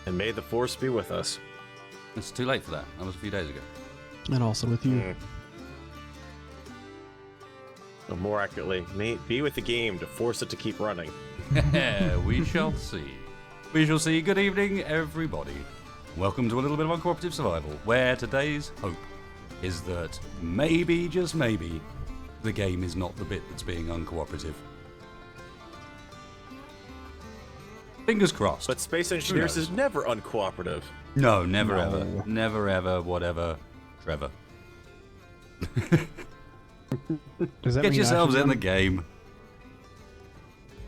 And may the force be with us. It's too late for that. That was a few days ago. And also with you. Or more accurately, may it be with the game to force it to keep running. We shall see. We shall see. Good evening, everybody. Welcome to a little bit of Uncooperative Survival, where today's hope is that maybe, just maybe, the game is not the bit that's being uncooperative. Fingers crossed. But Space Engineers is never uncooperative. No, never ever. Never ever, whatever, Trevor. Get yourselves in the game.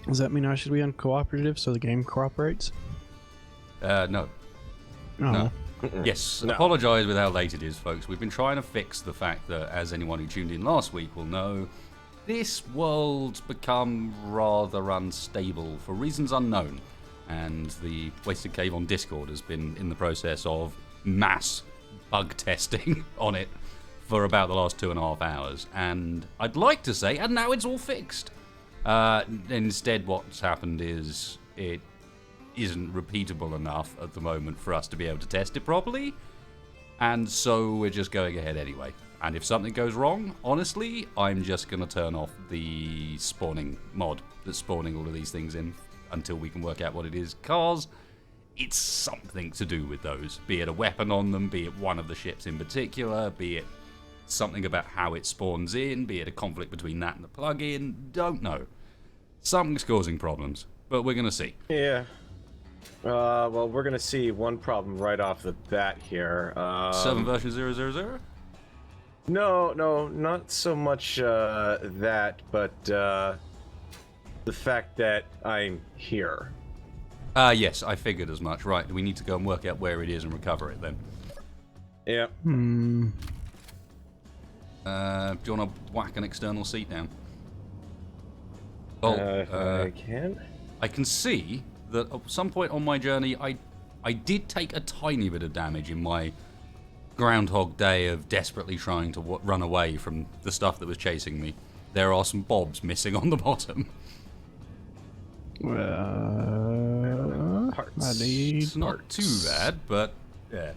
Does that mean I should be uncooperative so the game cooperates? No. No. Yes, apologise with how late it is, folks. We've been trying to fix the fact that, as anyone who tuned in last week will know, this world's become rather unstable for reasons unknown. And the Wasted Cave on Discord has been in the process of mass bug testing on it for about the last 2.5 hours. And I'd like to say, and now it's all fixed. Instead, what's happened is it isn't repeatable enough at the moment for us to be able to test it properly. And so we're just going ahead anyway. And if something goes wrong, honestly, I'm just going to turn off the spawning mod that's spawning all of these things in until we can work out what it is, cause it's something to do with those. Be it a weapon on them, be it one of the ships in particular, be it something about how it spawns in, be it a conflict between that and the plugin, don't know. Something's causing problems, but we're gonna see. Yeah. Well, we're gonna see one problem right off the bat here. Server version 000? No, not so much that, but the fact that I'm here. Yes, I figured as much. Right, we need to go and work out where it is and recover it then. Yeah. Do you want to whack an external seat down? I can. I can see that at some point on my journey, I did take a tiny bit of damage in my Groundhog Day of desperately trying to run away from the stuff that was chasing me. There are some bobs missing on the bottom. It's not too bad, but yeah.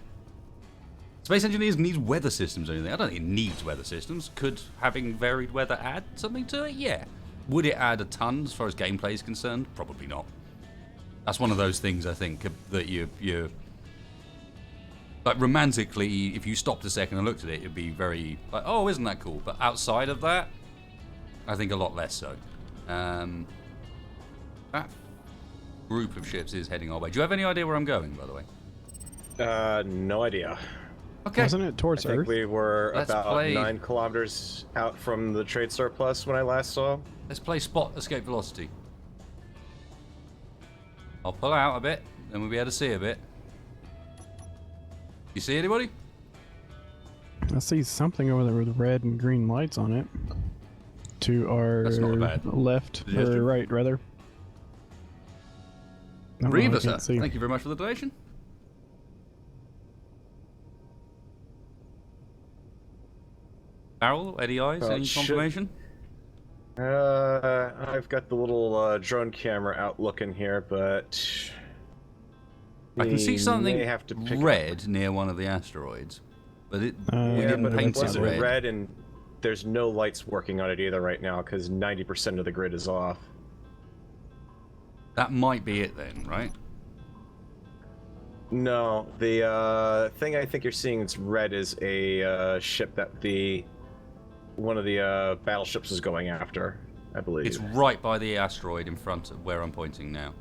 Space Engineers needs weather systems or anything. I don't think it needs weather systems. Could having varied weather add something to it? Yeah. Would it add a ton as far as gameplay is concerned? Probably not. That's one of those things I think that you like romantically, if you stopped a second and looked at it, it'd be very like, oh, isn't that cool? But outside of that, I think a lot less so. That group of ships is heading our way. Do you have any idea where I'm going, by the way? No idea. Okay. Wasn't it towards I think Earth? we were Let's about play. 9 kilometers out from the trade surplus when I last saw. Let's play Spot Escape Velocity. I'll pull out a bit, then we'll be able to see a bit. You see anybody? I see something over there with red and green lights on it. To our That's not bad. left, Yes, or right, rather. No, I Reva, can't sir. see. Thank you very much for the donation. Barrel, any eyes, any confirmation? I've got the little drone camera out looking here, but I can see something may have to pick red near one of the asteroids, but it we Yeah, didn't but paint it it wasn't red. red, and there's no lights working on it either right now because 90% of the grid is off. That might be it then, right? No, the thing I think you're seeing that's red is a ship that one of the battleships is going after, I believe. It's right by the asteroid in front of where I'm pointing now.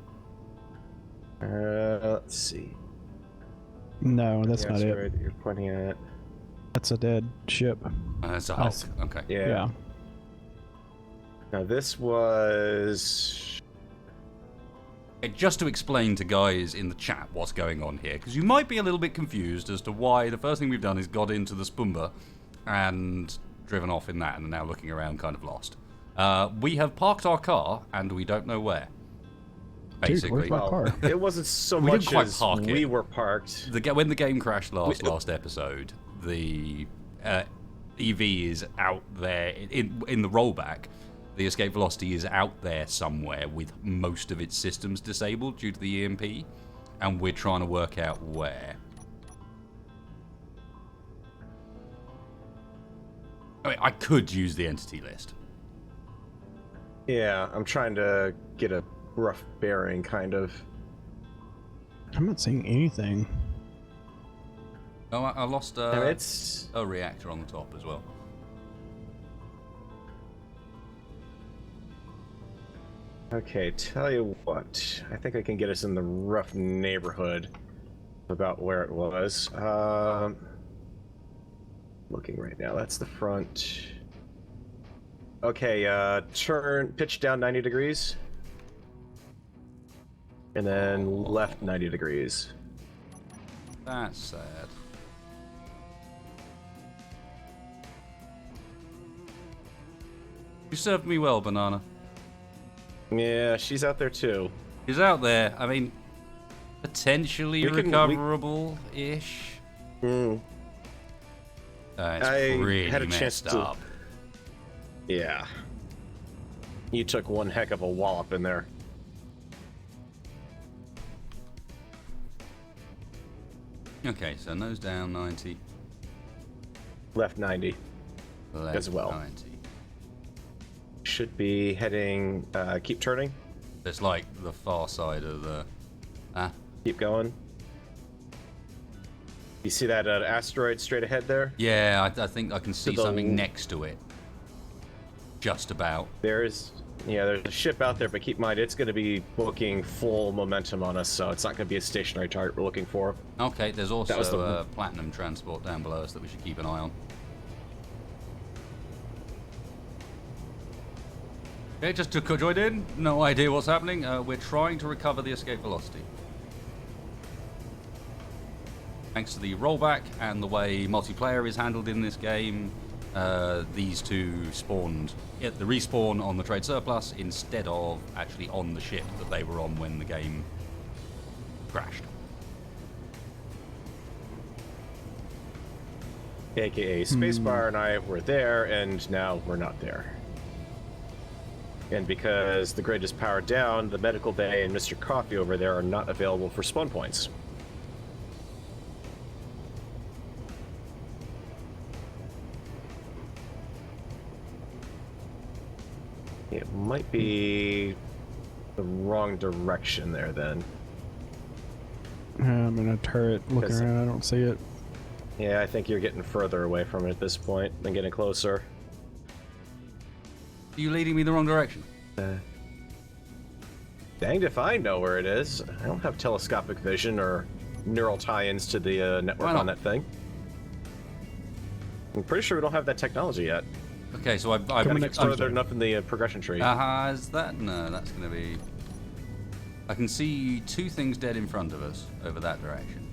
Let's see. No, that's The not it. asteroid that you're pointing at. That's a dead ship. It's a Hulk. Okay. Yeah. Now this was. Just to explain to guys in the chat what's going on here, because you might be a little bit confused as to why the first thing we've done is got into the Spoomba and driven off in that and are now looking around kind of lost. We have parked our car and we don't know where. Basically. Dude, where's my car? It wasn't so We much didn't quite as park it. we were parked. When the game crashed last episode, the EV is out there in the rollback. The escape velocity is out there somewhere with most of its systems disabled due to the EMP. and we're trying to work out where. I mean, I could use the entity list. Yeah, I'm trying to get a rough bearing, kind of. I'm not seeing anything. Oh, I lost it's a reactor on the top as well. okay. Tell you what, I think I can get us in the rough neighborhood about where it was. Looking right now, that's the front. Okay, pitch down 90 degrees. And then left 90 degrees. That's sad. You served me well, Banana. Yeah, she's out there too. He's out there. I mean, potentially recoverable-ish. Mm. It's I really had a chance messed up. Yeah. You took one heck of a wallop in there. Okay, so nose down 90. Left 90. Left As well. 90. Should be heading, keep turning. It's like the far side of the... Keep going. You see that asteroid straight ahead there? Yeah, I think I can see the something next to it. Just about. There's a ship out there, but keep in mind, it's going to be booking full momentum on us, so it's not going to be a stationary target we're looking for. Okay, there's also was the- platinum transport down below us that we should keep an eye on. Okay, just to join in, no idea what's happening. We're trying to recover the escape velocity. Thanks to the rollback and the way multiplayer is handled in this game, these two spawned at the respawn on the trade surplus instead of actually on the ship that they were on when the game crashed. AKA Spacebar and I were there, and now we're not there. And because the grid is powered down, the medical bay and Mr. Coffee over there are not available for spawn points. It might be the wrong direction there, then. I'm in a turret looking Because- around. I don't see it. Yeah, I think you're getting further away from it at this point than getting closer. Are you leading me the wrong direction? Danged if I know where it is. I don't have telescopic vision or neural tie-ins to the network Why not? on that thing. I'm pretty sure we don't have that technology yet. Okay, so Coming Gotta next get further Tuesday. enough in the progression tree. Is that? No, that's going to be... I can see two things dead in front of us over that direction.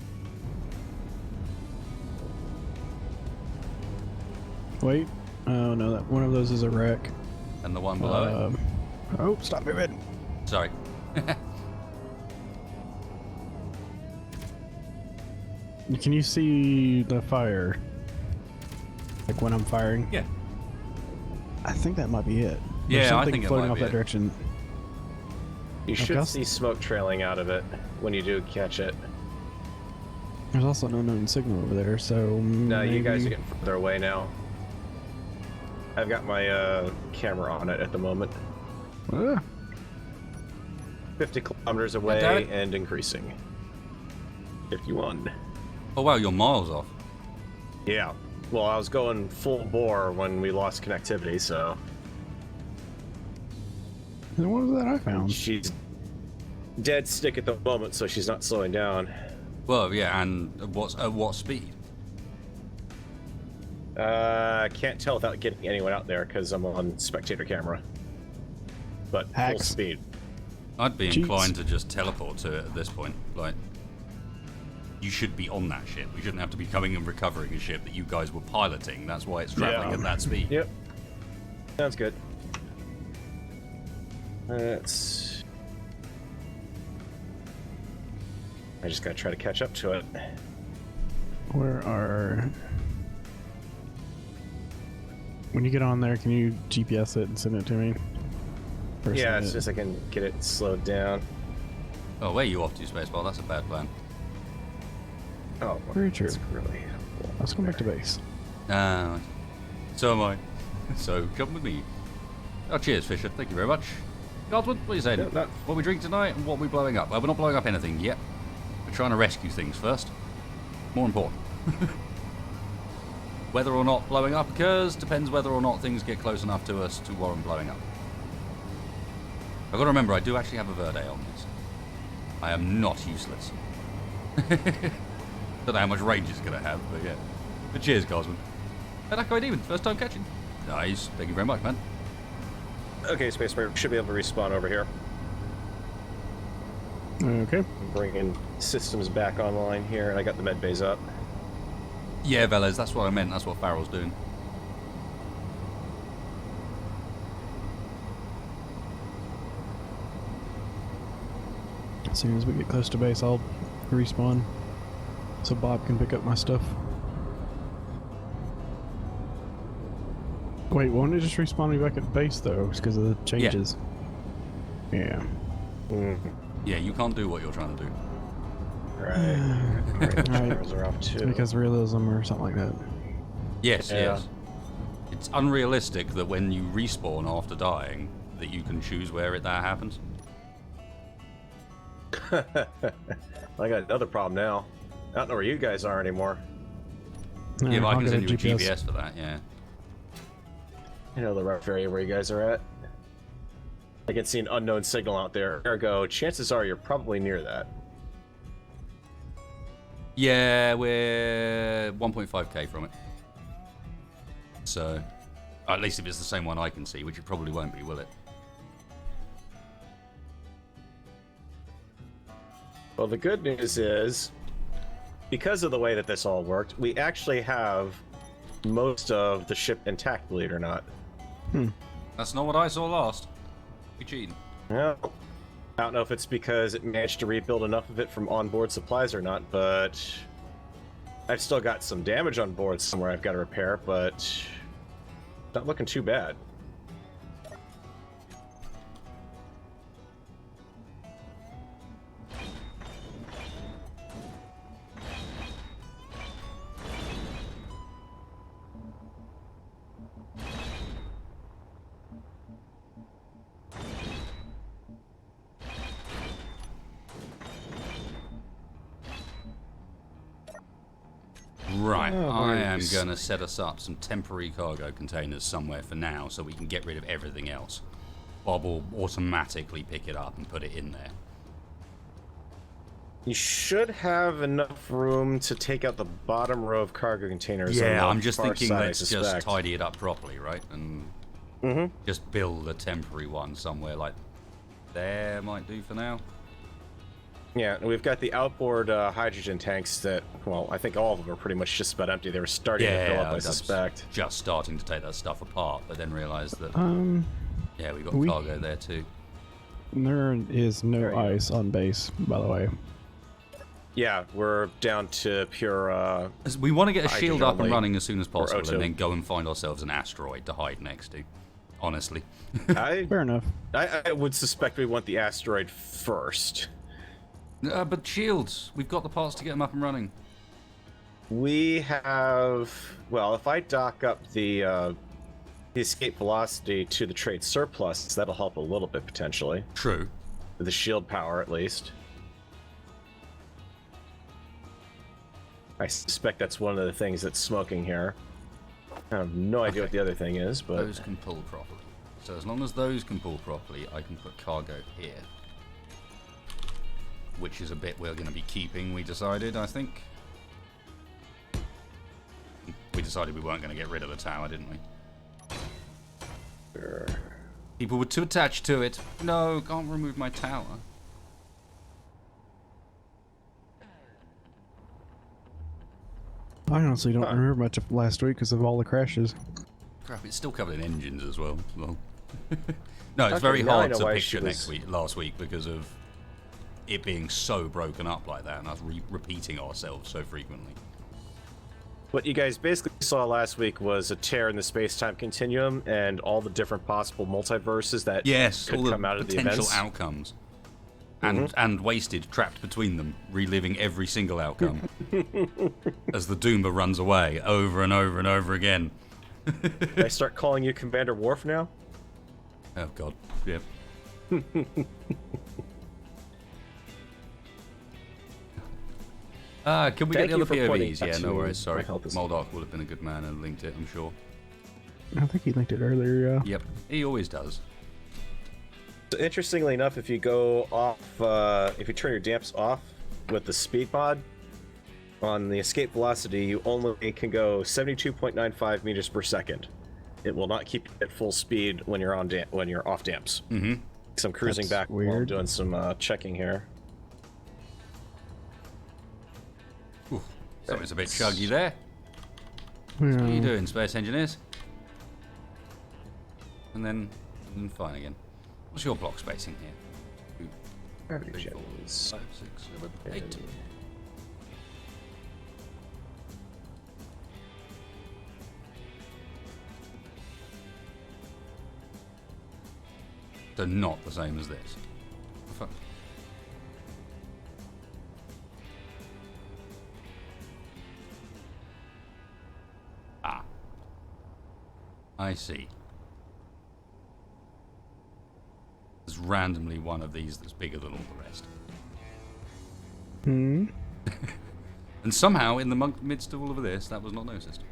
Wait. Oh no, that one of those is a wreck. And the one below it? Oh, stop moving. Sorry. Can you see the fire? Like when I'm firing? Yeah. I think that might be it. Yeah, There's I something think it floating might off be that it. direction. You should Okay. see smoke trailing out of it when you do catch it. There's also an unknown signal over there, so No, you guys are maybe- getting further away now. I've got my camera on it at the moment. Ah, 50 kilometers damn away it. and increasing. 51. Oh wow, you're miles off. Yeah. Well, I was going full bore when we lost connectivity, so and what was that I found? she's dead stick at the moment, so she's not slowing down. Well, yeah, and at what speed? I can't tell without getting anyone out there because I'm on spectator camera. But full Hacks. speed. I'd be Cheats. inclined to just teleport to it at this point. Like, you should be on that ship. We shouldn't have to be coming and recovering a ship that you guys were piloting. That's why it's traveling Yeah. at that speed. Yep. Sounds good. Let's... I just gotta try to catch up to it. Where are... When you get on there, can you GPS it and send it to me? Or Yeah, send it's it- just I can get it slowed down. Oh, where are you off to, Spacebar? That's a bad plan. Oh, Very true. That's really helpful. Let's go back to base. So am I. So come with me. Oh, cheers, Fisher. Thank you very much. Godwin, what are you saying? Yeah, that- What we drink tonight and what we blowing up? Well, we're not blowing up anything yet. We're trying to rescue things first. More important. Whether or not blowing up occurs depends whether or not things get close enough to us to warrant blowing up. I've got to remember, I do actually have a Verde on this. I am not useless. Don't know how much range it's going to have, but yeah. But cheers, Gosman. And Echo Demon, first time catching. Nice. Thank you very much, man. Okay, Space Marine should be able to respawn over here. Okay. I'm bringing systems back online here, and I got the med bays up. Yeah, Velez, that's what I meant. That's what Farrell's doing. As soon as we get close to base, I'll respawn so Bob can pick up my stuff. Wait, won't it just respawn me back at base though? It's because of the changes. Yeah. Yeah, you can't do what you're trying to do. Right. Right. Are off too. Because realism or something like that. Yes, Yeah. yes. It's unrealistic that when you respawn after dying, that you can choose where that happens. I got another problem now. I don't know where you guys are anymore. Yeah, but I I'll can get send you a GPS for that, yeah. You know the rough area where you guys are at. I can see an unknown signal out there. Ergo, chances are you're probably near that. Yeah, we're 1.5k from it. So, at least if it's the same one I can see, which it probably won't be, will it? Well, the good news is, because of the way that this all worked, we actually have most of the ship intact, believe it or not. That's not what I saw last. You cheating. Well, I don't know if it's because it managed to rebuild enough of it from onboard supplies or not, but I've still got some damage on board somewhere I've got to repair, but not looking too bad. Right, Oh, I am nice. going to set us up some temporary cargo containers somewhere for now so we can get rid of everything else. Bob will automatically pick it up and put it in there. You should have enough room to take out the bottom row of cargo containers. on Yeah, the I'm just far thinking side, I let's just suspect. tidy it up properly, right? And just build a temporary one somewhere like there might do for now. Yeah, and we've got the outboard hydrogen tanks that, well, I think all of them are pretty much just about empty. They were starting to fill up, I was suspect. just starting to take that stuff apart, but then realised that, yeah, we got we- cargo there too. There is no There you go. ice on base, by the way. Yeah, we're down to pure, We want to get a Hydrogen shield up and only, running as soon as possible O2. and then go and find ourselves an asteroid to hide next to. Honestly. Fair enough. I would suspect we want the asteroid first. But shields, we've got the parts to get them up and running. We have, well, if I dock up the escape velocity to the trade surplus, that'll help a little bit potentially. True. With the shield power, at least. I suspect that's one of the things that's smoking here. I have no idea what the other thing is, but Those can pull properly. So as long as those can pull properly, I can put cargo here. Which is a bit we're going to be keeping, we decided, I think. We decided we weren't going to get rid of the tower, didn't we? Sure. People were too attached to it. No, can't remove my tower. I honestly don't remember much of last week because of all the crashes. Crap, it's still covered in engines as well. Lol. No, it's Okay, very now I hard know to why picture she was- last week because of it being so broken up like that and us repeating ourselves so frequently. What you guys basically saw last week was a tear in the space-time continuum and all the different possible multiverses that Yes, could all the come out of the potential events. outcomes. and wasted, trapped between them, reliving every single outcome as the Doomba runs away over and over and over again. Did I start calling you Commander Worf now? Oh god, yep. Can we get the other POVs? Yeah, no worries, sorry. Moldark would have been a good man and linked it, I'm sure. I think he linked it earlier, yeah. Yep, he always does. So interestingly enough, if you go off, if you turn your damps off with the speed mod, on the escape velocity, you only can go 72.95 meters per second. It will not keep you at full speed when you're on when you're off damps. Mm-hmm. So I'm cruising back while I'm doing some checking here. Ooh, something's a bit chuggy there. Yeah. What are you doing, Space Engineers? And then fine again. What's your block spacing here? 2, 3, 4, 5, 6, 7, 8. They're not the same as this. Fuck. Ah. I see. There's randomly one of these that's bigger than all the rest. Hmm. And somehow, in the midst of all of this, that was not noticed.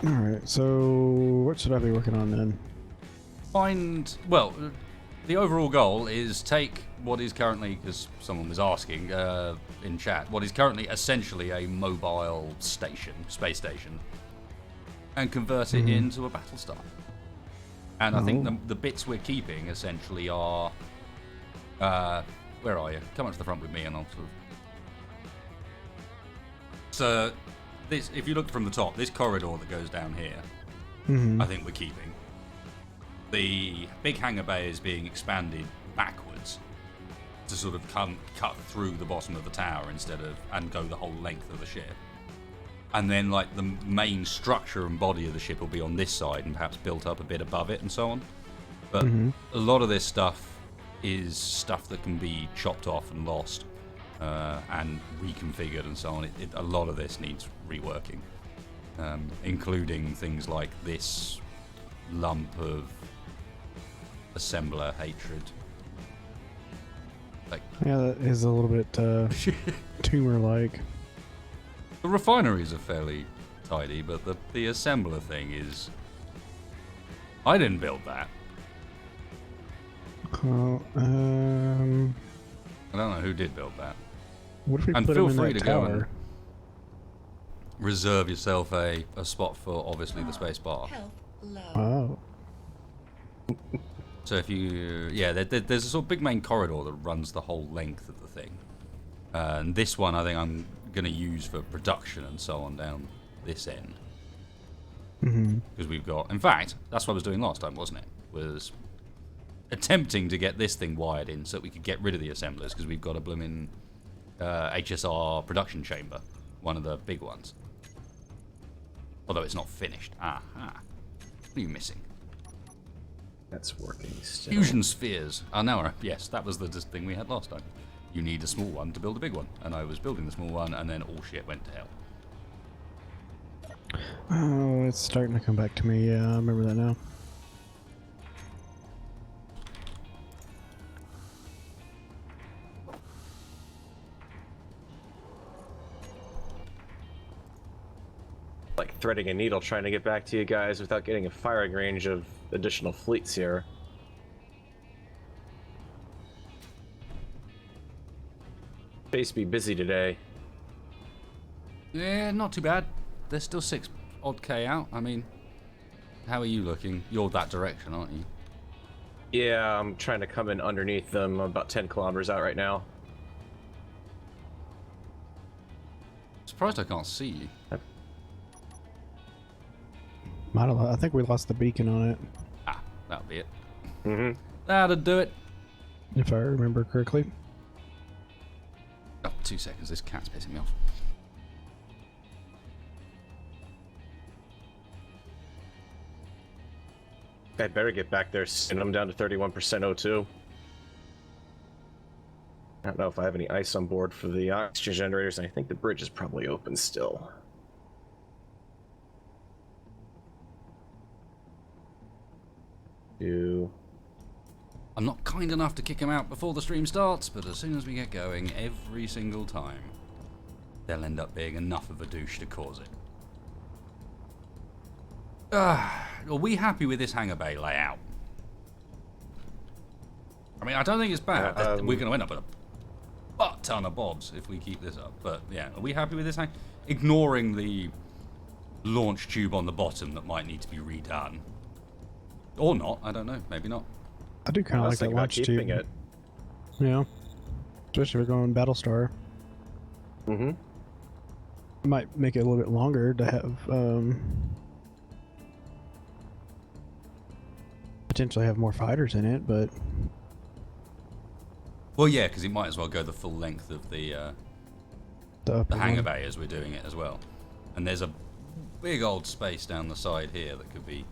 Alright, so what should I be working on then? Well, the overall goal is take what is currently, because someone was asking in chat, what is currently essentially a mobile station, space station, and convert it into a Battlestar. And I think the bits we're keeping essentially are, where are you? Come up to the front with me and I'll sort of... So, this, if you look from the top, this corridor that goes down here, I think we're keeping. The big hangar bay is being expanded backwards to sort of cut through the bottom of the tower and go the whole length of the ship. And then like the main structure and body of the ship will be on this side and perhaps built up a bit above it and so on. But a lot of this stuff is stuff that can be chopped off and lost and reconfigured and so on. A lot of this needs reworking, including things like this lump of assembler hatred. Like, yeah, that is a little bit tumor-like. The refineries are fairly tidy, but the assembler thing is... I didn't build that. Oh, I don't know who did build that. what if we And put feel him in free that to go tower? and reserve yourself a spot for, obviously, the space bar. Oh. So if you... Yeah, there's a sort of big main corridor that runs the whole length of the thing. And this one I think I'm going to use for production and so on down this end. Because we've got... In fact, that's what I was doing last time, wasn't it? Was attempting to get this thing wired in so that we could get rid of the assemblers, because we've got a blooming HSR production chamber. One of the big ones. Although it's not finished. Aha. What are you missing? That's working still. Fusion spheres. No, yes, that was the thing we had last time. You need a small one to build a big one. And I was building the small one, and then all shit went to hell. Oh, it's starting to come back to me. Yeah, I remember that now. Like threading a needle trying to get back to you guys without getting a firing range of additional fleets here. Space be busy today. Yeah, not too bad. There's still 6 odd K out. I mean, how are you looking? You're that direction, aren't you? Yeah, I'm trying to come in underneath them. I'm about 10 kilometers out right now. Surprised I can't see you. I think we lost the beacon on it, Ah, that'll be it. Mm-hmm. That'll do it. if I remember correctly. Oh, 2 seconds. This cat's pissing me off. I'd better get back there soon. I'm down to 31% O2. I don't know if I have any ice on board for the oxygen generators, and I think the bridge is probably open still. I'm not kind enough to kick him out before the stream starts, but as soon as we get going, every single time, they'll end up being enough of a douche to cause it. Are we happy with this hangar bay layout? I mean, I don't think it's bad. We're going to end up with a butt ton of bobs if we keep this up. But yeah, are we happy with this hangar? Ignoring the launch tube on the bottom that might need to be redone. Or not, I don't know, maybe not. I do kind of like that launch tube. It. Yeah. Especially if we're going Battlestar. Mm-hmm. Might make it a little bit longer to have, potentially have more fighters in it, but... Well, yeah, because it might as well go the full length of the hangar bay as we're doing it as well. And there's a big old space down the side here that could be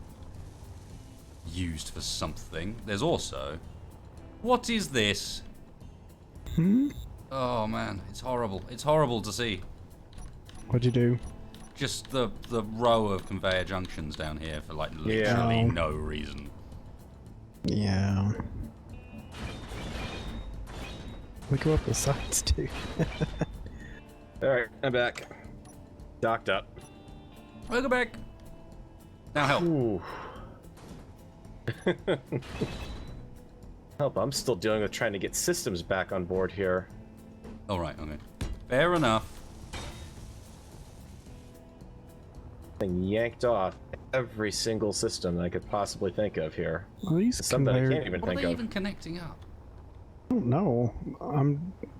used for something. There's also... What is this? Oh, man, it's horrible. It's horrible to see. What'd you do? Just the row of conveyor junctions down here for, like, literally no reason. Yeah. We go up the sides too. Alright, I'm back. Docked up. Welcome back. Now help. Ooh. Help, I'm still dealing with trying to get systems back on board here. Alright, okay. Fair enough. Been yanked off every single system I could possibly think of here. Well, these something I can't even what think are they of. even connecting up? I don't know.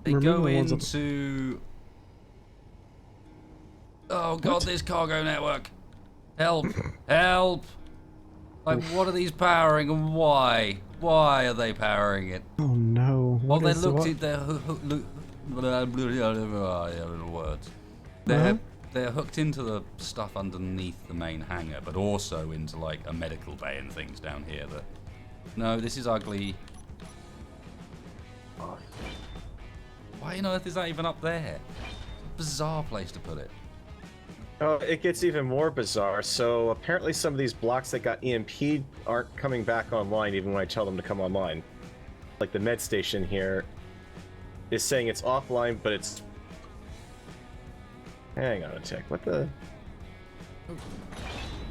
They go into... Oh god, this cargo network. Help! Help! Like, what are these powering and why? Why are they powering it? Oh no. Well, they looked at their words. They're hooked into the stuff underneath the main hangar, but also into like a medical bay and things down here. That no, this is ugly. Why on earth is that even up there? It's a bizarre place to put it. Oh, it gets even more bizarre. So apparently some of these blocks that got EMP'd aren't coming back online even when I tell them to come online. Like the med station here is saying it's offline, but it's... Hang on a tick, what the...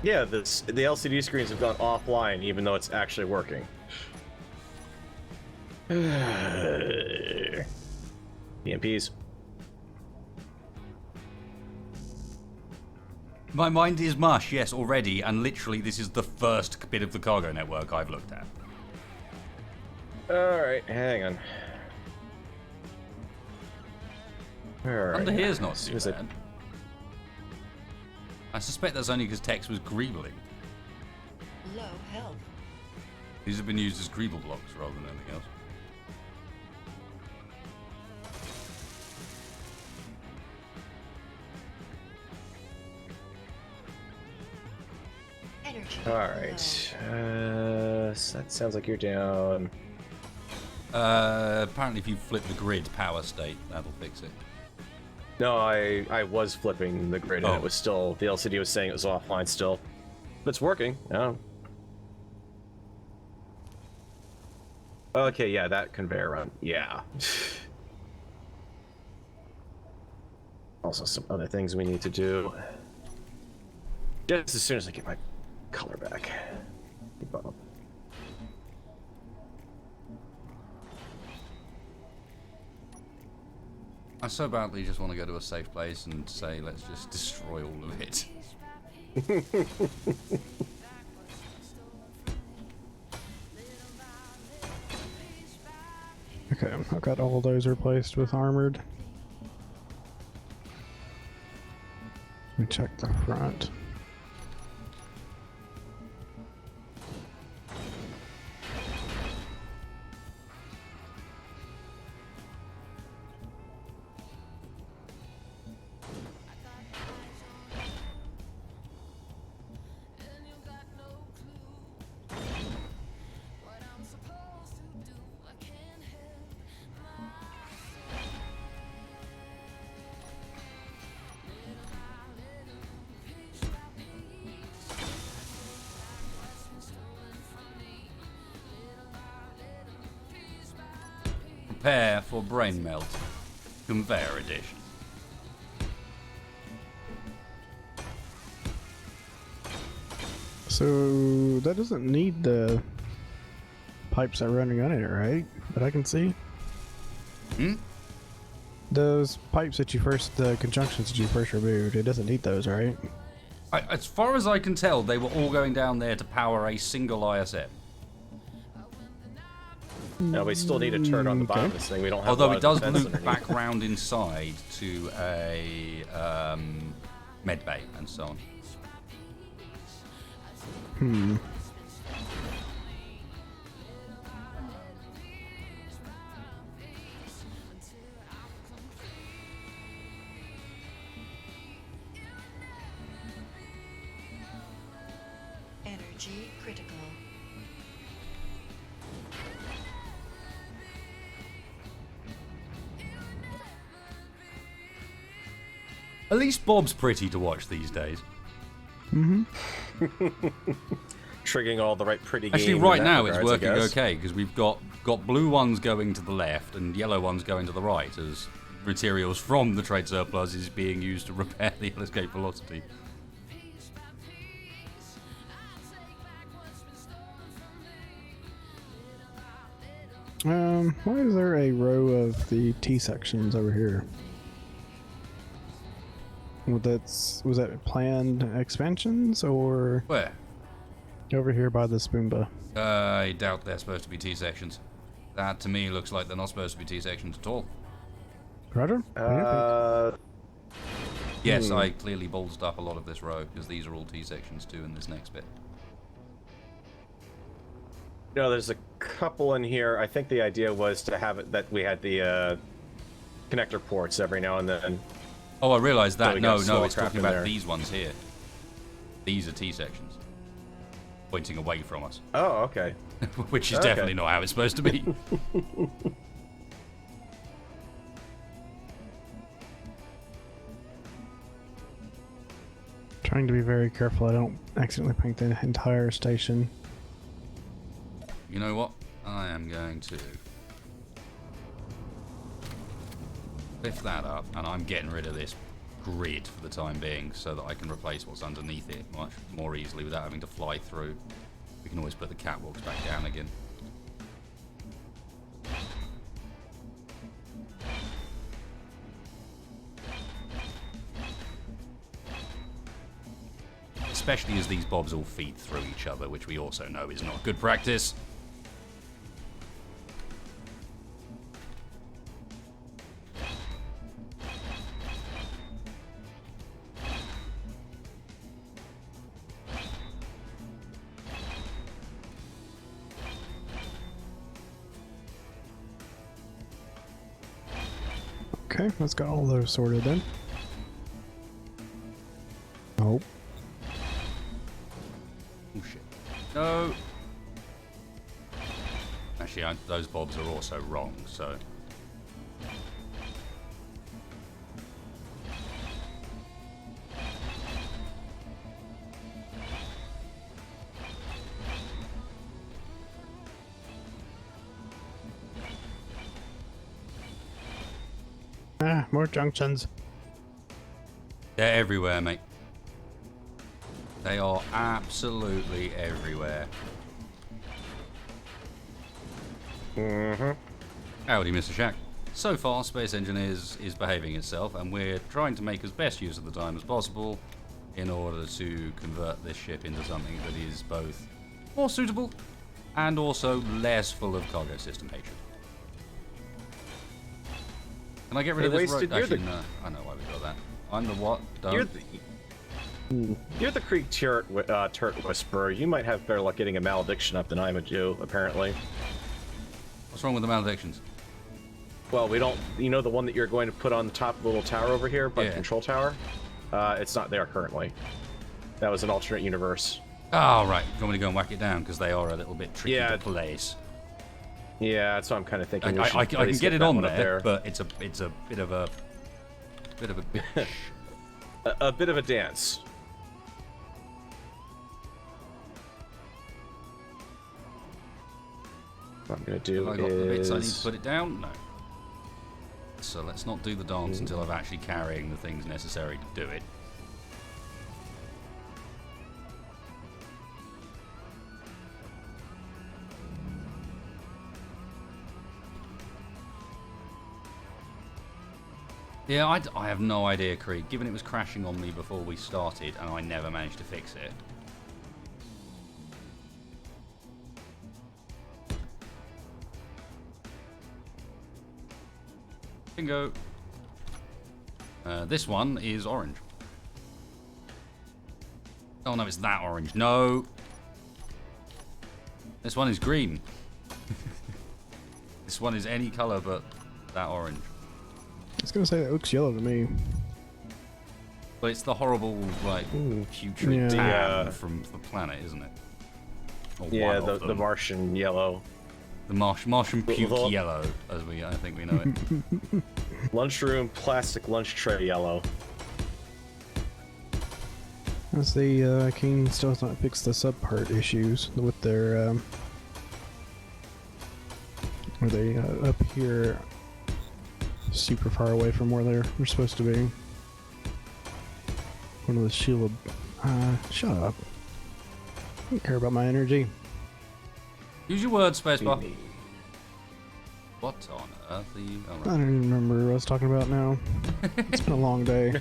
Yeah, the LCD screens have gone offline even though it's actually working. EMPs. My mind is mush, yes, already, and literally this is the first bit of the cargo network I've looked at. Alright, hang on. All right. Under here's not too bad. I suspect that's only because Tex was greebling. Low health. These have been used as greeble blocks rather than anything else. Alright. So that sounds like you're down. Apparently if you flip the grid power state, that'll fix it. No, I was flipping the grid and it was still... The LCD was saying it was offline still. But it's working. Oh. Okay, yeah, that conveyor run. Yeah. Also some other things we need to do. Just as soon as I get my color back. Keep up. I so badly just want to go to a safe place and say, let's just destroy all of it. Okay, I've got all those replaced with armored. Let me check the front. Prepare for brain melt. Conveyor edition. So that doesn't need the pipes that are running on it, right? That I can see. Those pipes that you first, the conjunctions that you first removed, it doesn't need those, right? As far as I can tell, they were all going down there to power a single ISM. No, we still need a turret on the bottom of this thing. We don't have. Although a lot it does of defense loop underneath. back round inside to a med bay and so on. Energy critical. At least Bob's pretty to watch these days. Triggering all the right pretty games. Actually, in right that now it's regards, I working guess. okay because we've got blue ones going to the left and yellow ones going to the right as materials from the trade surplus is being used to repair the escape velocity. Why is there a row of the T sections over here? Well, was that planned expansions or Where? over here by the Spoomba? I doubt they're supposed to be T sections. That to me looks like they're not supposed to be T sections at all. Roger? Yes, I clearly ballsed up a lot of this row because these are all T sections too in this next bit. No, there's a couple in here. I think the idea was to have it that we had the connector ports every now and then. Oh, I realised So that. we No, got small it's crap talking in about there. these ones here. These are T sections. Pointing away from us. Oh, okay. Which is Okay. definitely not how it's supposed to be. Trying to be very careful I don't accidentally paint the entire station. You know what? I am going to lift that up, and I'm getting rid of this grid for the time being so that I can replace what's underneath it much more easily without having to fly through. We can always put the catwalks back down again. Especially as these bobs all feed through each other, which we also know is not good practice. Okay, let's got all those sorted then. Oh. Oh shit. No. Actually, those bobs are also wrong, so. Ah, more junctions. They're everywhere, mate. They are absolutely everywhere. Howdy, Mr. Shack. So far, Space Engineers is behaving itself, and we're trying to make as best use of the time as possible in order to convert this ship into something that is both more suitable and also less full of cargo system hatred. Can I get rid of this road? Actually, no. I know why we got that. I'm the what? Don't. You're the Creek turret whisperer. You might have better luck getting a malediction up than I would do, apparently. What's wrong with the maledictions? Well, we don't. You know the one that you're going to put on the top of the little tower over here, by the Yeah. control tower? It's not there currently. That was an alternate universe. Oh, right. You want me to go and whack it down? Because they are a little bit tricky Yeah. to place. Yeah, that's what I'm kind of thinking. I At can least get it that on one up there, but it's a bit of a bitch. a bit of a dance. What I'm gonna do Have I got the bits I need is to put it down? No. so let's not do the dance until I'm actually carrying the things necessary to do it. Yeah, I have no idea, Krieg, given it was crashing on me before we started and I never managed to fix it. Bingo. This one is orange. Oh no, it's that orange. No. This one is green. This one is any color but that orange. I was gonna say that looks yellow to me. But it's the horrible, like, putrid tan from the planet, isn't it? Or yeah, the Martian yellow. The Martian puke yellow, as I think we know it. Lunchroom plastic lunch tray yellow. As the King still has not fixed the subpart issues with their where they up here super far away from where they're supposed to be. One of the shield. Shut up. I don't care about my energy. Use your words, spacebar. What on earth are you? Oh, right. I don't even remember what I was talking about now. It's been a long day.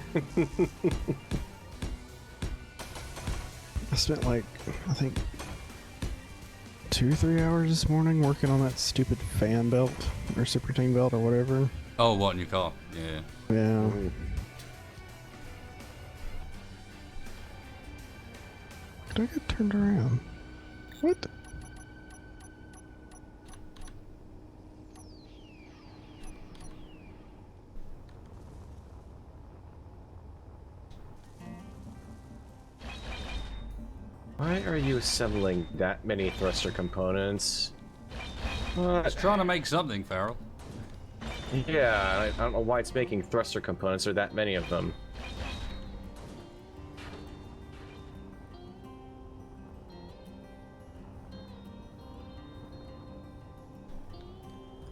I spent like, I think, 2 or 3 hours this morning working on that stupid fan belt, or reciprocating belt, or whatever. Oh, what, in your car? Yeah. Yeah. Did I get turned around? What? Why are you assembling that many thruster components? It's trying to make something, Farrell. Yeah, I don't know why it's making thruster components. There are that many of them.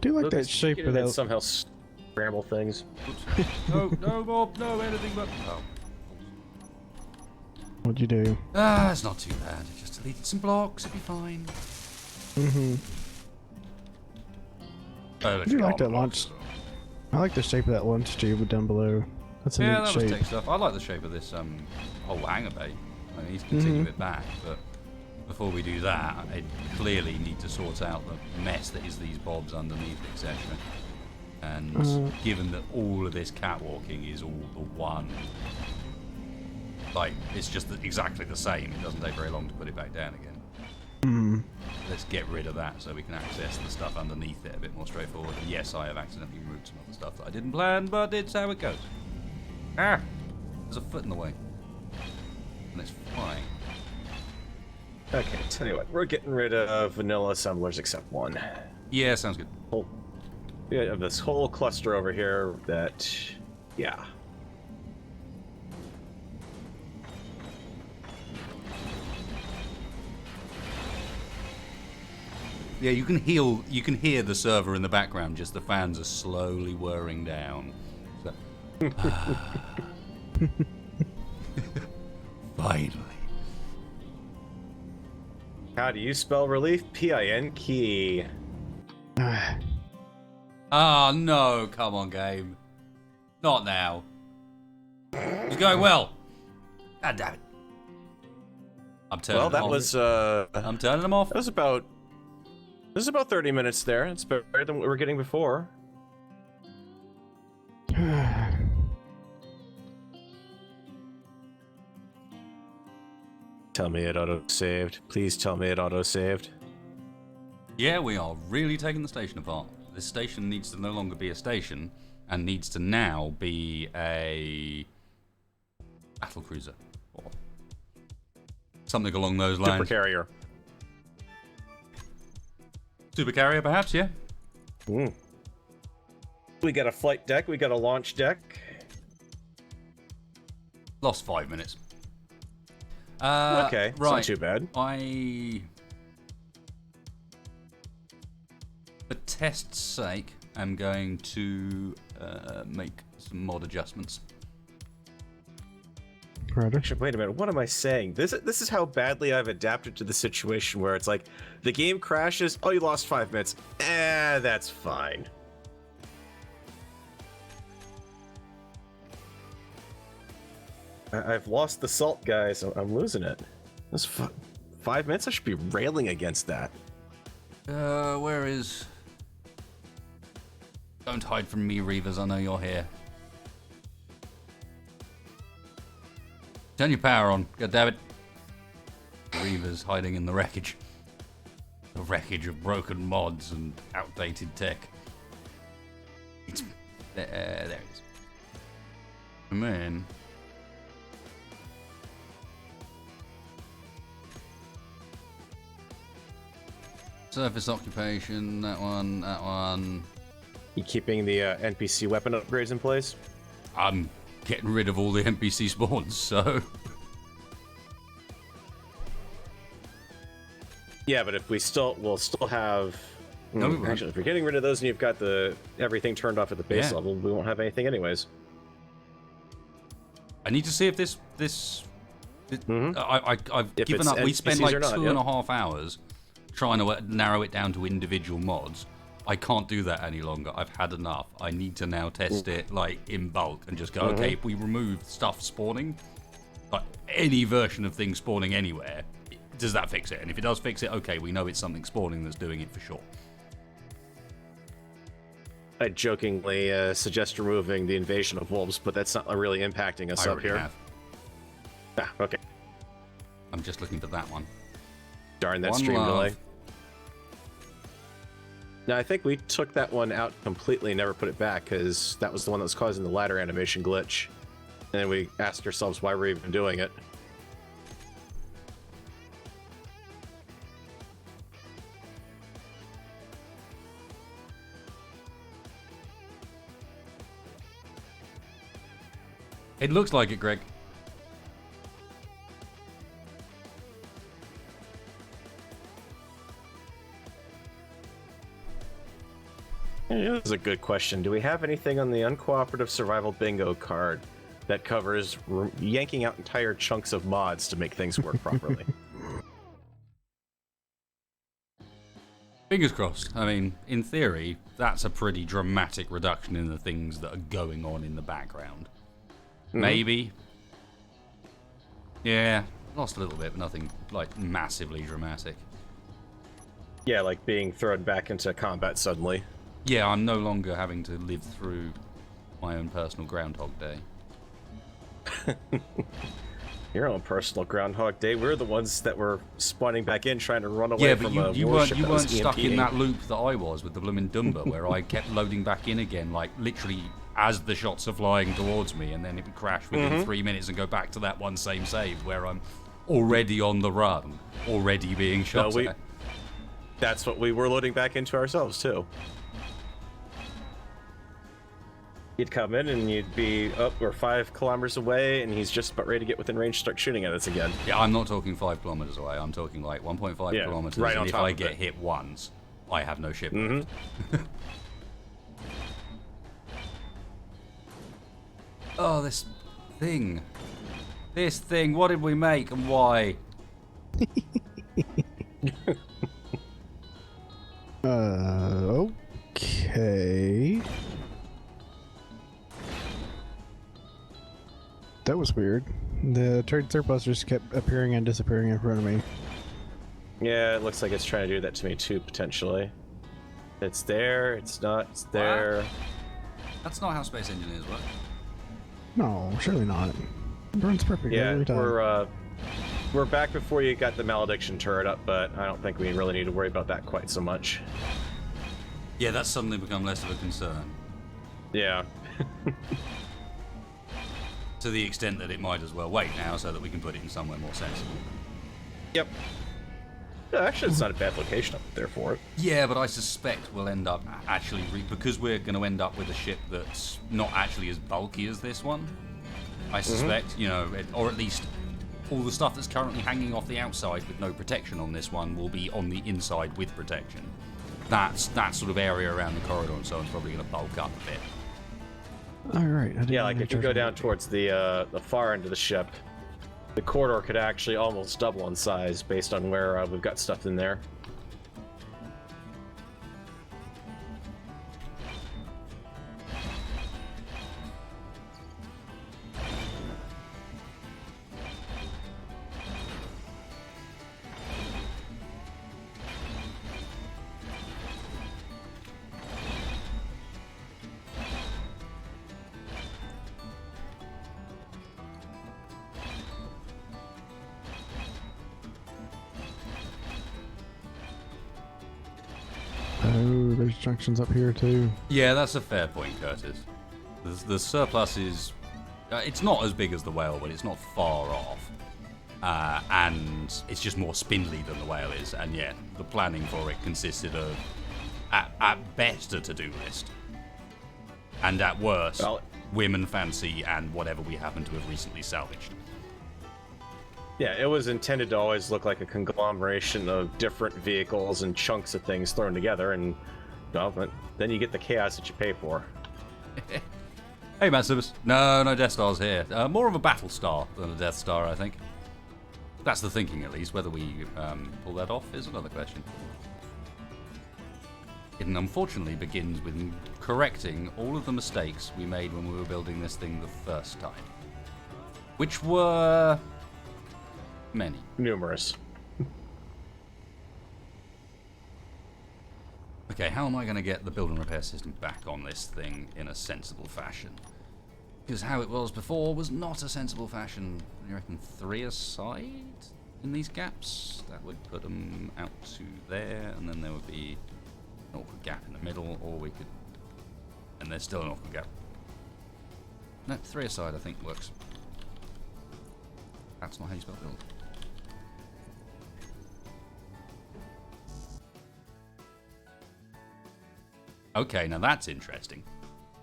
Do you like that shape of that? Somehow scramble things. No more, no anything but. Oh. What'd you do? It's not too bad. I just deleted some blocks. It'll be fine. I do like that launch. I like the shape of that launch tube down below. That's a neat that shape. was tech stuff. I like the shape of this whole hangar bay. I need to continue it back, but before we do that, I clearly need to sort out the mess that is these bobs underneath, etc. And given that all of this catwalking is all the one, like, it's just exactly the same, it doesn't take very long to put it back down again. Let's get rid of that so we can access the stuff underneath it a bit more straightforward. And yes, I have accidentally removed some other stuff that I didn't plan, but it's how it goes. Ah! There's a foot in the way. And it's flying. Okay, tell you what, we're getting rid of vanilla assemblers except one. Yeah, sounds good. We have this whole cluster over here that, yeah. Yeah, you can hear the server in the background, just the fans are slowly whirring down. So, finally. How do you spell relief? P-I-N-K. Ah, no, come on, game. Not now. It's going well. God damn it. I'm turning Well, that them was, I'm turning them off. That was about 30 minutes there. It's better than what we were getting before. Tell me it auto-saved. Please tell me it auto-saved. Yeah, we are really taking the station apart. This station needs to no longer be a station, and needs to now be a battlecruiser. Or something along those lines. Super carrier. Super carrier, perhaps, yeah? We got a flight deck, we got a launch deck. Lost 5 minutes. Okay, it's right. not too bad. For test's sake, I'm going to make some mod adjustments. Roger. Actually, wait a minute. What am I saying? This is how badly I've adapted to the situation where it's like the game crashes. Oh, you lost 5 minutes. That's fine. I've lost the salt, guys. I'm losing it. That's 5 minutes. I should be railing against that. Where is? Don't hide from me, Reavers. I know you're here. Turn your power on. God damn it. Reavers hiding in the wreckage. The wreckage of broken mods and outdated tech. It's there it is. And then surface occupation, that one. You keeping the NPC weapon upgrades in place? I'm getting rid of all the NPC spawns, so... Yeah, but if we'll still have... No, we won't. Actually, if you're getting rid of those and you've got everything turned off at the base level, we won't have anything anyways. I need to see if this I've given up. We spent like 2.5 hours trying to narrow it down to individual mods. I can't do that any longer. I've had enough. I need to now test it like in bulk and just go, okay, if we remove stuff spawning, like any version of things spawning anywhere, does that fix it? And if it does fix it, okay, we know it's something spawning that's doing it for sure. I jokingly suggest removing the invasion of wolves, but that's not really impacting us up here. Have. Ah, okay. I'm just looking for that one. Darn that One stream love. delay. Now, I think we took that one out completely and never put it back because that was the one that was causing the ladder animation glitch. And then we asked ourselves why we're even doing it. It looks like it, Greg. Yeah, that's a good question. Do we have anything on the Uncooperative Survival Bingo card that covers yanking out entire chunks of mods to make things work properly? Fingers crossed. I mean, in theory, that's a pretty dramatic reduction in the things that are going on in the background. Maybe. Yeah, lost a little bit, but nothing like massively dramatic. Yeah, like being thrown back into combat suddenly. Yeah, I'm no longer having to live through my own personal Groundhog Day. Your own personal Groundhog Day. We're the ones that were spawning back in, trying to run away But from you warship that was weren't stuck in EMPing. that loop that I was with the bloomin' Dumba, where I kept loading back in again, like literally as the shots are flying towards me, and then it would crash within 3 minutes and go back to that one same save where I'm already on the run, already being shot at. That's what we were loading back into ourselves too. You'd come in and you'd be we're 5 kilometers away, and he's just about ready to get within range, start shooting at us again. Yeah, I'm not talking 5 kilometers away. I'm talking like 1.5 kilometers. Right on and if top I of get it. hit once, I have no ship. Oh, this thing. This thing. What did we make and why? Okay. That was weird. The trade surplus just kept appearing and disappearing in front of me. Yeah, it looks like it's trying to do that to me too, potentially. It's there, it's not, it's there. That's not how space engineers work. No, surely not. It runs perfect Yeah, every time. we're back before you got the malediction turret up, but I don't think we really need to worry about that quite so much. Yeah, that's suddenly become less of a concern. Yeah. To the extent that it might as well wait now so that we can put it in somewhere more sensible. Yep. Yeah, actually, it's not a bad location up there for it. Yeah, but I suspect we'll end up actually, because we're going to end up with a ship that's not actually as bulky as this one. I suspect, you know, or at least all the stuff that's currently hanging off the outside with no protection on this one will be on the inside with protection. That sort of area around the corridor and so on is probably going to bulk up a bit. All right. Yeah, like if you go down towards the far end of the ship, the corridor could actually almost double in size based on where we've got stuff in there. Oh, there's junctions up here too. Yeah, that's a fair point, Curtis. The surplus is... it's not as big as the whale, but it's not far off. And it's just more spindly than the whale is. And yeah, the planning for it consisted of, at best, a to-do list. And at worst, women fancy and whatever we happen to have recently salvaged. Yeah, it was intended to always look like a conglomeration of different vehicles and chunks of things thrown together, and well, then you get the chaos that you pay for. Hey, Maximus. No Death Stars here. More of a Battlestar than a Death Star, I think. That's the thinking, at least. Whether we pull that off is another question. It unfortunately begins with correcting all of the mistakes we made when we were building this thing the first time. Which were... many. Numerous. Okay, how am I going to get the build and repair system back on this thing in a sensible fashion? Because how it was before was not a sensible fashion. You reckon 3 aside in these gaps? That would put them out to there, and then there would be an awkward gap in the middle, or we could... and there's still an awkward gap. No, 3 aside I think works. That's not how you spell build. Okay, now that's interesting.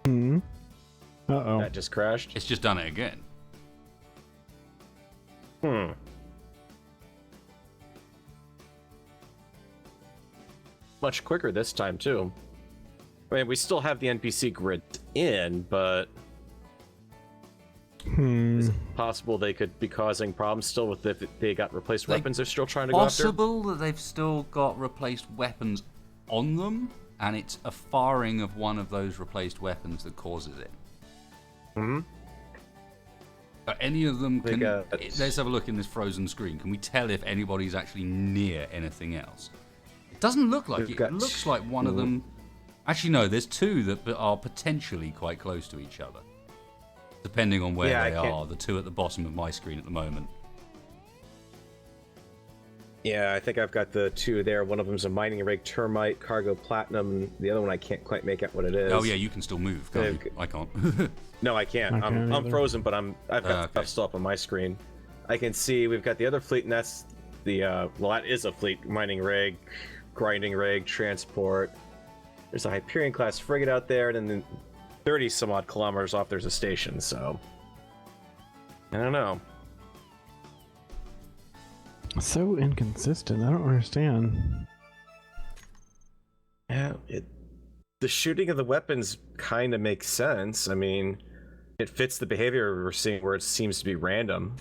Hmm. Uh-oh. That just crashed. It's just done it again. Much quicker this time, too. I mean, we still have the NPC grid in, but... Is it possible they could be causing problems still with if they got replaced weapons they're still trying to go after? Possible that they've still got replaced weapons on them, and it's a firing of one of those replaced weapons that causes it. Any of them can... Let's have a look in this frozen screen. Can we tell if anybody's actually near anything else? It doesn't look like it. It looks like one of them... Actually, no, there's 2 that are potentially quite close to each other. Depending on where they are. The 2 at the bottom of my screen at the moment. Yeah, I think I've got the 2 there. One of them's a mining rig, termite, cargo platinum. The other one I can't quite make out what it is. Oh yeah, you can still move, can't you? I can't. No, I can't. I'm frozen, but I've got stuff still up on my screen. I can see we've got the other fleet, and that's the well, that is a fleet: mining rig, grinding rig, transport. There's a Hyperion class frigate out there, and then 30 some odd kilometers off there's a station. So I don't know. So inconsistent. I don't understand. Yeah, the shooting of the weapons kind of makes sense. I mean, it fits the behavior we're seeing where it seems to be random.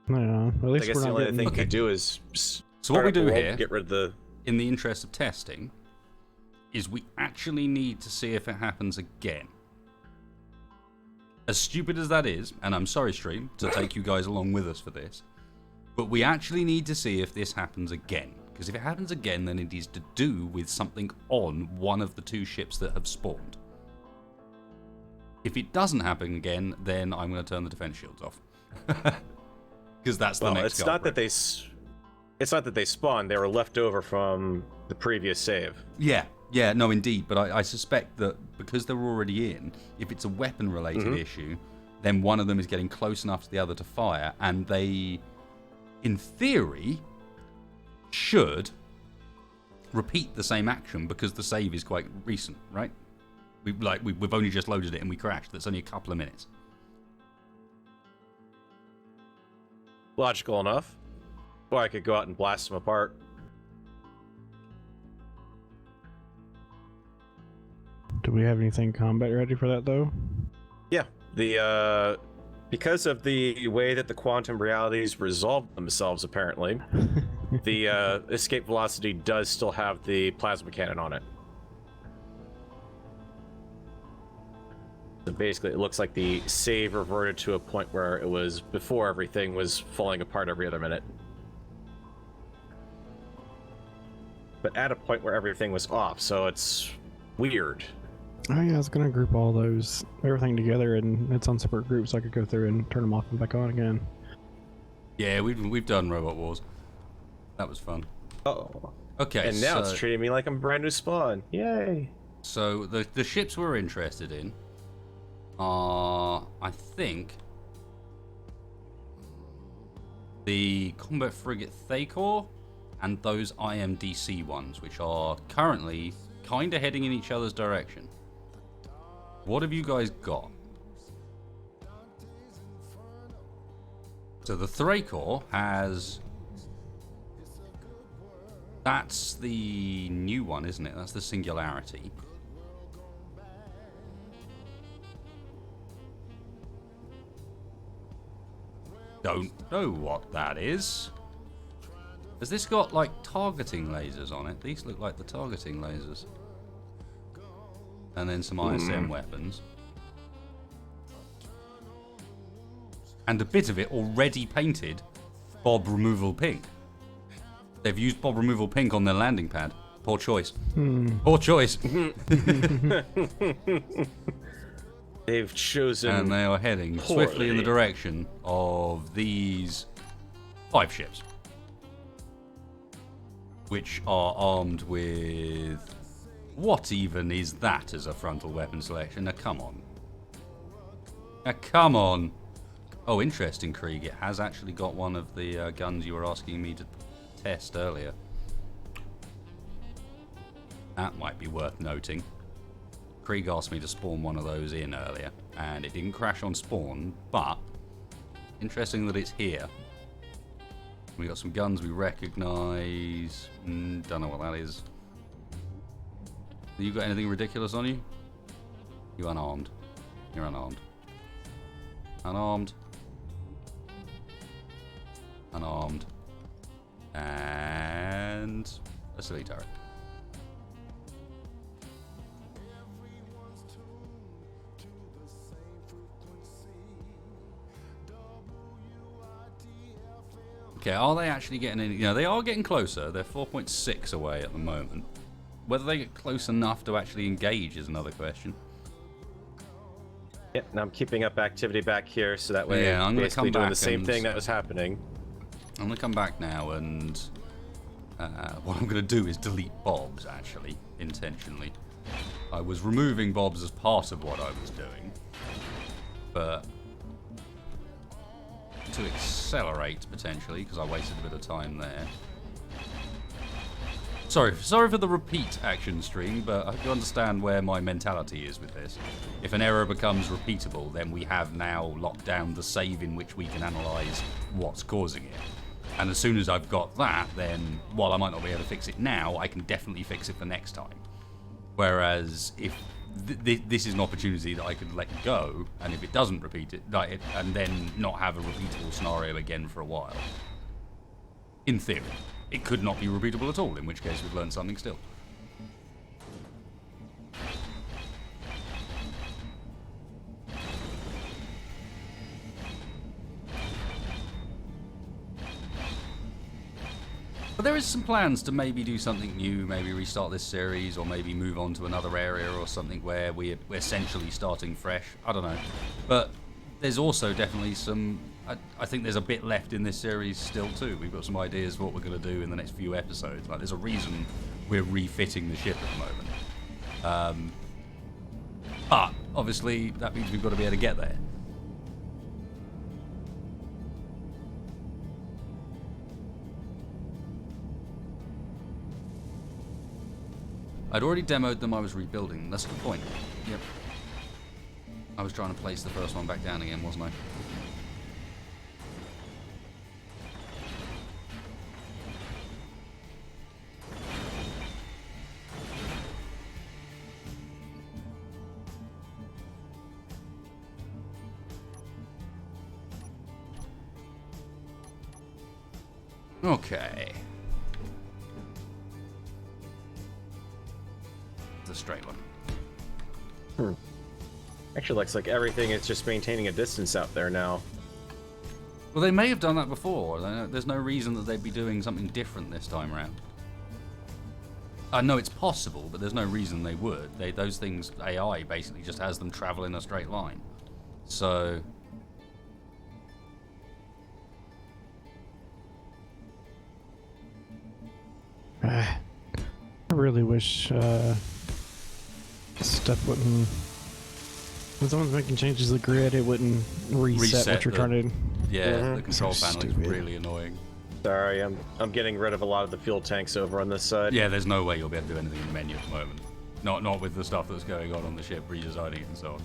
Yeah, at least I guess the only thing we could do is so what we do here, get rid of the... in the interest of testing, is we actually need to see if it happens again. As stupid as that is, and I'm sorry, stream, to take you guys along with us for this, but we actually need to see if this happens again. Because if it happens again, then it is to do with something on one of the 2 ships that have spawned. If it doesn't happen again, then I'm going to turn the defense shields off. Because that's the next it's not that they spawned, they were left over from the previous save. Yeah, no, indeed. But I suspect that because they're already in, if it's a weapon-related issue, then one of them is getting close enough to the other to fire, and they... in theory, should repeat the same action because the save is quite recent, right? We've only just loaded it and we crashed. That's only a couple of minutes. Logical enough. Or I could go out and blast them apart. Do we have anything combat ready for that though? The because of the way that the quantum realities resolve themselves, apparently, the escape velocity does still have the plasma cannon on it. So basically, it looks like the save reverted to a point where it was before everything was falling apart every other minute. But at a point where everything was off, so it's weird. Oh yeah, I was gonna group all those everything together, and it's on separate groups, so I could go through and turn them off and back on again. Yeah, we've done Robot Wars. That was fun. Oh. Okay, and now it's treating me like I'm a brand new spawn. Yay! So the ships we're interested in are, I think, the combat frigate Thakor and those IMDC ones, which are currently kind of heading in each other's direction. What have you guys got? So the Thrakor has... That's the new one, isn't it? That's the Singularity. Don't know what that is. Has this got, like, targeting lasers on it? These look like the targeting lasers. And then some ISM weapons. And a bit of it already painted Bob Removal Pink. They've used Bob Removal Pink on their landing pad. Poor choice. Poor choice. They've chosen... And they are heading poorly. swiftly in the direction of these 5 ships. Which are armed with... What even is that as a frontal weapon selection? Now, come on. Now, come on. Oh, interesting, Krieg. It has actually got one of the guns you were asking me to test earlier. That might be worth noting. Krieg asked me to spawn one of those in earlier, and it didn't crash on spawn, but interesting that it's here. We got some guns we recognise. Don't know what that is. You got anything ridiculous on you? You unarmed. You're unarmed. Unarmed. Unarmed. And a silly turret. Okay, are they actually getting any... You know, they are getting closer. They're 4.6 away at the moment. Whether they get close enough to actually engage is another question. Yep, and I'm keeping up activity back here, so that way Yeah, I'm going to come basically doing back the same and- thing that was happening. I'm going to come back now and... what I'm going to do is delete Bobs, actually, intentionally. I was removing Bobs as part of what I was doing. But... to accelerate, potentially, because I wasted a bit of time there. Sorry for the repeat action stream, but I hope you understand where my mentality is with this. If an error becomes repeatable, then we have now locked down the save in which we can analyse what's causing it. And as soon as I've got that, then, while I might not be able to fix it now, I can definitely fix it for next time. Whereas, if this is an opportunity that I could let go, and if it doesn't repeat it, and then not have a repeatable scenario again for a while, in theory, it could not be repeatable at all, in which case we've learned something still. But there is some plans to maybe do something new, maybe restart this series, or maybe move on to another area or something where we're essentially starting fresh. I don't know. But there's also definitely some... I think there's a bit left in this series still too. We've got some ideas of what we're going to do in the next few episodes. Like, there's a reason we're refitting the ship at the moment. But, obviously, that means we've got to be able to get there. I'd already demoed them, I was rebuilding them. That's the point. Yep. I was trying to place the first one back down again, wasn't I? Okay. It's a straight one. Actually, looks like everything is just maintaining a distance out there now. Well, they may have done that before. There's no reason that they'd be doing something different this time around. I know it's possible, but there's no reason they would. Those things, AI basically just has them travel in a straight line. So... I really wish stuff wouldn't... When someone's making changes to the grid, it wouldn't reset what you're trying to do. Yeah, the control So panel is stupid. really annoying. Sorry, I'm getting rid of a lot of the fuel tanks over on this side. Yeah, there's no way you'll be able to do anything in the menu at the moment. Not with the stuff that's going on the ship, redesigning it and so on.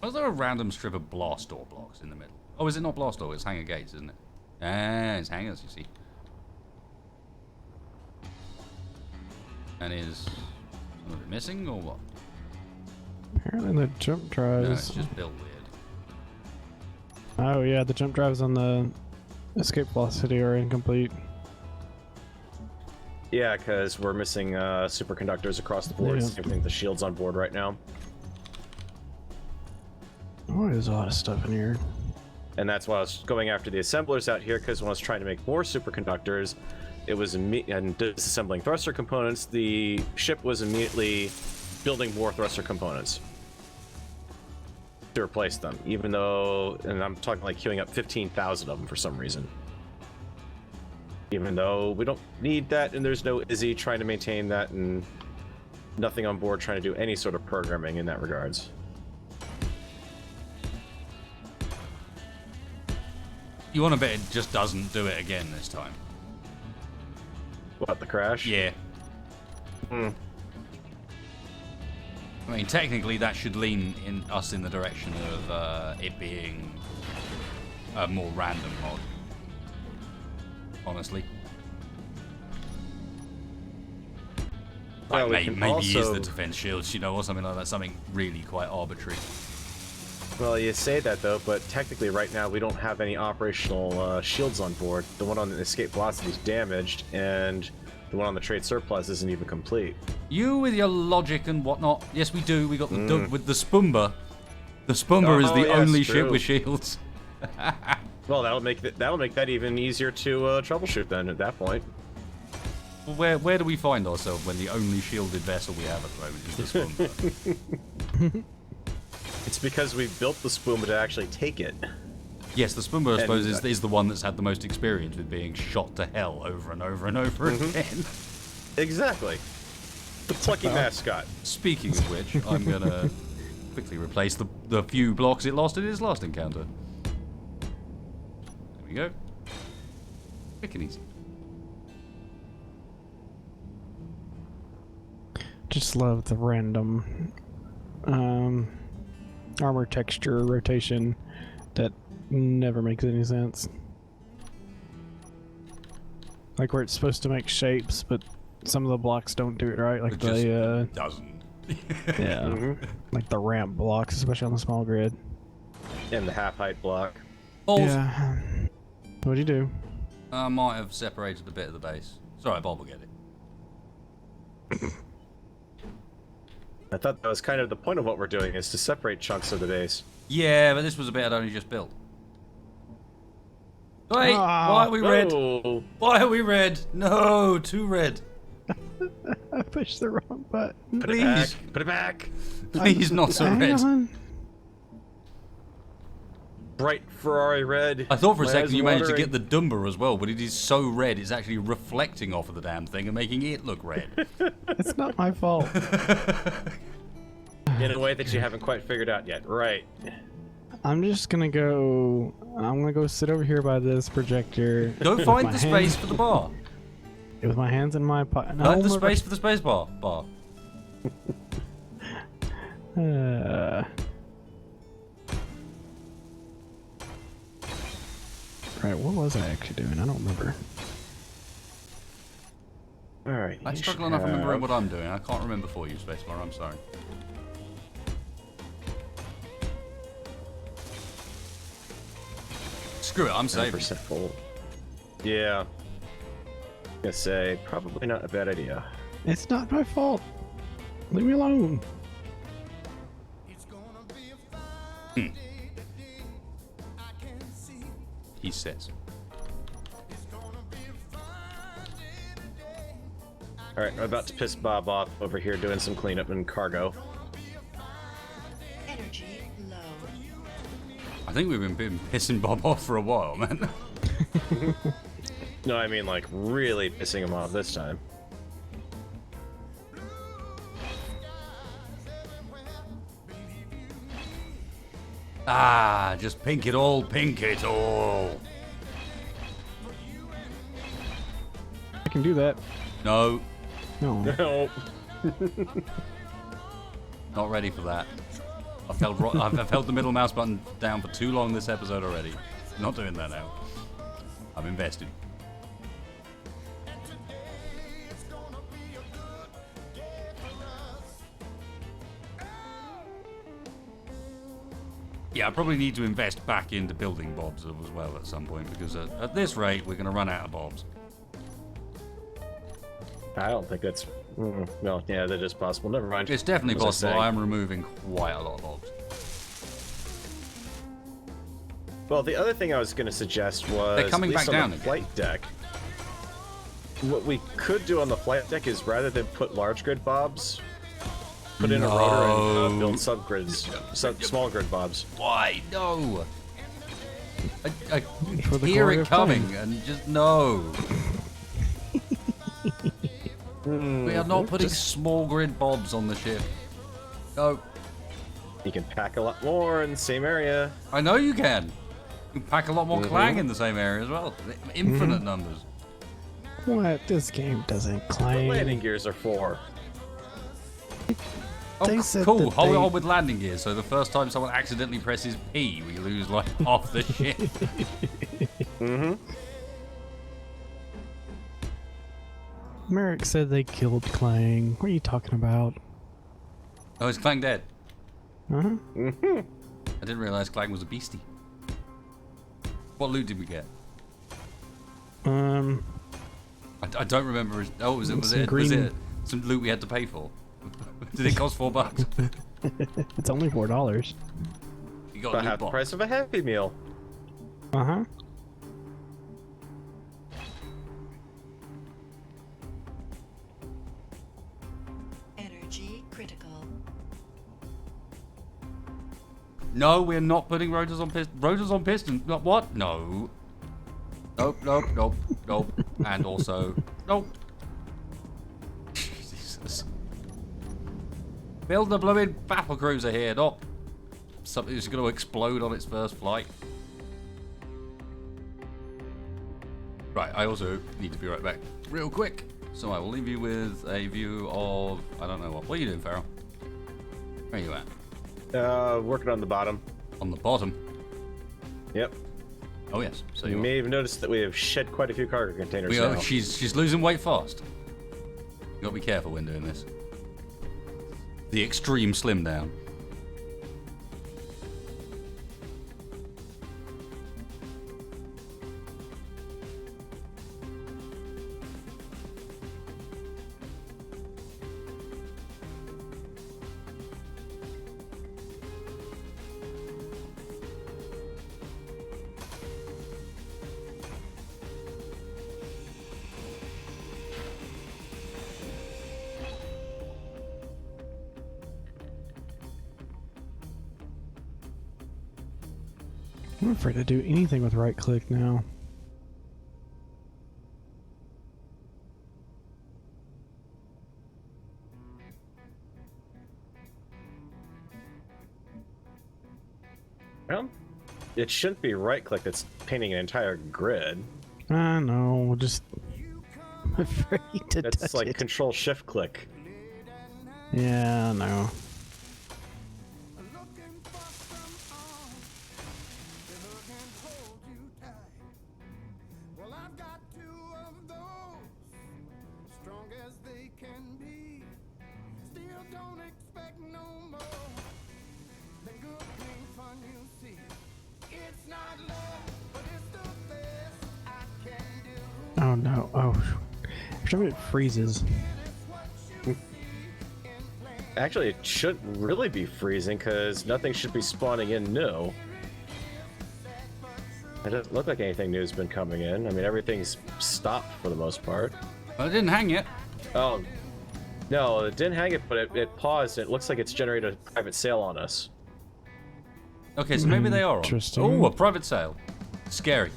Was there a random strip of blast door blocks in the middle? Oh, is it not blast door? It's hangar gates, isn't it? Ah, it's hangars, you see. And is some of it missing or what? Apparently the jump No, drives... it's just built weird. Oh yeah, the jump drives on the escape velocity are incomplete. Yeah, because we're missing superconductors across the board. Yeah. Same thing with the shields on board right now. Oh, there's a lot of stuff in here. And that's why I was going after the assemblers out here, because when I was trying to make more superconductors, it was and disassembling thruster components, the ship was immediately building more thruster components to replace them, even though, and I'm talking like queuing up 15,000 of them for some reason. Even though we don't need that, and there's no Izzy trying to maintain that, and nothing on board trying to do any sort of programming in that regards. You want to bet it just doesn't do it again this time? What, the crash? Yeah. Hmm. I mean, technically that should lean us in the direction of it being a more random mod. Honestly. Well, we Like can maybe use also- the defense shields, or something like that. Something really quite arbitrary. Well, you say that though, but technically right now we don't have any operational shields on board. The one on the escape velocity is damaged, and the one on the trade surplus isn't even complete. You with your logic and whatnot. Yes, we do. We got the with the Spoomba. The Spoomba is the yes, only ship true. with shields. Well, that'll make that even easier to troubleshoot then. At that point, Well, where do we find ourselves when the only shielded vessel we have at the moment is the Spoomba? it's because we built the Spoomba to actually take it. Yes, the Spoomba, I suppose, And, is the one that's had the most experience with being shot to hell over and over and over again. Exactly. The plucky mascot. Speaking of which, I'm going to quickly replace the few blocks it lost in its last encounter. There we go. Quick and easy. Just love the random armor texture rotation that never makes any sense. Like where it's supposed to make shapes, but some of the blocks don't do it right. Like It just the doesn't. yeah, like the ramp blocks, especially on the small grid. And the half height block. Balls. Yeah. What'd you do? I might have separated a bit of the base. Sorry, Bob will get it. I thought that was kind of the point of what we're doing, is to separate chunks of the base. Yeah, but this was a bit I'd only just built. Wait, Ah. why are we red? Oh, Why are we red? No, too red. I pushed the wrong button. put it back. Please. Put it back. Please, not so Hang red. on. Bright Ferrari red. I thought for a My second eyes you are managed to watering. get the Dumba as well, but it is so red it's actually reflecting off of the damn thing and making it look red. It's not my fault. In a way that you haven't quite figured out yet. Right. I'm just gonna go. I'm gonna go sit over here by this projector. Go with find my the hands- space for the bar. With my hands in my pocket. Find the space for the space bar. Right, what was I actually doing? I don't remember. All right. I you struggle should enough remembering have- what I'm doing. I can't remember for you, Spacebar. I'm sorry. Screw it, I'm saving. 9% full. Yeah. Gonna say, probably not a bad idea. It's not my fault. Leave me alone. He says. Alright, I'm about to piss Bob off over here doing some cleanup and cargo. Energy low. I think we've been pissing Bob off for a while, man. No, I mean, like, really pissing him off this time. Ah, just pink it all, pink it all. I can do that. No, No. No. not ready for that. I've held the middle mouse button down for too long this episode already. Not doing that now. I'm invested. Yeah, I probably need to invest back into building bobs as well at some point, because at this rate, we're going to run out of bobs. I don't think that's... no, yeah, that is possible. Never mind. It's definitely What was I possible. saying? I'm removing quite a lot of bobs. Well, the other thing I was going to suggest was... They're coming at least back on down the again. flight deck. What we could do on the flight deck is, rather than put large grid bobs, put in a rotor and build subgrids, small grid bobs. Why? No. I For the hear glory it of coming flying. and just no. We are not putting small grid bobs on the ship. No. You can pack a lot more in the same area. I know you can. You can pack a lot more clang in the same area as well. Infinite numbers. What? This game doesn't What claim. landing gears are for? They Oh, said cool. that Hold they- on with landing gears. So the first time someone accidentally presses P, we lose like half the ship. Merrick said they killed Clang. What are you talking about? Oh, is Clang dead? Uh-huh. I didn't realize Clang was a beastie. What loot did we get? I don't remember. Oh, was Some it green- some loot we had to pay for? Did it cost $4? It's only $4. You got a About loot half the box. price of a Happy Meal. Uh-huh. Energy critical. No, we're not putting rotors on pistons. Rotors on pistons? Not what? No. Nope, nope, nope, nope. And also, nope. Jesus. Build the blooming battle cruiser here, not something that's going to explode on its first flight. Right, I also need to be right back real quick. So I will leave you with a view of, I don't know what. What are you doing, Farrell? Where are you at? Working on the bottom. On the bottom. Yep. Oh yes. So You you may have noticed that we have shed quite a few cargo containers We now. are, she's losing weight fast. You gotta be careful when doing this. The extreme slim down. I'm afraid to do anything with right click now. Well, it shouldn't be right click that's painting an entire grid. I know, just I'm afraid to That's touch like it. control shift click. Yeah, I know. Oh no! Oh, every time it freezes. Actually, it shouldn't really be freezing because nothing should be spawning in new. It doesn't look like anything new's been coming in. I mean, everything's stopped for the most part. Well, it didn't hang yet. Oh, no, it didn't hang it, but it paused. It looks like it's generated a private sale on us. Okay, so maybe they are on. Interesting. Oh, a private sale. Scary.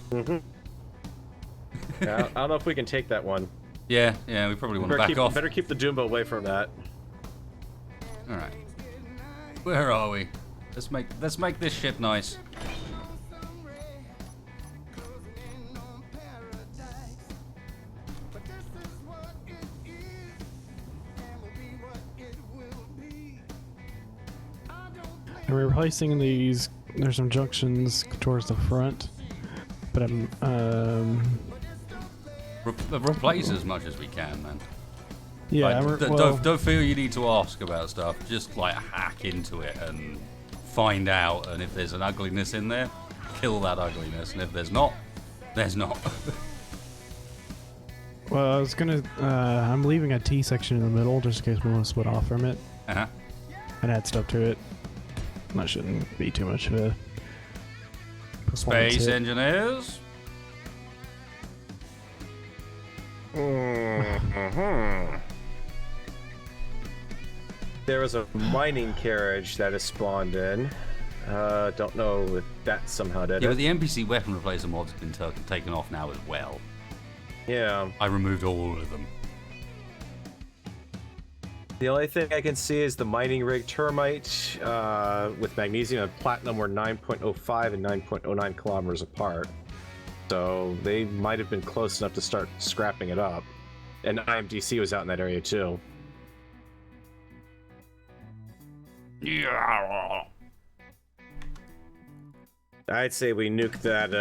Yeah, I don't know if we can take that one. Yeah, we probably want to back off. Better keep the Doombo away from that. All right. Where are we? Let's make this ship nice. And we're replacing these. There's some junctions towards the front, but I'm Replace as much as we can, man. yeah. Like, don't feel you need to ask about stuff. Just like hack into it and find out. And if there's an ugliness in there, kill that ugliness. And if there's not, there's not. Well, I was gonna. I'm leaving a T section in the middle just in case we want to split off from it Uh-huh. and add stuff to it. That shouldn't be too much of a performance Space hit. engineers. There was a mining carriage that has spawned in. Don't know if that somehow did Yeah, it. but the NPC weapon replacer mod's been taken off now as well. Yeah. I removed all of them. The only thing I can see is the mining rig termite with magnesium and platinum were 9.05 and 9.09 kilometers apart. So they might have been close enough to start scrapping it up. And IMDC was out in that area too. Yeah. I'd say we nuke that,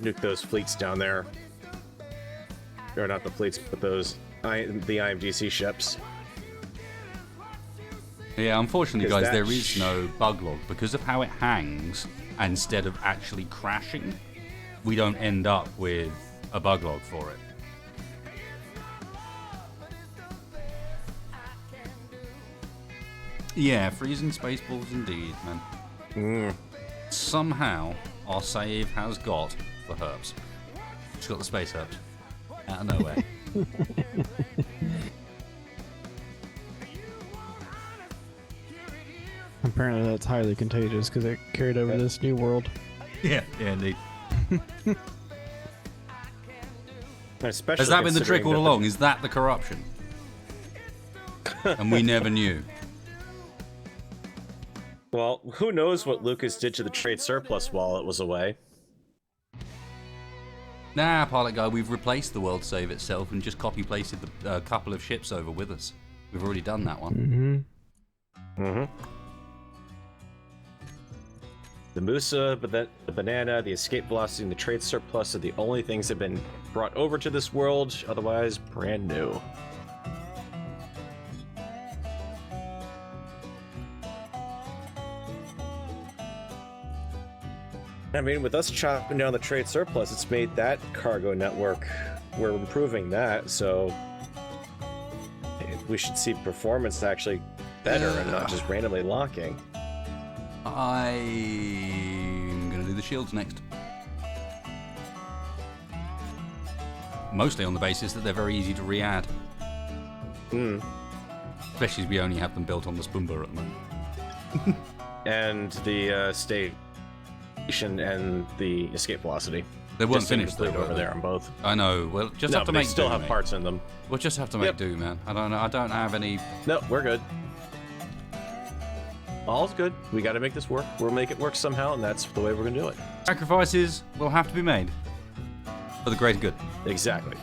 nuke those fleets down there. Or not the fleets, but those, the IMDC ships. Yeah, unfortunately, 'Cause guys, that there is no bug log. Because of how it hangs, instead of actually crashing, we don't end up with a bug log for it. Yeah, freezing spaceballs indeed, man. Somehow, our save has got the herbs. It's got the space herbs. Out of nowhere. Apparently, that's highly contagious because it carried over to this new world. Yeah, indeed. Especially Has that been the trick all considering that along? Is that the corruption? And we never knew. Well, who knows what Lucas did to the trade surplus while it was away? Nah, pilot guy, we've replaced the world save itself and just copy-pasted a couple of ships over with us. We've already done that one. The Musa, the banana, the escape velocity, and the trade surplus are the only things that have been brought over to this world, otherwise brand new. I mean, with us chopping down the trade surplus, it's made that cargo network. We're improving that, so we should see performance actually better and not just randomly locking. I'm gonna do the shields next. Mostly on the basis that they're very easy to re-add. Especially as we only have them built on the Spoonbur at the moment. And the station and the escape velocity. They weren't Just finished though, included were over they? there on both. I know. Well, just No, have to but make they still do, have mate. parts in them. We'll just have to make Yep. do, man. I don't know. I don't have any. No, we're good. All's good. We got to make this work. We'll make it work somehow, and that's the way we're gonna do it. Sacrifices will have to be made for the greater good. Exactly.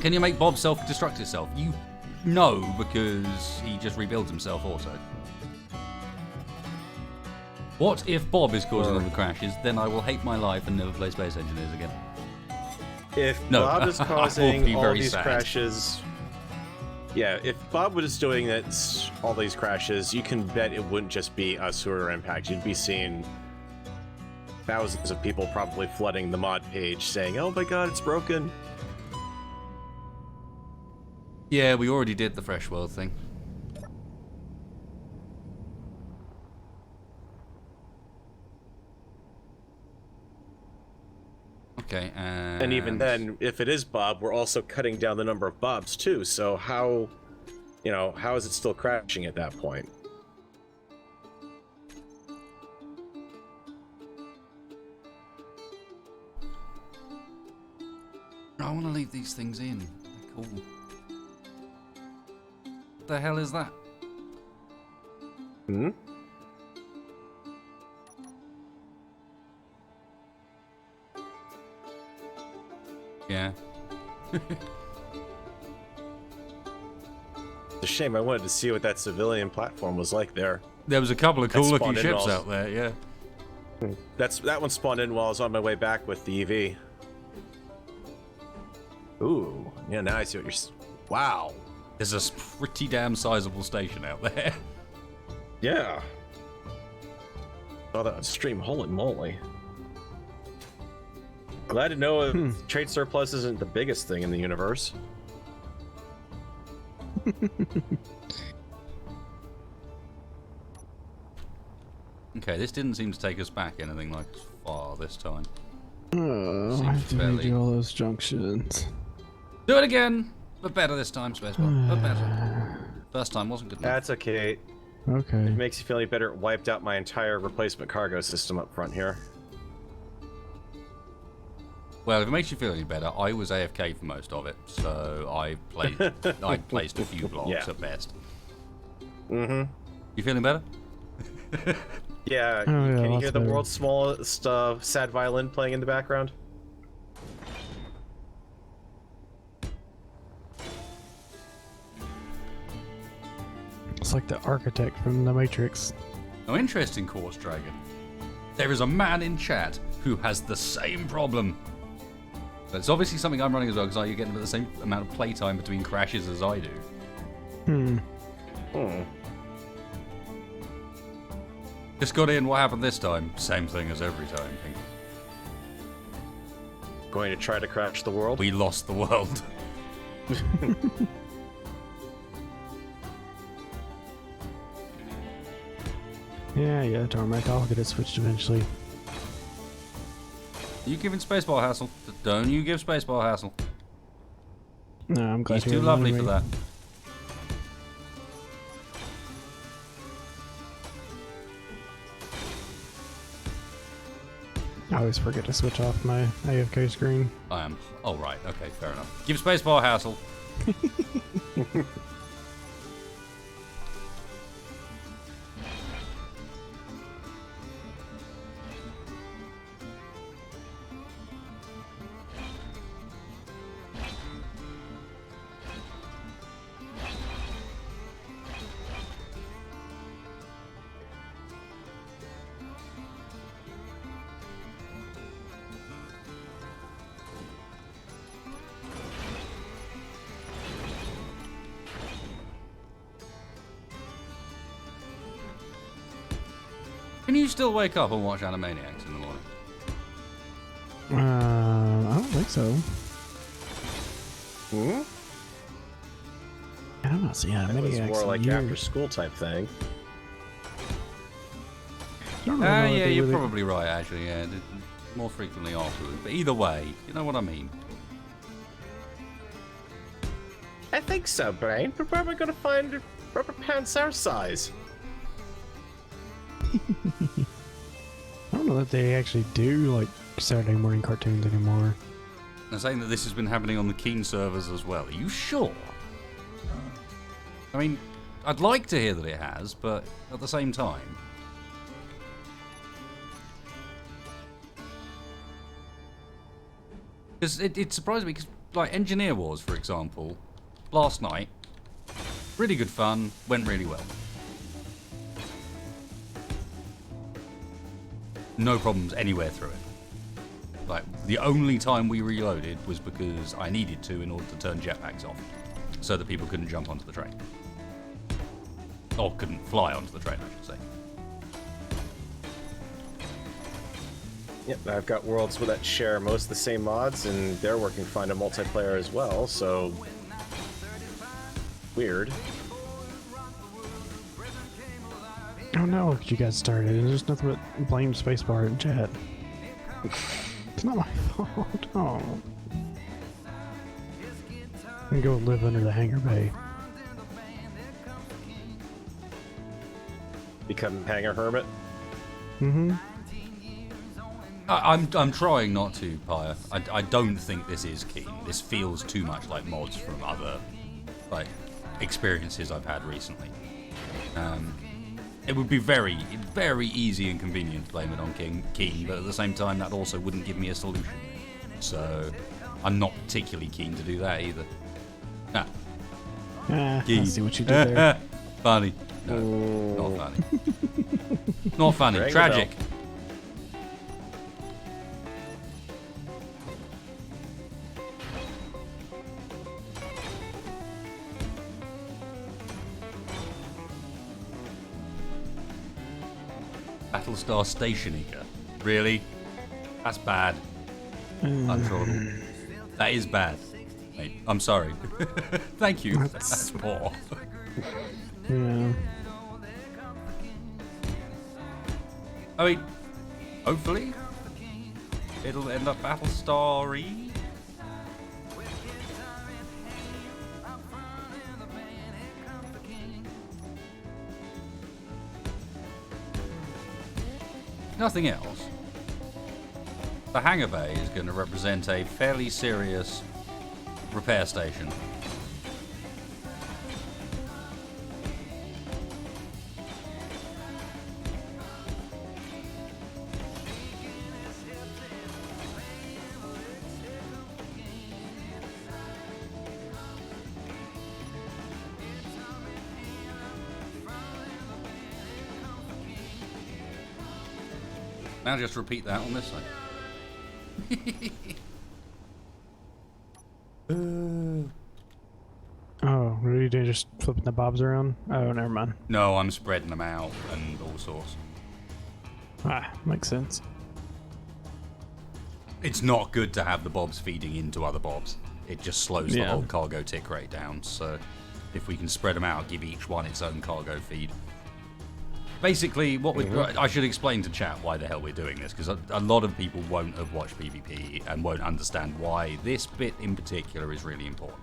Can you make Bob self-destruct itself? You know, because he just rebuilds himself also. What if Bob is causing all the crashes? Then I will hate my life and never play Space Engineers again. If No, Bob is I will be causing all very these sad. crashes, Yeah, if Bob was doing it, all these crashes, you can bet it wouldn't just be a sewer impact. You'd be seeing thousands of people probably flooding the mod page saying, "Oh my god, it's broken." Yeah, we already did the Fresh World thing. Okay, And even then, if it is Bob, we're also cutting down the number of Bobs too. So how, how is it still crashing at that point? I want to leave these things in. They're cool. What the hell is that? Hmm? Yeah. It's a shame. I wanted to see what that civilian platform was like there. There was a couple of cool looking spawned in ships all- out there, yeah. That one spawned in while I was on my way back with the EV. Ooh, yeah. Now I see what Wow. There's a pretty damn sizable station out there. Yeah. Oh, that on stream. Holy moly. Glad to know trade surplus isn't the biggest thing in the universe. Okay, this didn't seem to take us back anything like far this time. Oh, I have to fairly- redo all those junctions. Do it again! But better this time, Spacebar. But better. First time wasn't good enough. That's okay. Okay. It makes you feel any better. It wiped out my entire replacement cargo system up front here. Well, if it makes you feel any better, I was AFK for most of it, so I placed a few blocks Yeah. at best. Mm-hmm. You feeling better? Yeah, Oh, yeah, can you lots hear the better. world's smallest sad violin playing in the background? It's like the architect from The Matrix. Oh, interesting, Quartz Dragon. There is a man in chat who has the same problem. But it's obviously something I'm running as well, because you're getting the same amount of playtime between crashes as I do. Just got in, what happened this time? Same thing as every time, Pink. Going to try to crash the world? We lost the world. Yeah, Torment. I'll get it switched eventually. You giving Spaceball hassle? Don't you give Spaceball hassle. No, I'm glad He's you too lovely for reminded that. me. I always forget to switch off my AFK screen. I am. Oh, right. Okay, fair enough. Give Spaceball hassle. Can you still wake up and watch Animaniacs in the morning? I don't think so. Hmm? I don't know. So, yeah, It was Maniacs more in like years. after school type thing. I don't really know what Yeah, they you're really- probably right, actually. Yeah, more frequently afterwards. But either way, you know what I mean. I think so, Brain. We're probably going to find rubber pants our size. I don't know that they actually do like Saturday morning cartoons anymore. They're saying that this has been happening on the Keen servers as well. Are you sure? I mean, I'd like to hear that it has, but at the same time... Because it surprised me, because, like, Engineer Wars, for example, last night, really good fun, went really well. No problems anywhere through it. Like, the only time we reloaded was because I needed to in order to turn jetpacks off. so that people couldn't jump onto the train. Or couldn't fly onto the train, I should say. Yep, I've got worlds that share most of the same mods, and they're working fine in multiplayer as well, so... Weird. Oh no, look, you guys started. There's nothing but blame spacebar in chat. It's not my fault. Oh. And go live under the hangar bay. Become hangar hermit. Mm-hmm. I'm trying not to, Pyre. I don't think this is keen. This feels too much like mods from other like experiences I've had recently. It would be very, very easy and convenient to blame it on Keen, but at the same time, that also wouldn't give me a solution. So I'm not particularly keen to do that either. I see what you did there. Funny. No, not funny. Not funny. Ring the Tragic. bell. Battlestar Station Eater. Really? That's bad. Untroubled. That is bad. Mate, I'm sorry. Thank you. That's poor. Yeah. I mean, hopefully, it'll end up Battlestar-y. Nothing else. The hangar bay is going to represent a fairly serious repair station. Now just repeat that on this side. Oh, what are you doing? Just flipping the bobs around? Oh, never mind. No, I'm spreading them out and all sorts. Ah, makes sense. It's not good to have the bobs feeding into other bobs. It just slows the Yeah. whole cargo tick rate down. So if we can spread them out, give each one its own cargo feed. Basically, what I should explain to chat why the hell we're doing this, because a lot of people won't have watched PvP and won't understand why this bit in particular is really important.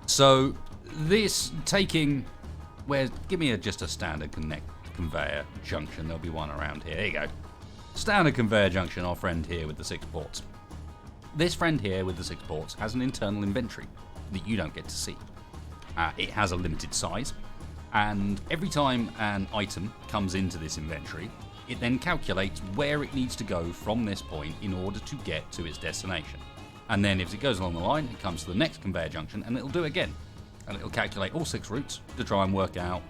So this taking, give me just a standard conveyor junction. There'll be one around here. There you go. Standard conveyor junction. Our friend here with the 6 ports. This friend here with the 6 ports has an internal inventory that you don't get to see. It has a limited size. And every time an item comes into this inventory, it then calculates where it needs to go from this point in order to get to its destination. And then if it goes along the line, it comes to the next conveyor junction and it'll do it again. And it'll calculate all 6 routes to try and work out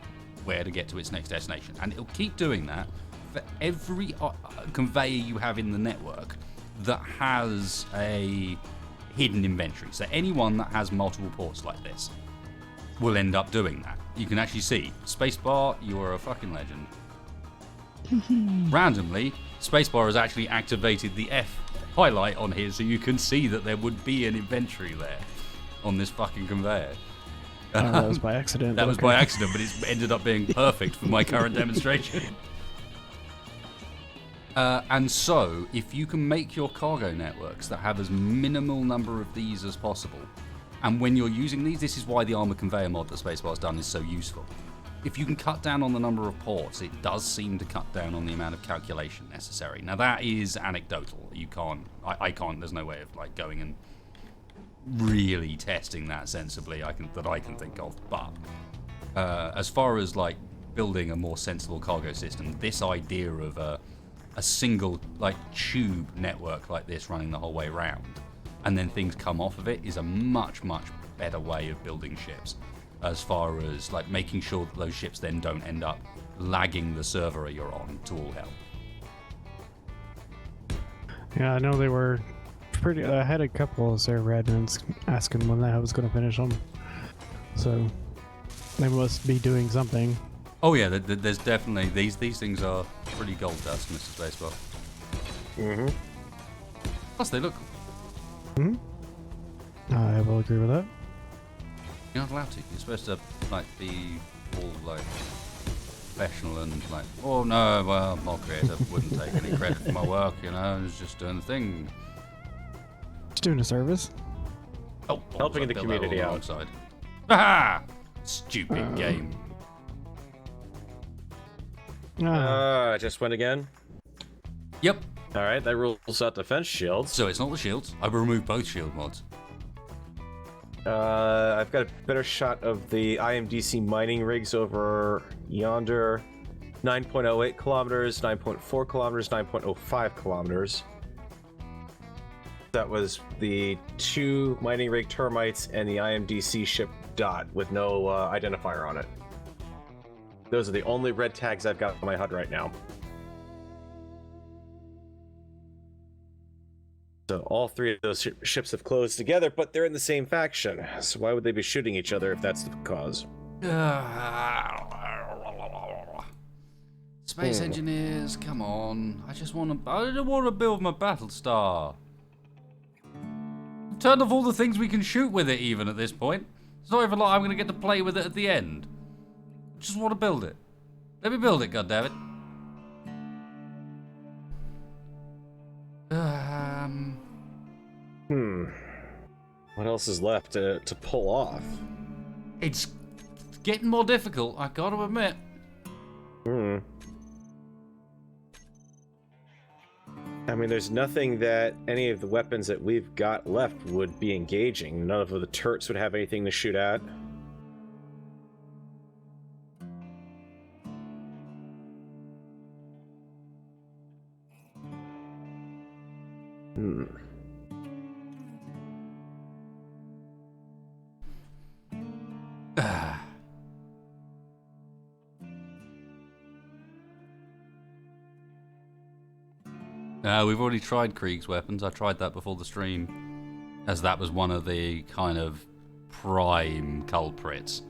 where to get to its next destination. And it'll keep doing that for every conveyor you have in the network that has a hidden inventory. So anyone that has multiple ports like this will end up doing that. You can actually see, Spacebar, you are a fucking legend. Randomly, Spacebar has actually activated the F highlight on here so you can see that there would be an inventory there on this fucking conveyor. That was by accident. That was by accident, but it's ended up being perfect for my current demonstration. And so, if you can make your cargo networks that have as minimal number of these as possible, and when you're using these, this is why the armor conveyor mod that Spacebar's done is so useful. If you can cut down on the number of ports, it does seem to cut down on the amount of calculation necessary. Now that is anecdotal. You can't, I can't, there's no way of like going and really testing that sensibly that I can think of. But as far as like building a more sensible cargo system, this idea of a single like tube network like this running the whole way around, and then things come off of it, is a much, much better way of building ships, as far as like making sure that those ships then don't end up lagging the server you're on to all hell. Yeah, I know they were pretty. I had a couple of server admins asking when I was going to finish them. So they must be doing something. Oh yeah, there's definitely these things are pretty gold dust, Mr. Spaceball. Mm-hmm. Plus they look. I will agree with that. You're not allowed to. You're supposed to like be all like professional and like, oh no, well, my creator wouldn't take any credit for my work, you know, I was just doing the thing. Just doing a service. Oh, Helping I the built community that all out. alongside. Aha! Stupid game. Ah, I just went again. Yep. All right, that rules out defense shields. So it's not the shields. I removed both shield mods. I've got a better shot of the IMDC mining rigs over yonder. 9.08 kilometers, 9.4 kilometers, 9.05 kilometers. That was the 2 mining rig termites and the IMDC ship Dot with no identifier on it. Those are the only red tags I've got on my HUD right now. So all 3 of those ships have closed together, but they're in the same faction. So why would they be shooting each other if that's the cause? Space engineers, come on. I don't want to build my Battlestar. I've turned off all the things we can shoot with it even at this point. It's not even like I'm going to get to play with it at the end. I just want to build it. Let me build it, goddammit. What else is left to pull off? It's getting more difficult, I gotta admit. I mean, there's nothing that any of the weapons that we've got left would be engaging. None of the turrets would have anything to shoot at. We've already tried Krieg's weapons. I tried that before the stream, as that was one of the kind of prime culprits.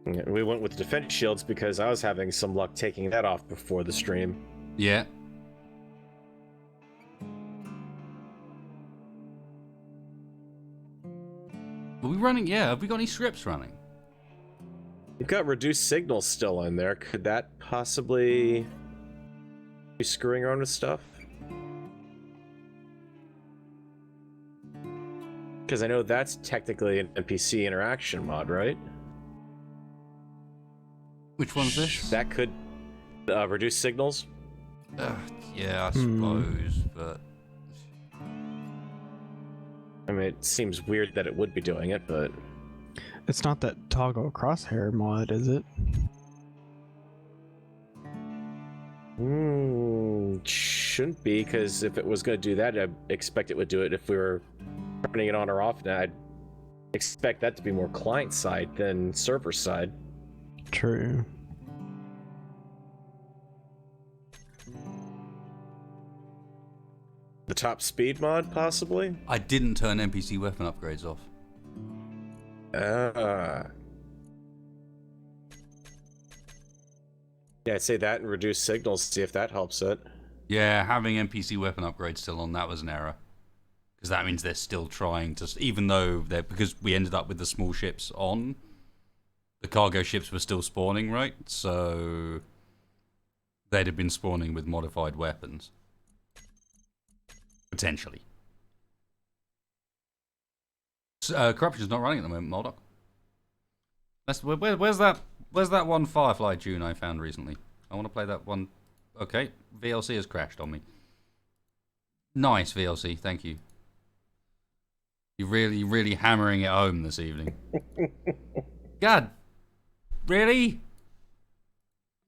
We went with defense shields because I was having some luck taking that off before the stream. Yeah. Are we running? Yeah, have we got any scripts running? You've got reduced signals still in there. Could that possibly be screwing around with stuff? Because I know that's technically an NPC interaction mod, right? Which one's this? That could reduce signals. Yeah, I suppose, but... I mean, it seems weird that it would be doing it, but... it's not that toggle crosshair mod, is it? Shouldn't be, because if it was going to do that, I'd expect it would do it if we were turning it on or off. Now, I'd expect that to be more client side than server side. True. The top speed mod, possibly? I didn't turn NPC weapon upgrades off. Yeah, I'd say that and reduce signals, see if that helps it. Yeah, having NPC weapon upgrades still on, that was an error. Because that means they're still trying to... even though they're... because we ended up with the small ships on, the cargo ships were still spawning, right? So... they'd have been spawning with modified weapons. Potentially. Corruption's not running at the moment, Moldoc. Where's that one Firefly tune I found recently? I want to play that one. Okay, VLC has crashed on me. Nice, VLC, thank you. You're really hammering it home this evening. God, really?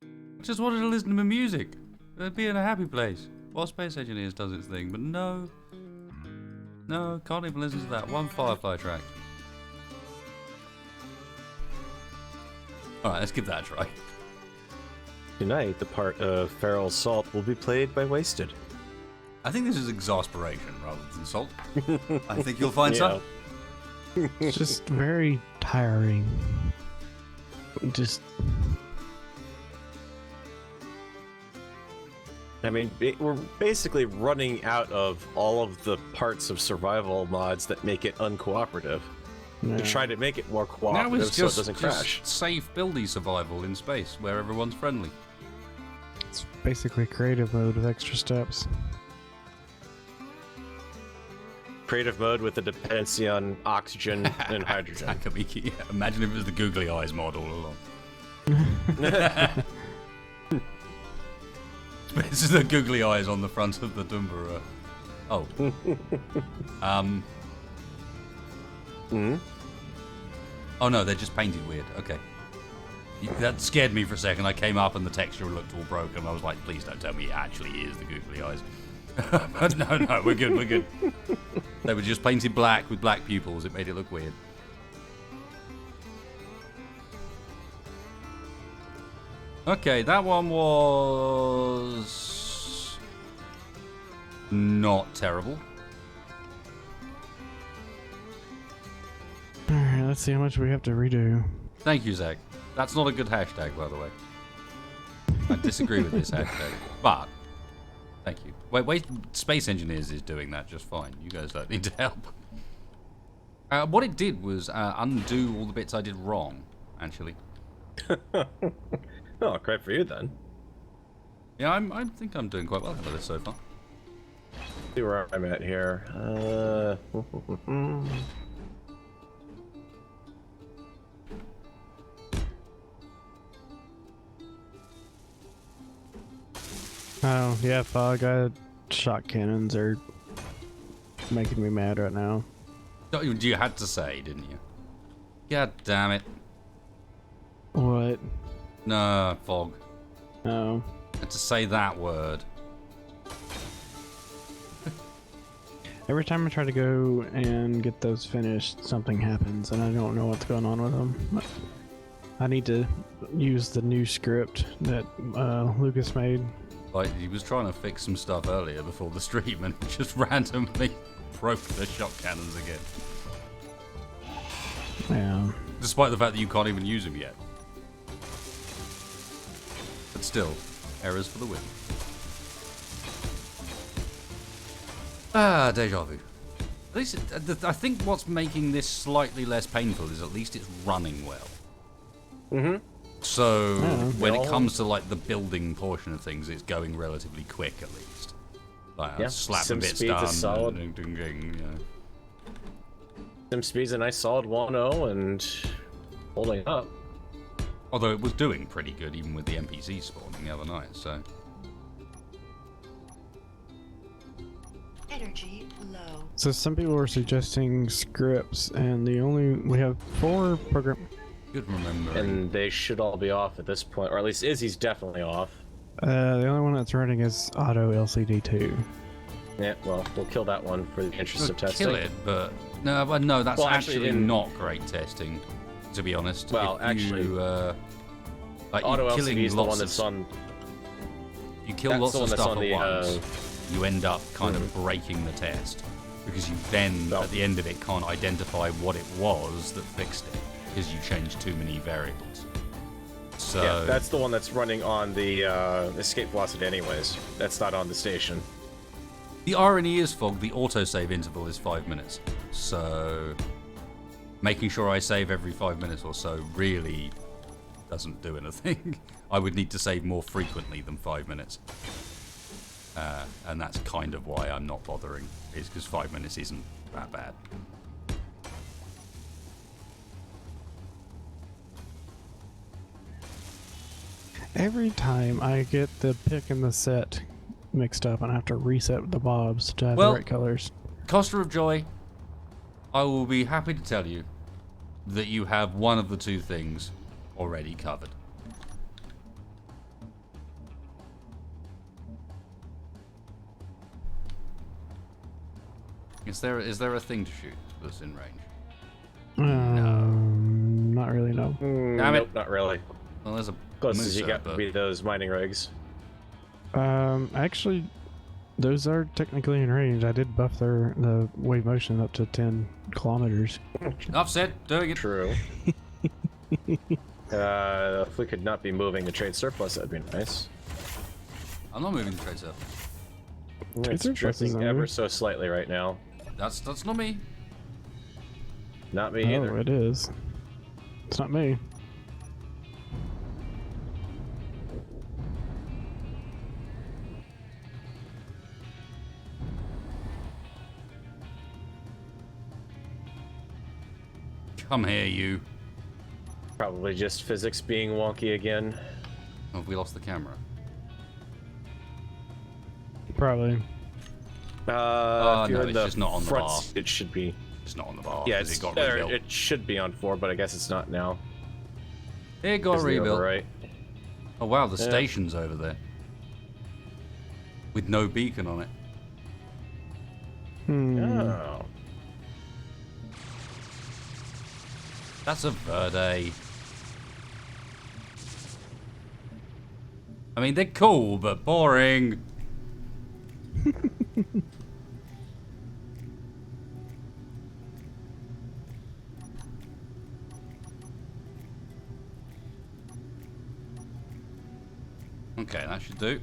I just wanted to listen to my music. I'd be in a happy place while Space Engineers does its thing, but no. No, can't even listen to that one Firefly track. Alright, let's give that a try. Tonight, the part of Feral Salt will be played by Wasted. I think this is exasperation rather than salt. I think you'll find some. It's just very tiring. Just I mean, we're basically running out of all of the parts of survival mods that make it uncooperative. yeah. To try to make it more Now cooperative it's so it just, doesn't crash. safe buildy survival in space where everyone's friendly. It's basically creative mode with extra steps. Creative mode with a dependency on oxygen and hydrogen. Takamiki, yeah. Imagine if it was the googly eyes mod all along. This is the googly eyes on the front of the Dumbura. Oh. Oh no, they're just painted weird. Okay. That scared me for a second. I came up and the texture looked all broken. I was like, please don't tell me it actually is the googly eyes. But no, we're good, we're good. They were just painted black with black pupils. It made it look weird. Okay, that one was not terrible. Alright, let's see how much we have to redo. Thank you, Zach. That's not a good hashtag, by the way. I disagree with this hashtag, but thank you. Wait, Space Engineers is doing that just fine. You guys don't need to help. What it did was undo all the bits I did wrong, actually. Oh, great for you then. Yeah, I think I'm doing quite well with this so far. See where I'm at here. Oh, yeah, Fog. Shot cannons are making me mad right now. You had to say, didn't you? God damn it. What? No, Fog. Oh. Had to say that word. Every time I try to go and get those finished, something happens, and I don't know what's going on with them. I need to use the new script that Lucas made. Like, he was trying to fix some stuff earlier before the stream and just randomly broke the shot cannons again. Yeah. Despite the fact that you can't even use them yet. But still, errors for the win. Ah, deja vu. At least, I think what's making this slightly less painful is at least it's running well. Mm-hmm. So, when it comes to like the building portion of things, it's going relatively quick at least. Like, Yeah, slapping sim bits speed's a done. solid. Sim speed's a nice solid 1.0 and holding up. Although it was doing pretty good even with the NPC spawning the other night, so. Energy low. So some people were suggesting scripts, and we have 4 program. Good remembering. And they should all be off at this point, or at least Izzy's definitely off. The only one that's running is Auto LCD2. Yeah, well, we'll kill that one for the interest of testing. Kill it, but no, that's Well, actually not great testing, to be honest. Well, If actually, you, like Auto you're killing LCD is the lots one that's on. You kill That's lots the of one that's stuff on at the, once. You end up kind of breaking the test because you then, No. at the end of it, can't identify what it was that fixed it because you changed too many variables. So Yeah, that's the one that's running on the escape velocity anyways. That's not on the station. the irony is, Fog, the autosave interval is 5 minutes. So making sure I save every 5 minutes or so really doesn't do anything. I would need to save more frequently than 5 minutes. And that's kind of why I'm not bothering, is because 5 minutes isn't that bad. Every time I get the pick and the set mixed up, and I have to reset the mobs to have Well, the right colors. Costa of Joy, I will be happy to tell you that you have one of the two things already covered. Is there a thing to shoot that's in range? Not really, no. Damn it. Nope, not really. Well, there's a Closest you mooser, got but would be those mining rigs. Actually, Those are technically in range. I did buff the wave motion up to 10 kilometers. Enough said. Doing it. True. If we could not be moving the trade surplus, that'd be nice. I'm not moving the trade surplus. It's surplus is drifting under. ever so slightly right now. That's not me. Not me either. Oh, it is. It's not me. Come here, you. Probably just physics being wonky again. Oh, we lost the camera. Probably. If no, you're it's in the just not on the front, bar. it should be. It's not on the bar. Yeah, 'cause it's, it got rebuilt. it should be on 4, but I guess it's not now. It got rebuilt. Right. Oh wow, the Yeah. station's over there. With no beacon on it. Oh. That's a Verde. I mean, they're cool, but boring. Okay, that should do.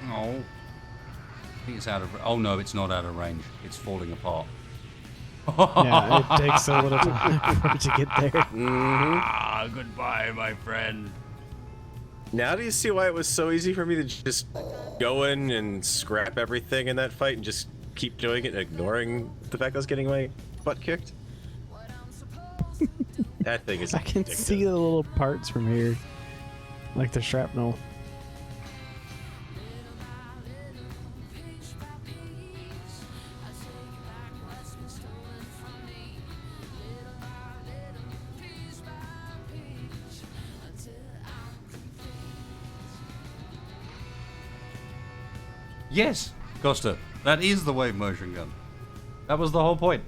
Oh. I think it's out of... Oh, no, it's not out of range. It's falling apart. Yeah, it takes a little time for it to get there. Ah, goodbye, my friend. Now do you see why it was so easy for me to just go in and scrap everything in that fight and just keep doing it, ignoring the fact I was getting my butt kicked? That thing is I can addictive. see the little parts from here. Like the shrapnel. Yes, Costa. That is the wave motion gun. That was the whole point.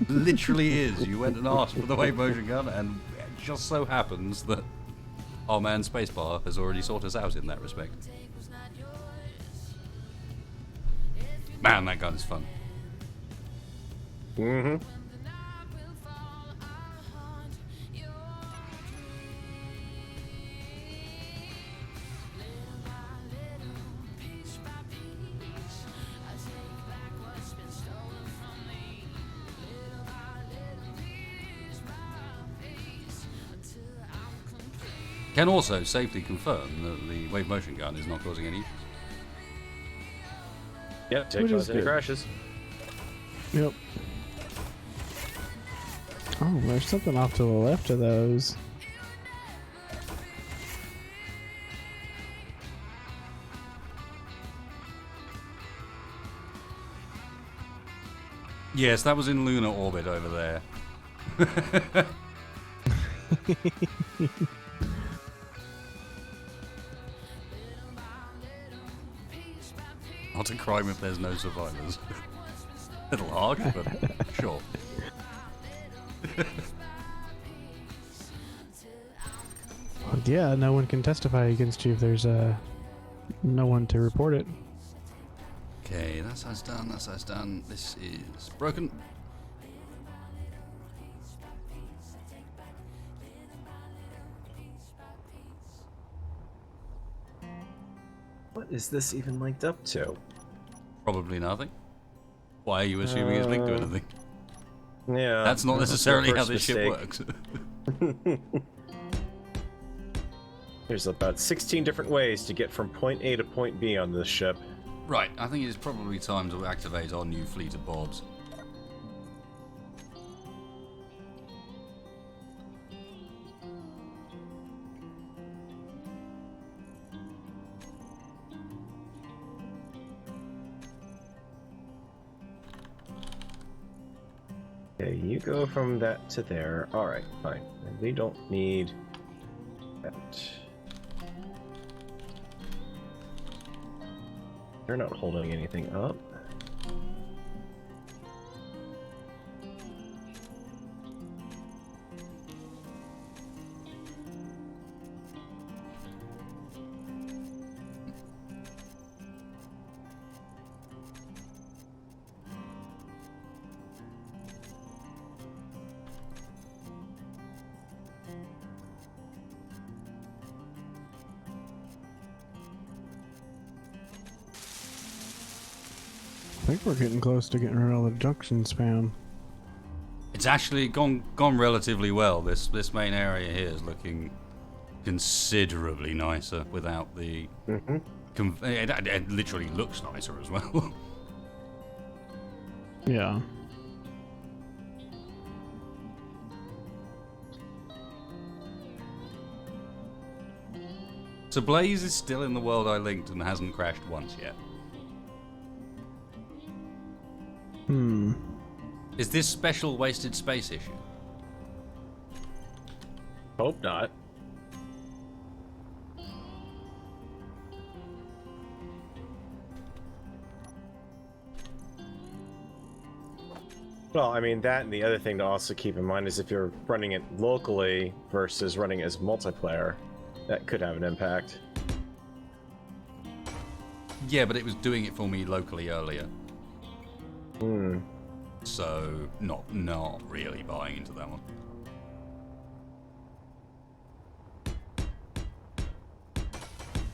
Literally is. You went and asked for the wave motion gun, and it just so happens that our man Spacebar has already sorted us out in that respect. Man, that gun is fun. Mm-hmm. Can also safely confirm that the wave motion gun is not causing any issues. Yep, take Which is any good. crashes. Yep. Oh, there's something off to the left of those. Yes, that was in lunar orbit over there. Not a crime if there's no survivors. Little harsh, but sure. Well, yeah, no one can testify against you if there's no one to report it. Okay, that's how it's done, that's how it's done. This is broken. What is this even linked up to? Probably nothing. Why are you assuming it's linked to anything? Yeah. That's not that was my necessarily how first this ship mistake. works. There's about 16 different ways to get from point A to point B on this ship. Right, I think it's probably time to activate our new fleet of Bobs. Okay, you go from that to there. Alright, fine. And we don't need that. They're not holding anything up. I think we're getting close to getting rid of the junction spam. It's actually gone relatively well. This main area here is looking considerably nicer without the. It literally looks nicer as well. Yeah. So Blaze is still in the world I linked and hasn't crashed once yet. Is this special wasted space issue? Hope not. Well, I mean, that and the other thing to also keep in mind is if you're running it locally versus running it as multiplayer, that could have an impact. Yeah, but it was doing it for me locally earlier. Hmm. So, not really buying into that one.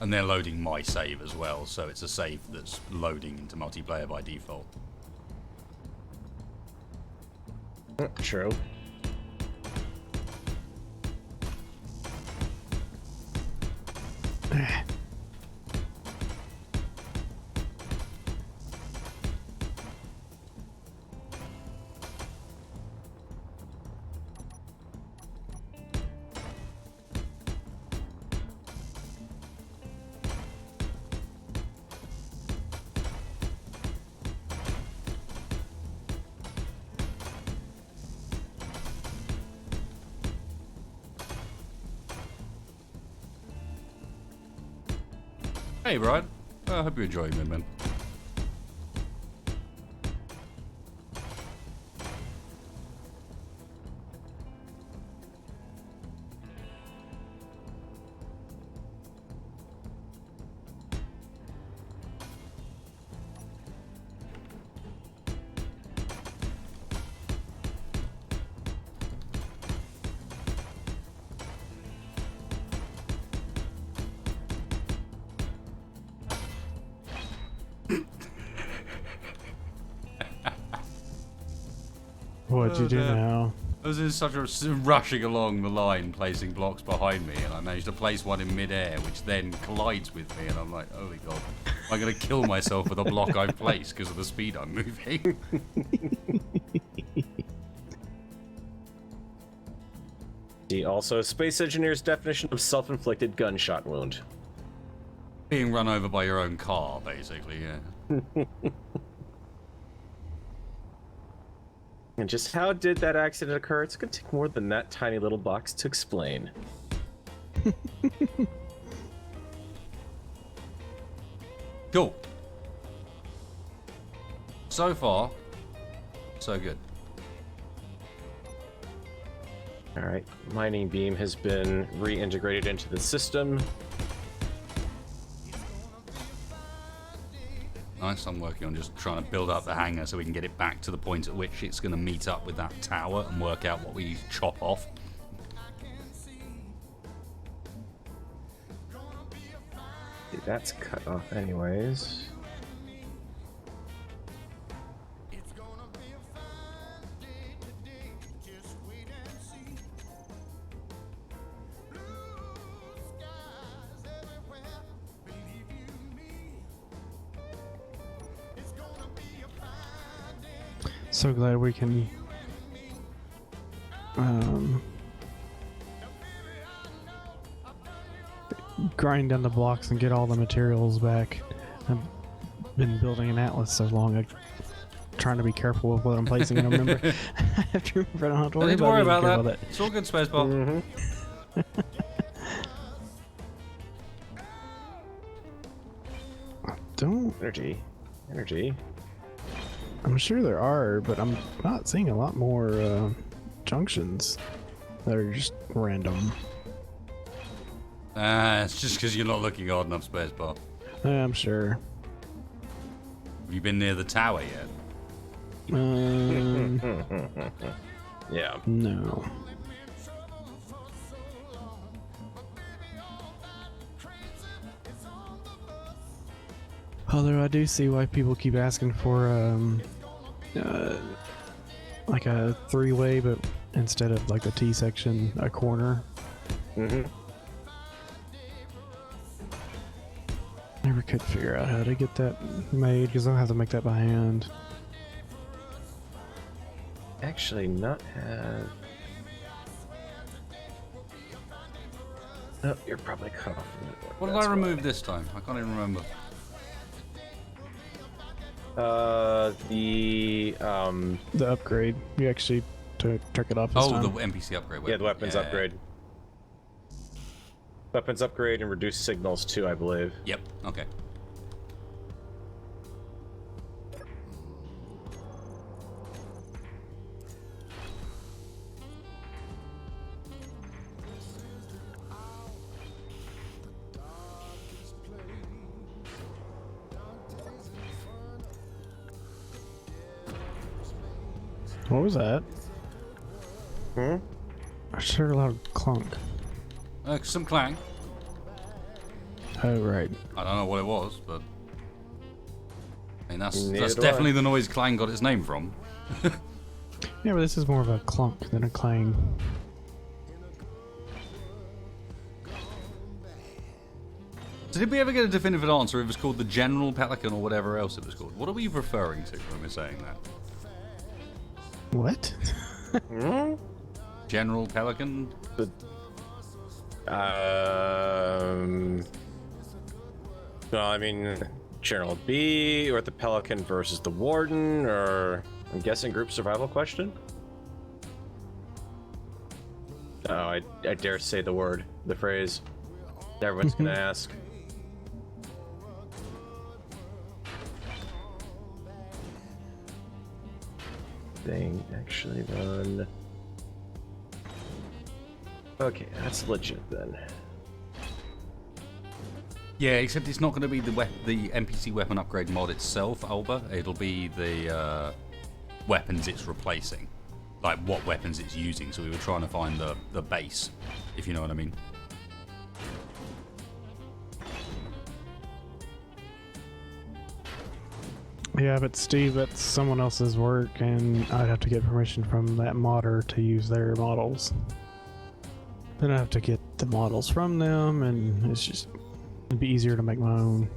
And they're loading my save as well, so it's a save that's loading into multiplayer by default. True. Hey, Brian. I hope you're enjoying them, man. What'd you do now? I was in such a rushing along the line, placing blocks behind me, and I managed to place one in midair, which then collides with me, and I'm like, holy god, I'm going to kill myself with a block I've placed because of the speed I'm moving. See also Space Engineer's definition of self-inflicted gunshot wound. Being run over by your own car, basically, yeah. And just how did that accident occur? It's going to take more than that tiny little box to explain. Cool. So far, so good. Alright, mining beam has been reintegrated into the system. Nice, I'm working on just trying to build up the hangar so we can get it back to the point at which it's going to meet up with that tower and work out what we chop off. That's cut off anyways. So glad we can grind down the blocks and get all the materials back. I've been building an atlas so long, I'm trying to be careful with what I'm placing in. Remember, I have to remember not to worry Don't worry about that. It's all good, Spaceball. don't. Energy. I'm sure there are, but I'm not seeing a lot more junctions that are just random. It's just because you're not looking hard enough, spacebar. Yeah, I'm sure. Have you been near the tower yet? Yeah. No. Although I do see why people keep asking for like a three-way, but instead of like the T section, a corner. Mm-hmm. Never could figure out how to get that made because I'll have to make that by hand. Actually, not have. Oh, you're probably cut off. What did I remove this time? I can't even remember. The upgrade. You actually took it off this time. The NPC upgrade. Yeah, the weapons upgrade. Weapons upgrade and reduce signals too, I believe. Yep. Okay. What was that? Hmm? I just heard a loud clunk. Some clang. Oh, right. I don't know what it was, but I mean that's Neither do definitely I. the noise clang got its name from. Yeah, but this is more of a clunk than a clang. So did we ever get a definitive answer if it was called the General Pelican or whatever else it was called? What are we referring to when we're saying that? What? Hmm? General Pelican? Well, I mean, General B, or the Pelican versus the Warden, or I'm guessing group survival question? Oh, I dare say the phrase. Everyone's gonna ask. Thing actually run. Okay, that's legit then. Yeah, except it's not going to be the NPC weapon upgrade mod itself, Alba. It'll be the weapons it's replacing. Like what weapons it's using, so we were trying to find the base, if you know what I mean. Yeah, but Steve, that's someone else's work, and I'd have to get permission from that modder to use their models. Then I have to get the models from them, and it'd be easier to make my own.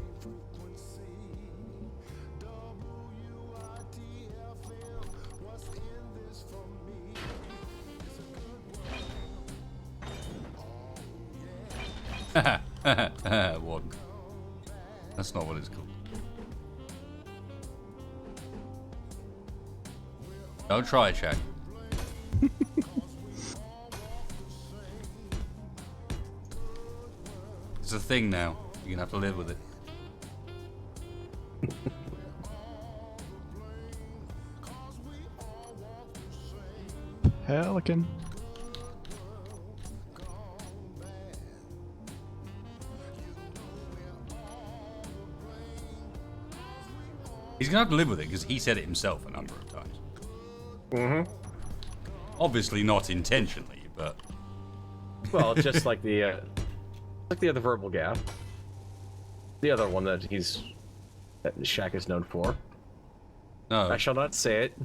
One. That's not what it's called. Don't try it, Shaq. It's a thing now. You're gonna have to live with it. Pelican. He's gonna have to live with it because he said it himself a number of times. Mm-hmm. Obviously not intentionally, but Well, just like the other verbal gap. The other one that Shaq is known for. no. I shall not say it.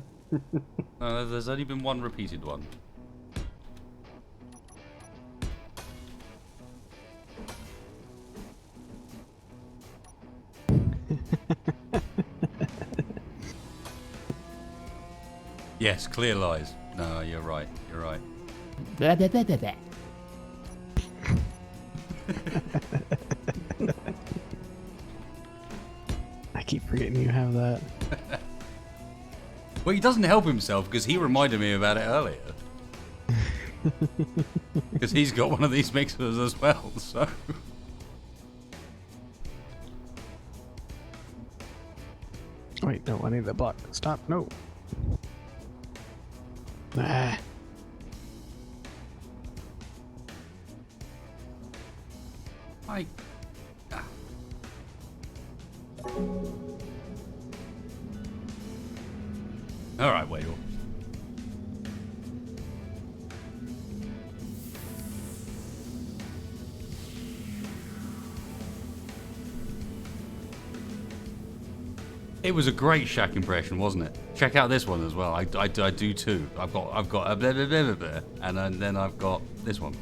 No, there's only been one repeated one. Yes, clear lies. No, you're right. You're right. Blah, blah, blah, blah, blah. I keep forgetting you have that. Well, he doesn't help himself because he reminded me about it earlier. Because he's got one of these mixers as well, so. No, I need that block. Stop. No. Ah. I. Ah. All right, Wade. It was a great Shaq impression, wasn't it? Check out this one as well. I do too. I've got a blah, blah, blah, blah, blah, and then I've got this one.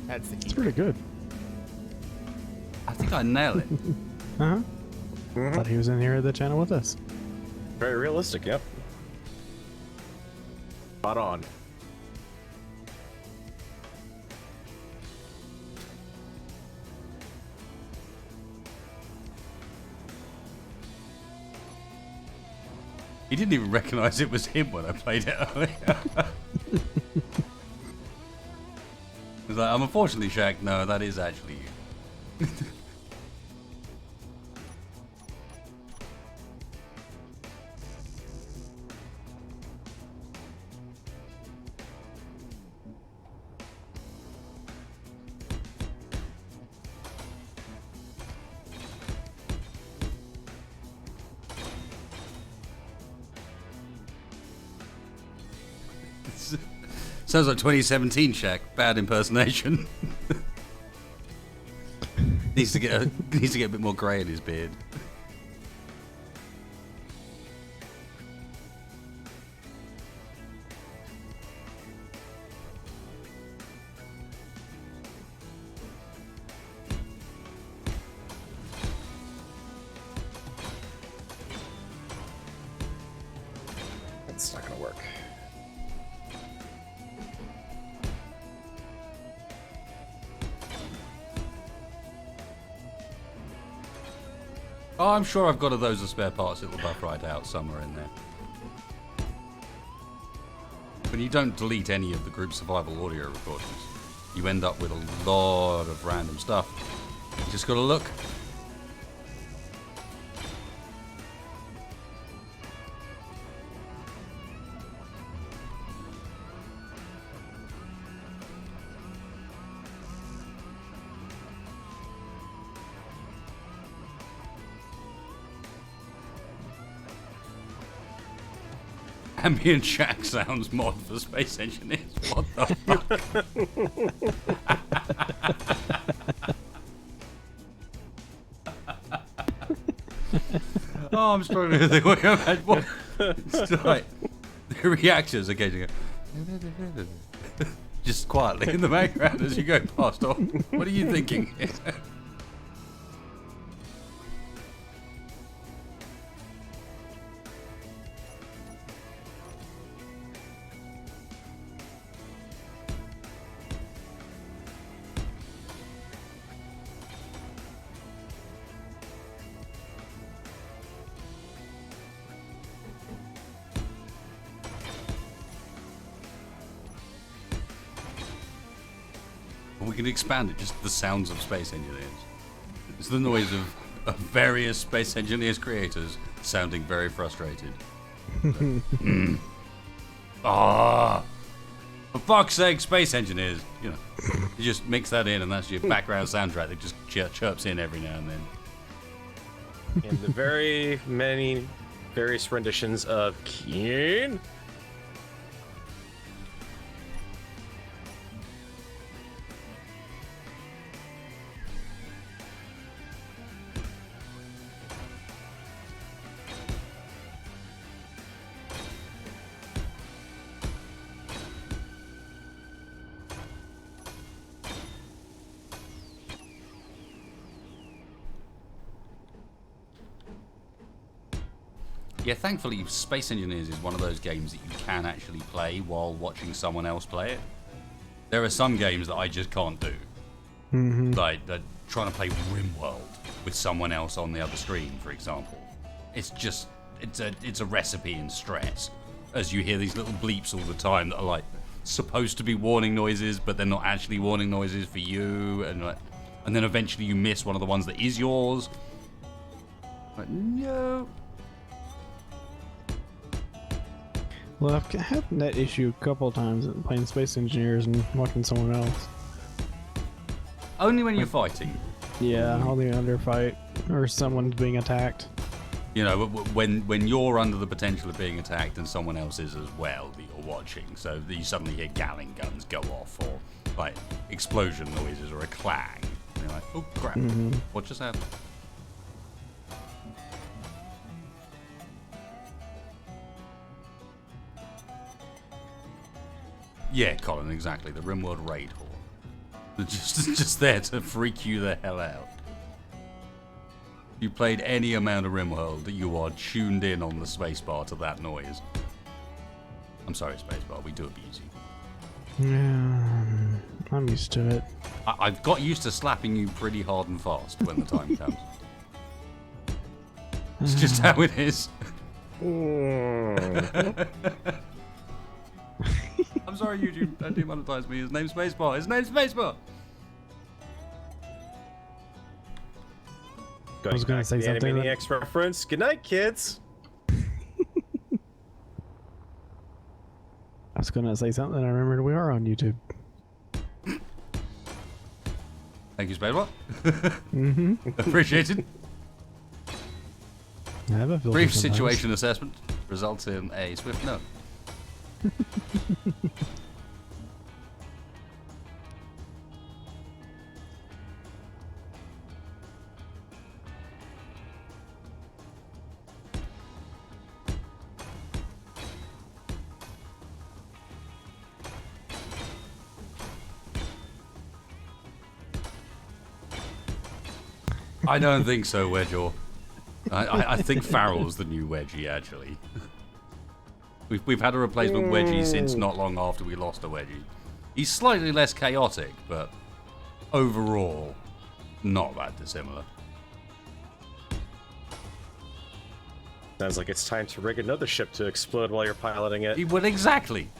That's the key. It's pretty good. I think I nailed it. Uh huh. Thought he was in here at the channel with us. Very realistic, yep. Spot on. He didn't even recognize it was him when I played it earlier. He's like, I'm unfortunately Shaq. No, that is actually you. Sounds like 2017 Shaq. Bad impersonation. needs to get a bit more grey in his beard. That's not gonna work. Oh, I'm sure I've got of those as spare parts that'll buff right out somewhere in there. When you don't delete any of the group survival audio recordings, you end up with a lot of random stuff. You just gotta look. Ambient Shack sounds mod for space engineers. What the fuck? Oh, I'm struggling to think what. It's like the reactors occasionally go just quietly in the background as you go past. Oh, what are you thinking? We can expand it, just the sounds of space engineers. It's the noise of various space engineers creators sounding very frustrated. Ah, for fuck's sake, space engineers! You know, you just mix that in, and that's your background soundtrack that just chirps in every now and then. And the very many various renditions of Keen. Yeah, thankfully, Space Engineers is one of those games that you can actually play while watching someone else play it. There are some games that I just can't do. Like trying to play RimWorld with someone else on the other screen, for example. It's just, it's a recipe in stress, as you hear these little bleeps all the time that are like supposed to be warning noises, but they're not actually warning noises for you, and like, and then eventually you miss one of the ones that is yours. But no. Well, I've had that issue a couple times playing Space Engineers and watching someone else. Only when you're fighting. Yeah, only under fight or someone's being attacked. You know, when you're under the potential of being attacked and someone else is as well that you're watching, so you suddenly hear Gatling guns go off or like explosion noises or a clang. And you're like, oh crap, what just happened? Yeah, Colin, exactly. The RimWorld raid horn. They're just there to freak you the hell out. If you played any amount of RimWorld, you are tuned in on the spacebar to that noise. I'm sorry, spacebar, we do abuse you. Yeah, I'm used to it. I've got used to slapping you pretty hard and fast when the time comes. It's just how it is. I'm sorry, YouTube. Don't demonetize me. His name's Spacebar. His name's Spacebar. I was going to say something. Animaniacs reference. Good night, kids. I was going to say something. I remembered we are on YouTube. Thank you, Spacebar. Appreciated. I have a Brief situation assessment results in a swift no. I don't think so, Wedgeor. I think Farrell's the new Wedgie, actually. We've had a replacement Wedgie since not long after we lost a Wedgie. He's slightly less chaotic, but overall, not that dissimilar. Sounds like it's time to rig another ship to explode while you're piloting it. Well, exactly.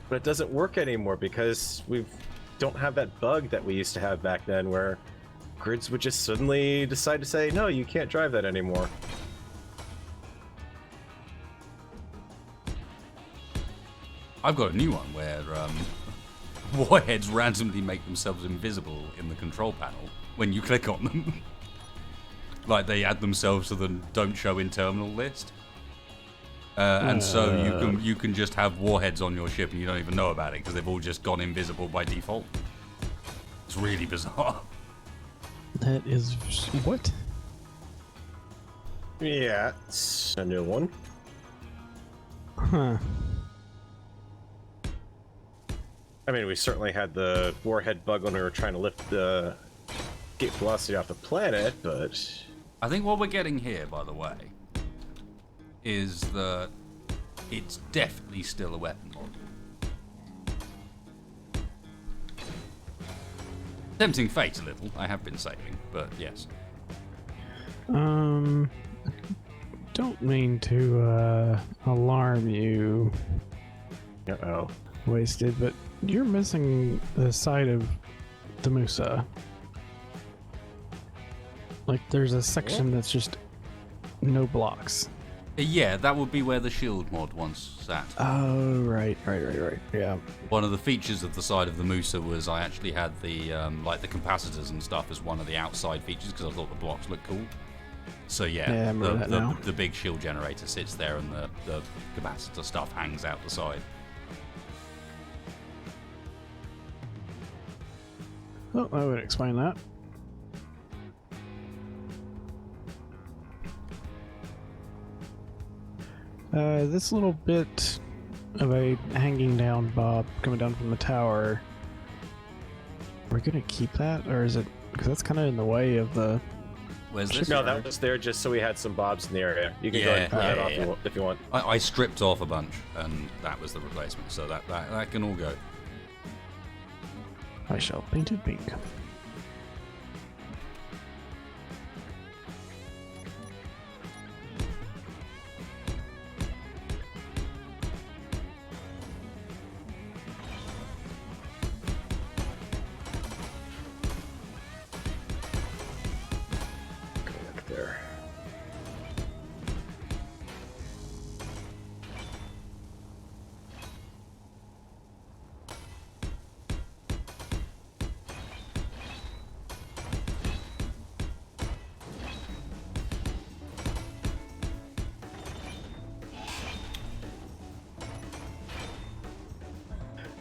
But it doesn't work anymore because we don't have that bug that we used to have back then where grids would just suddenly decide to say, no, you can't drive that anymore. I've got a new one where warheads randomly make themselves invisible in the control panel when you click on them. Like they add themselves to the don't show in terminal list. And so you can just have warheads on your ship and you don't even know about it because they've all just gone invisible by default. It's really bizarre. That is what? Yeah, it's a new one. Huh. I mean, we certainly had the warhead bug when we were trying to lift the gate velocity off the planet, but... I think what we're getting here, by the way, is that it's definitely still a weapon mod. Tempting fate a little, I have been saying, but yes. Don't mean to alarm you, Uh-oh. Wasted, but you're missing the side of the Musa. Like, there's a section that's just no blocks. Yeah, that would be where the shield mod once sat. Oh, right. Yeah. One of the features of the side of the Musa was I actually had the like the capacitors and stuff as one of the outside features because I thought the blocks looked cool. So yeah, I remember that now. The big shield generator sits there and the capacitor stuff hangs out the side. Oh, I would explain that. This little bit of a hanging down bob coming down from the tower, we're gonna keep that, or is it, because that's kind of in the way of the... Where's this? No, that was there just so we had some bobs in the area. You can go ahead and pull that off if you want. I stripped off a bunch and that was the replacement, so that can all go. I shall paint it pink. clear.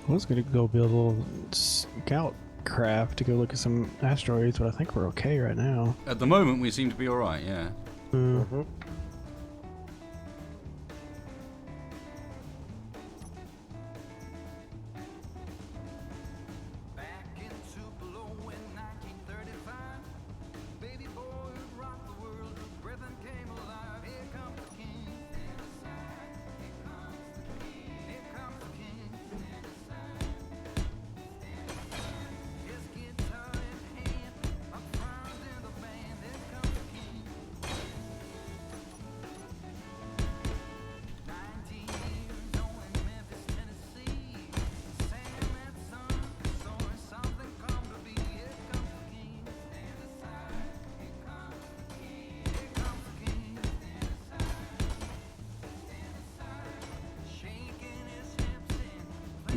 I was gonna go build a little scout craft to go look at some asteroids, but I think we're okay right now. At the moment, we seem to be all right. Yeah. Mm-hmm.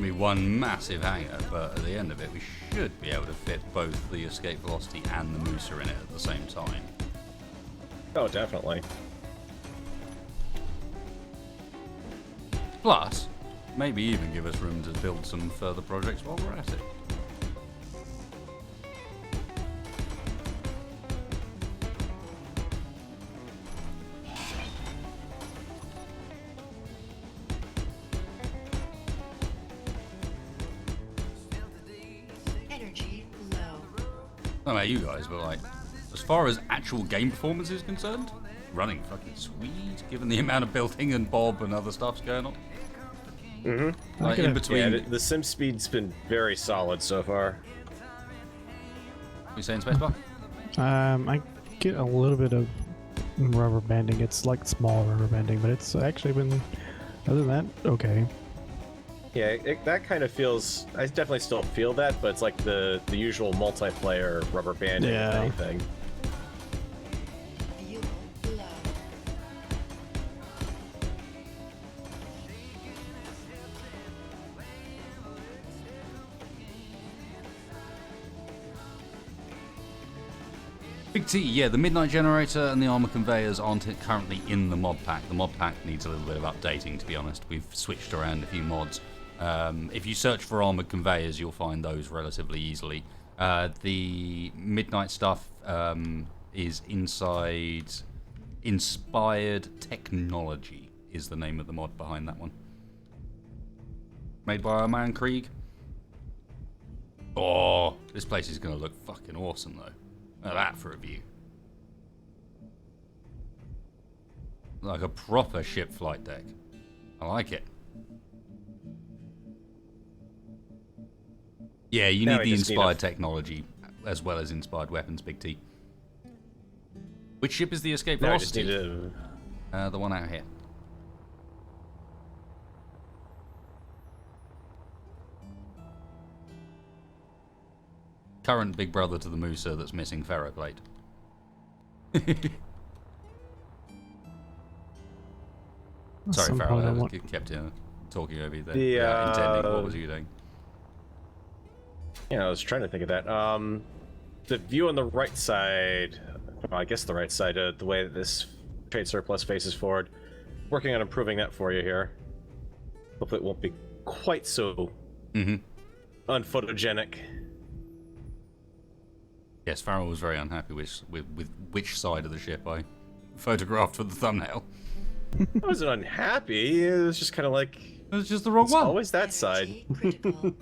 Be one massive hangar, but at the end of it, we should be able to fit both the escape velocity and the Mooser in it at the same time. Oh, definitely. Plus, maybe even give us room to build some further projects while we're at it. Energy low. I don't know about you guys, but like, as far as actual game performance is concerned, running fucking sweet, given the amount of building and bob and other stuff's going on. Mm-hmm. Like in between, Yeah, the sim speed's been very solid so far. you saying spacebar? I get a little bit of rubber banding. It's like small rubber banding, but it's actually been, other than that, okay. Yeah, that kind of feels. I definitely still feel that, but it's like the usual multiplayer rubber banding Yeah. anything. Fuel low. Big T, yeah, the Midnight Generator and the Armor Conveyors aren't currently in the mod pack. The mod pack needs a little bit of updating, to be honest. We've switched around a few mods. If you search for Armored Conveyors, you'll find those relatively easily. The Midnight stuff is inside Inspired Technology, is the name of the mod behind that one. Made by our man Krieg. Oh, this place is going to look fucking awesome, though. Look at that for a view. Like a proper ship flight deck. I like it. Yeah, you Now need we the just need inspired technology as well as inspired weapons, Big T. Which ship is the escape Now I just velocity? need to. The one out here. Current big brother to the Mooser that's missing ferroplate. Sorry, Some Farrell, point I I want- kept talking over you there. The, without intending. What was you doing? Yeah, I was trying to think of that. The view on the right side. Well, I guess the right side. The way that this trade surplus faces forward. Working on improving that for you here. Hopefully, it won't be quite so unphotogenic. Yes, Farrell was very unhappy with which side of the ship I photographed for the thumbnail. I wasn't unhappy. It was just kind of like It was just the wrong it's one. always that side. Energy critical.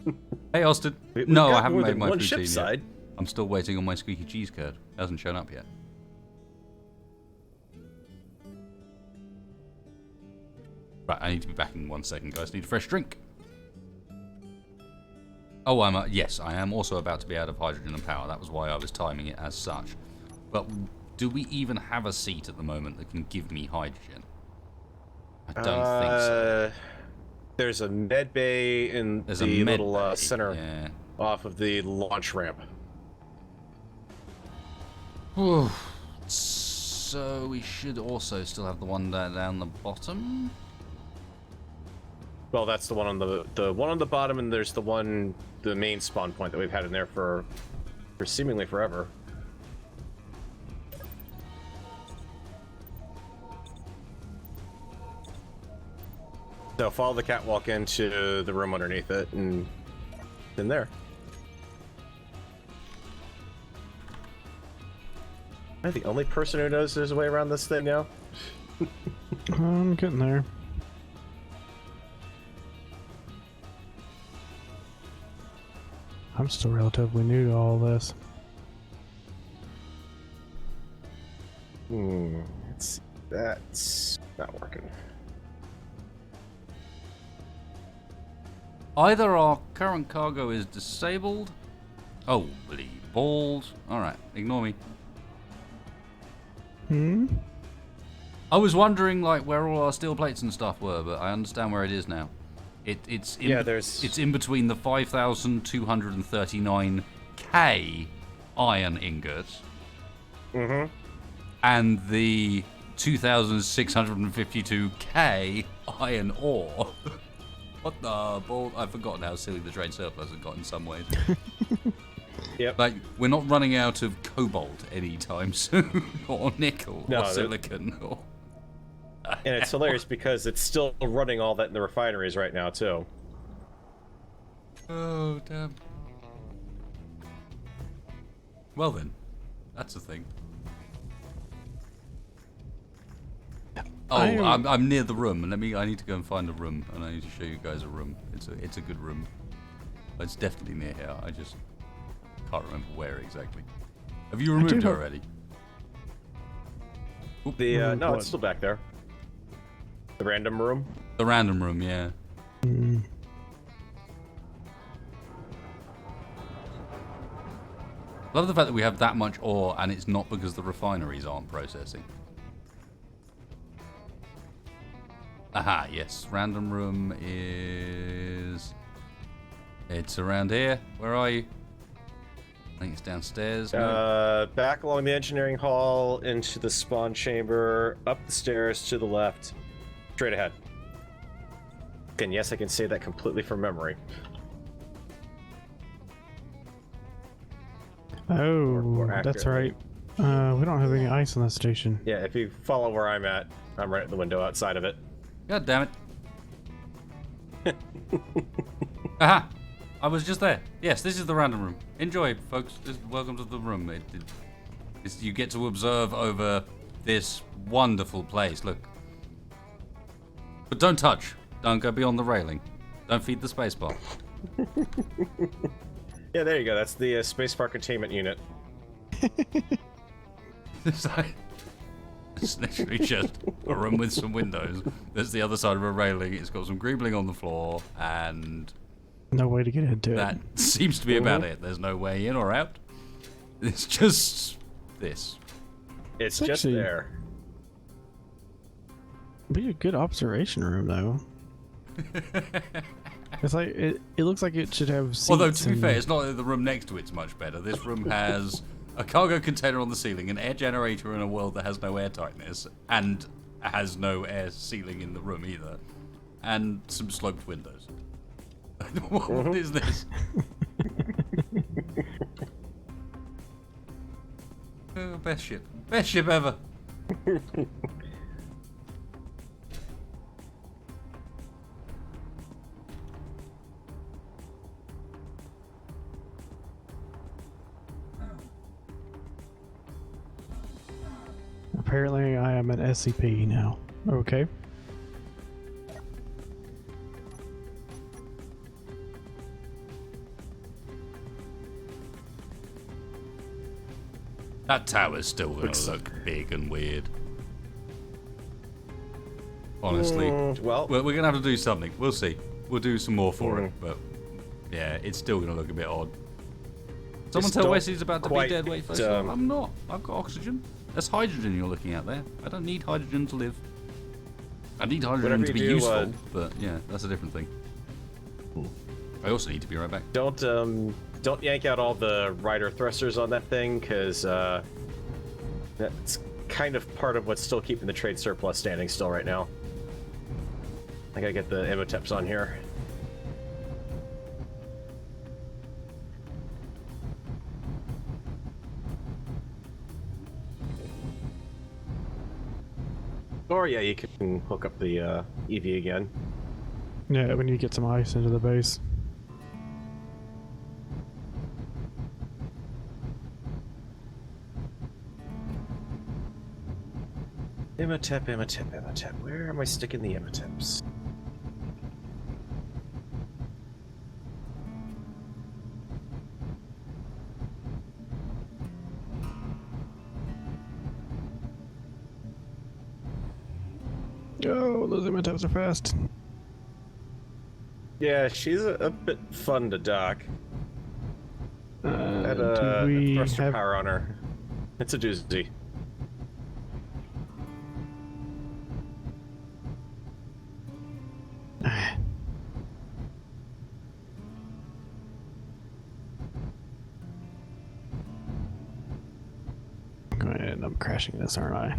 Hey, Austin. We've No, got I haven't more made than my one poutine ship yet. side. I'm still waiting on my squeaky cheese curd. It hasn't shown up yet. Right, I need to be back in 1 second, guys. Need a fresh drink. Oh, yes, I am also about to be out of hydrogen and power. That was why I was timing it as such. But do we even have a seat at the moment that can give me hydrogen? I don't think so. There's a med bay in There's the a med little bay, center yeah. off of the launch ramp. So we should also still have the one down the bottom. Well, that's the one on the one on the bottom, and there's the main spawn point that we've had in there for seemingly forever. So follow the catwalk into the room underneath it, and in there. Am I the only person who knows there's a way around this thing now? I'm getting there. I'm still relatively new to all this. Let's see. That's not working. Either our current cargo is disabled. Holy balls. Alright, ignore me. I was wondering like where all our steel plates and stuff were, but I understand where it is now. It's in between the 5,239K iron ingots and the 2,652K iron ore. What the ball? I've forgotten how silly the trade surplus has got in some ways. Yep. Like, we're not running out of cobalt anytime soon, or nickel, No, or silicon, or... And it's hilarious because it's still running all that in the refineries right now, too. Oh, damn. Well then, that's a thing. Oh, I'm near the room. I need to go and find a room, and I need to show you guys a room. It's a good room. It's definitely near here. I just can't remember where exactly. Have you removed it already? No, it's still back there. The random room? The random room, yeah. Love the fact that we have that much ore, and it's not because the refineries aren't processing. Aha, yes. Random room is... It's around here. Where are you? I think it's downstairs. No? Back along the engineering hall, into the spawn chamber, up the stairs to the left, straight ahead. And yes, I can say that completely from memory. Oh, that's right. We don't have any ice on that station. Yeah, if you follow where I'm at, I'm right at the window outside of it. God damn it. Aha! I was just there. Yes, this is the random room. Enjoy, folks. Welcome to the room. You get to observe over this wonderful place. Look. But don't touch. Don't go beyond the railing. Don't feed the spacebar. Yeah, there you go. That's the spacebar containment unit. It's literally just a room with some windows. There's the other side of a railing. It's got some greebling on the floor, and no way to get into that seems to be about it. There's no way in or out. It's just this. It's just actually there. Be a good observation room, though. It's like it looks like it should have seats. Although to be fair, it's not that the room next to it's much better. This room has a cargo container on the ceiling, an air generator in a world that has no air tightness, and has no air ceiling in the room either, and some sloped windows. What is this? Oh, best ship ever. Apparently, I am an SCP now. Okay. That tower's still gonna look big and weird. Honestly. Well, we're gonna have to do something. We'll see. We'll do some more for it, but yeah, it's still gonna look a bit odd. Someone tell Wesley he's about to be dead weight first. I'm not. I've got oxygen. That's hydrogen you're looking at there. I don't need hydrogen to live. I need hydrogen to be useful, but yeah, that's a different thing. I also need to be right back. Don't yank out all the rider thrusters on that thing, because That's kind of part of what's still keeping the trade surplus standing still right now. I gotta get the emoteps on here. Or yeah, you can hook up the EV again. Yeah, we need to get some ice into the base. Emotep, emotep, emotep. Where am I sticking the emoteps? Oh, those emoteps are fast. Yeah, she's a bit fun to dock. Had Do a we thruster have... power on her. It's a doozy. I'm going to end up crashing this, aren't I?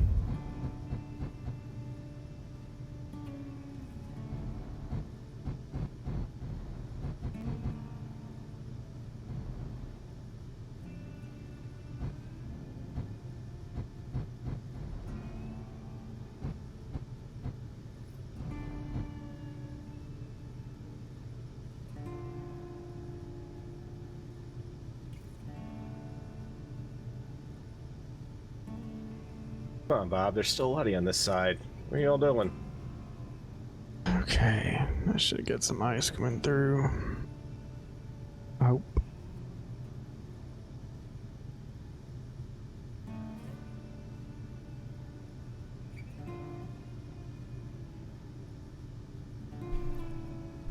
Come on, Bob. There's still a lot of you on this side. What are you all doing? Okay, I should get some ice coming through. I hope.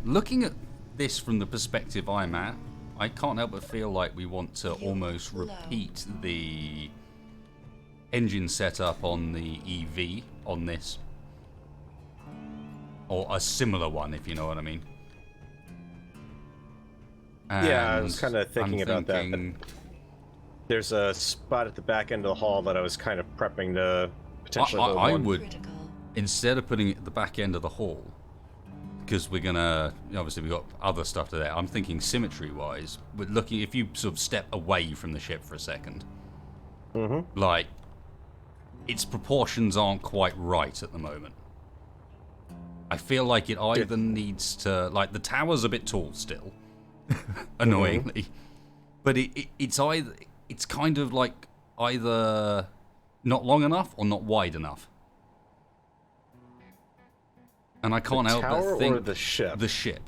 Looking at this from the perspective I'm at, I can't help but feel like we want to almost repeat the engine setup on the EV on this. Or a similar one, if you know what I mean. Yeah, I was And kind of thinking about that. thinking- There's a spot at the back end of the hall that I was kind of prepping to potentially hold I one. would, Critical. instead of putting it at the back end of the hall, because we're gonna, obviously we've got other stuff to there, I'm thinking symmetry-wise, we're looking, if you sort of step away from the ship for a second, like, its proportions aren't quite right at the moment. I feel like it either needs to, like, the tower's a bit tall still, annoyingly, but it's either, it's kind of like either not long enough or not wide enough. And I can't help tower but think or the ship? The ship.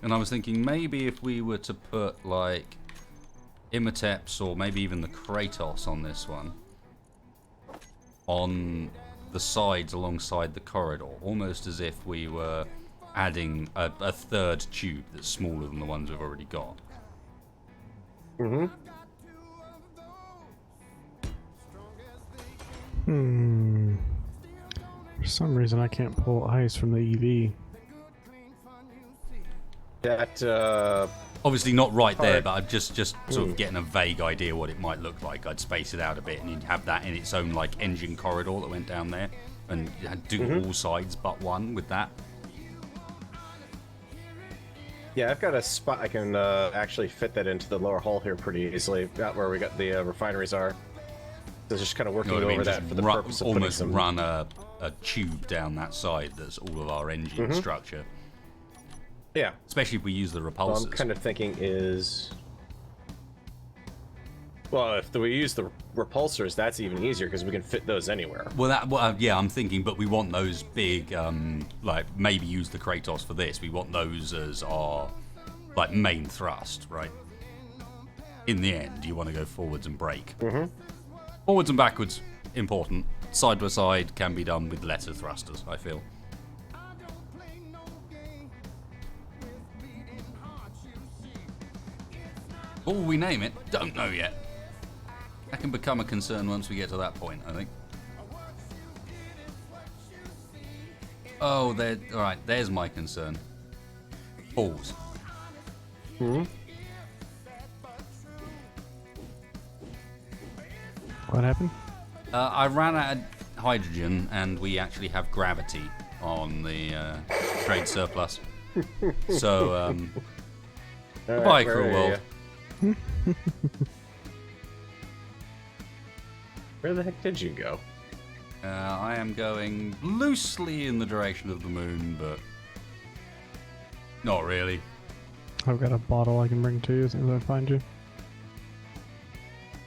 And I was thinking maybe if we were to put like Imhoteps or maybe even the Kratos on this one, on the sides alongside the corridor, almost as if we were adding a third tube that's smaller than the ones we've already got. For some reason, I can't pull ice from the EV. That, Obviously not right there, Alright. but I'm just sort of getting a vague idea what it might look like. I'd space it out a bit and you'd have that in its own like engine corridor that went down there, and do all sides but one with that. yeah, I've got a spot I can actually fit that into the lower hull here pretty easily. Got where we got the refineries are. So just kind of working You know what I over mean? that Just for the purpose of putting almost some. run a tube down that side that's all of our engine structure. Yeah. Especially if we use the What repulsors. I'm kind of thinking is, well, if we use the repulsors, that's even easier because we can fit those anywhere. Well, yeah, I'm thinking, but we want those big, like, maybe use the Kratos for this. We want those as our, like, main thrust, right? In the end, you want to go forwards and brake. Forwards and backwards, important. Side by side can be done with lesser thrusters, I feel. What will we name it? Don't know yet. That can become a concern once we get to that point, I think. Oh, there. All right, there's my concern. Pause. What happened? I ran out of hydrogen, and we actually have gravity on the trade surplus. So, goodbye, where cruel are world. you? Where the heck did you go? I am going loosely in the direction of the moon, but not really. I've got a bottle I can bring to you as soon as I find you.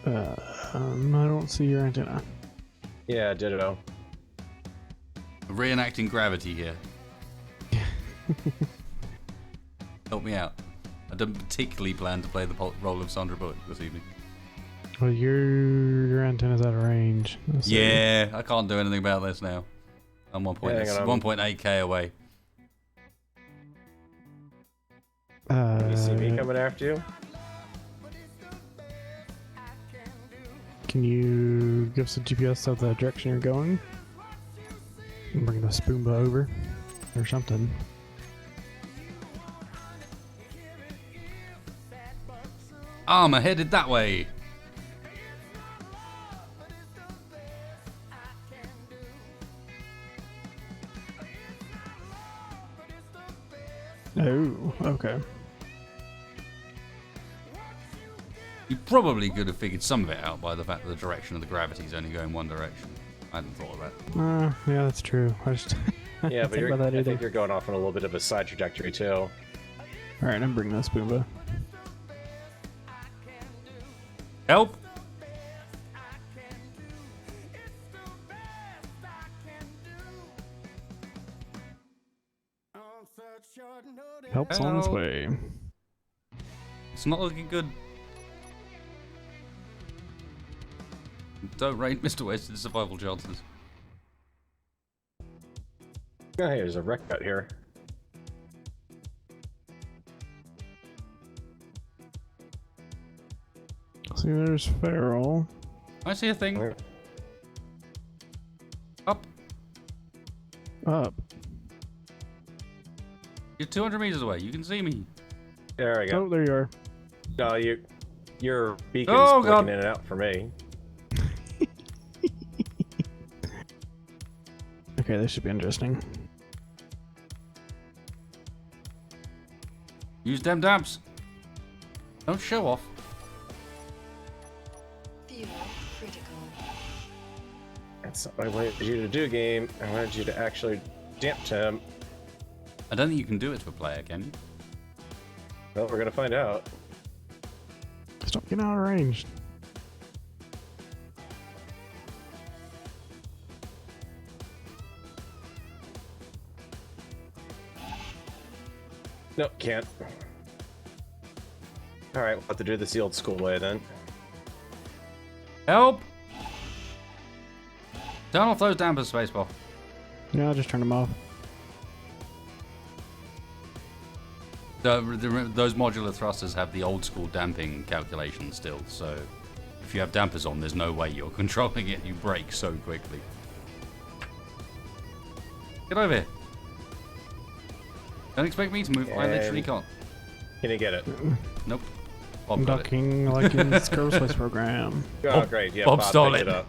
I don't see your antenna. Yeah, ditto. Reenacting gravity here. Help me out. I don't particularly plan to play the role of Sandra Bullock this evening. Well, your antenna's out of range. Let's see. Yeah, I can't do anything about this now. I'm 1.8k away. You see me coming after you? Can you give us a GPS of the direction you're going? And bring the Spoomba over. Or something. I'm headed that way. Oh, okay. You probably could have figured some of it out by the fact that the direction of the gravity is only going one direction. I hadn't thought of that. Yeah, that's true. I just Yeah, but think about that I either. think you're going off on a little bit of a side trajectory too. Alright, I'm bringing that Spoomba. Help! Help's on its Help. way. It's not looking good. Don't rate Mr. Wasted survival chances. Oh, hey, there's a wreck out here. See, there's Feral. I see a thing. Up. Up. You're 200 meters away. You can see me. There we go. Oh, there you are. No, your beacon's Oh, blinking God. in and out for me. Okay, this should be interesting. Use them damps. Don't show off. Fuel critical. That's not what I wanted you to do, game. I wanted you to actually damp him. I don't think you can do it to a player, can you? Well, we're gonna find out. Stop getting out of range. Nope, can't. Alright, we'll have to do this the old school way then. Help! Turn off those dampers, Spaceball. Yeah, I'll just turn them off. Those modular thrusters have the old school damping calculation still, so if you have dampers on, there's no way you're controlling it. You break so quickly. Get over here. Don't expect me to move. I literally can't. Can you get it? Nope. I'm Bob got it. ducking like in the Scroll Space program. Oh, great. Yeah, Bob stole picked it.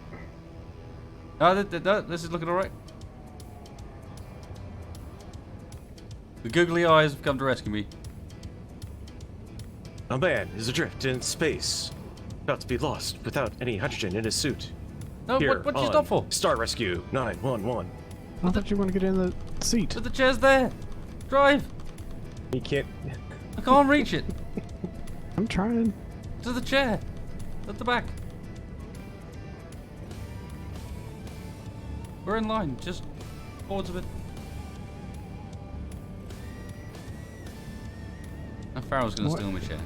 up. This is looking alright. The googly eyes have come to rescue me. A man is adrift in space, about to be lost without any hydrogen in his suit. No, Here what did you on stop for? Star Rescue 911. I thought you want to get in the seat. But the chair's there. Drive. You can't. I can't reach it. I'm trying. To the chair. At the back. We're in line. Just forwards a bit. Farrell's gonna What? steal my chair.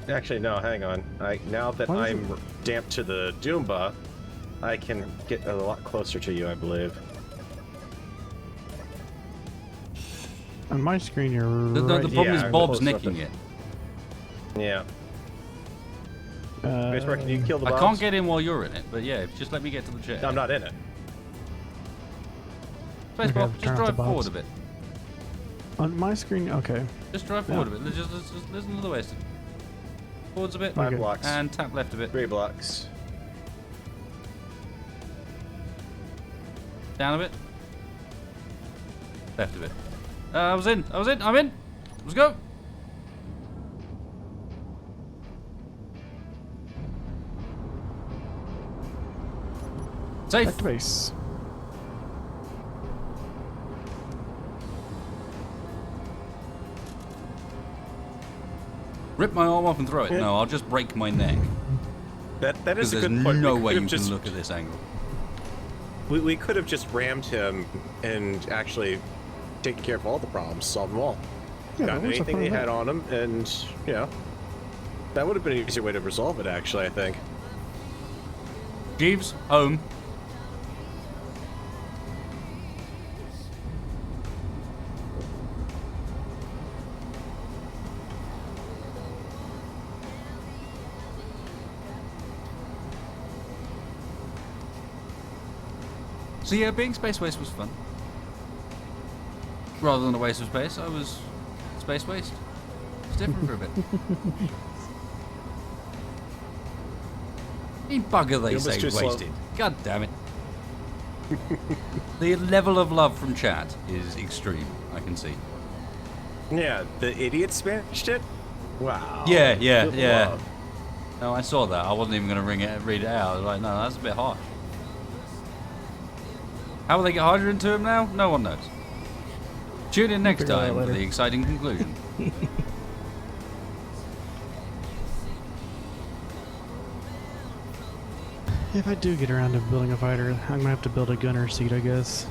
Actually, no. Hang on. Now that Why is I'm damped to the Doomba, I can get a lot closer to you, I believe. On my screen, you're The right. problem Yeah, is I'm Bob's close enough nicking to- it. Yeah. Spacebar, can you kill the I bombs? can't get in while you're in it, but yeah, just let me get to the chair. No, I'm not in it. Space Okay, Bob, turn just off drive the forward bombs. a bit. On my screen, okay. Just drive forward a bit. Just listen to the waist. Forwards a bit. 5 Okay. blocks. And tap left a bit. 3 blocks. Down a bit. Left a bit. I'm in. Let's go. Safe. Back to base. Rip my arm off and throw it. Yeah. No, I'll just break my neck. That is Because a there's good point. no We way could you have can look at this angle. We could have just rammed him and actually taken care of all the problems, solved them all. Yeah, Got what's the anything point they of had that? on him, and that would have been an easier way to resolve it. Actually, I think. Jeeves, home. So yeah, being space waste was fun. Rather than a waste of space, I was space waste. It's different for a bit. You bugger they You're say almost too slow. wasted. God damn it. The level of love from chat is extreme, I can see. Yeah, the idiot smashed it. Wow. Yeah. Good love. No, I saw that. I wasn't even going to read it out. I was like, no, that's a bit harsh. How will they get hydrogen to him now? No one knows. Tune in next Figure it out time for later. the exciting conclusion. If I do get around to building a fighter, I'm gonna have to build a gunner seat, I guess.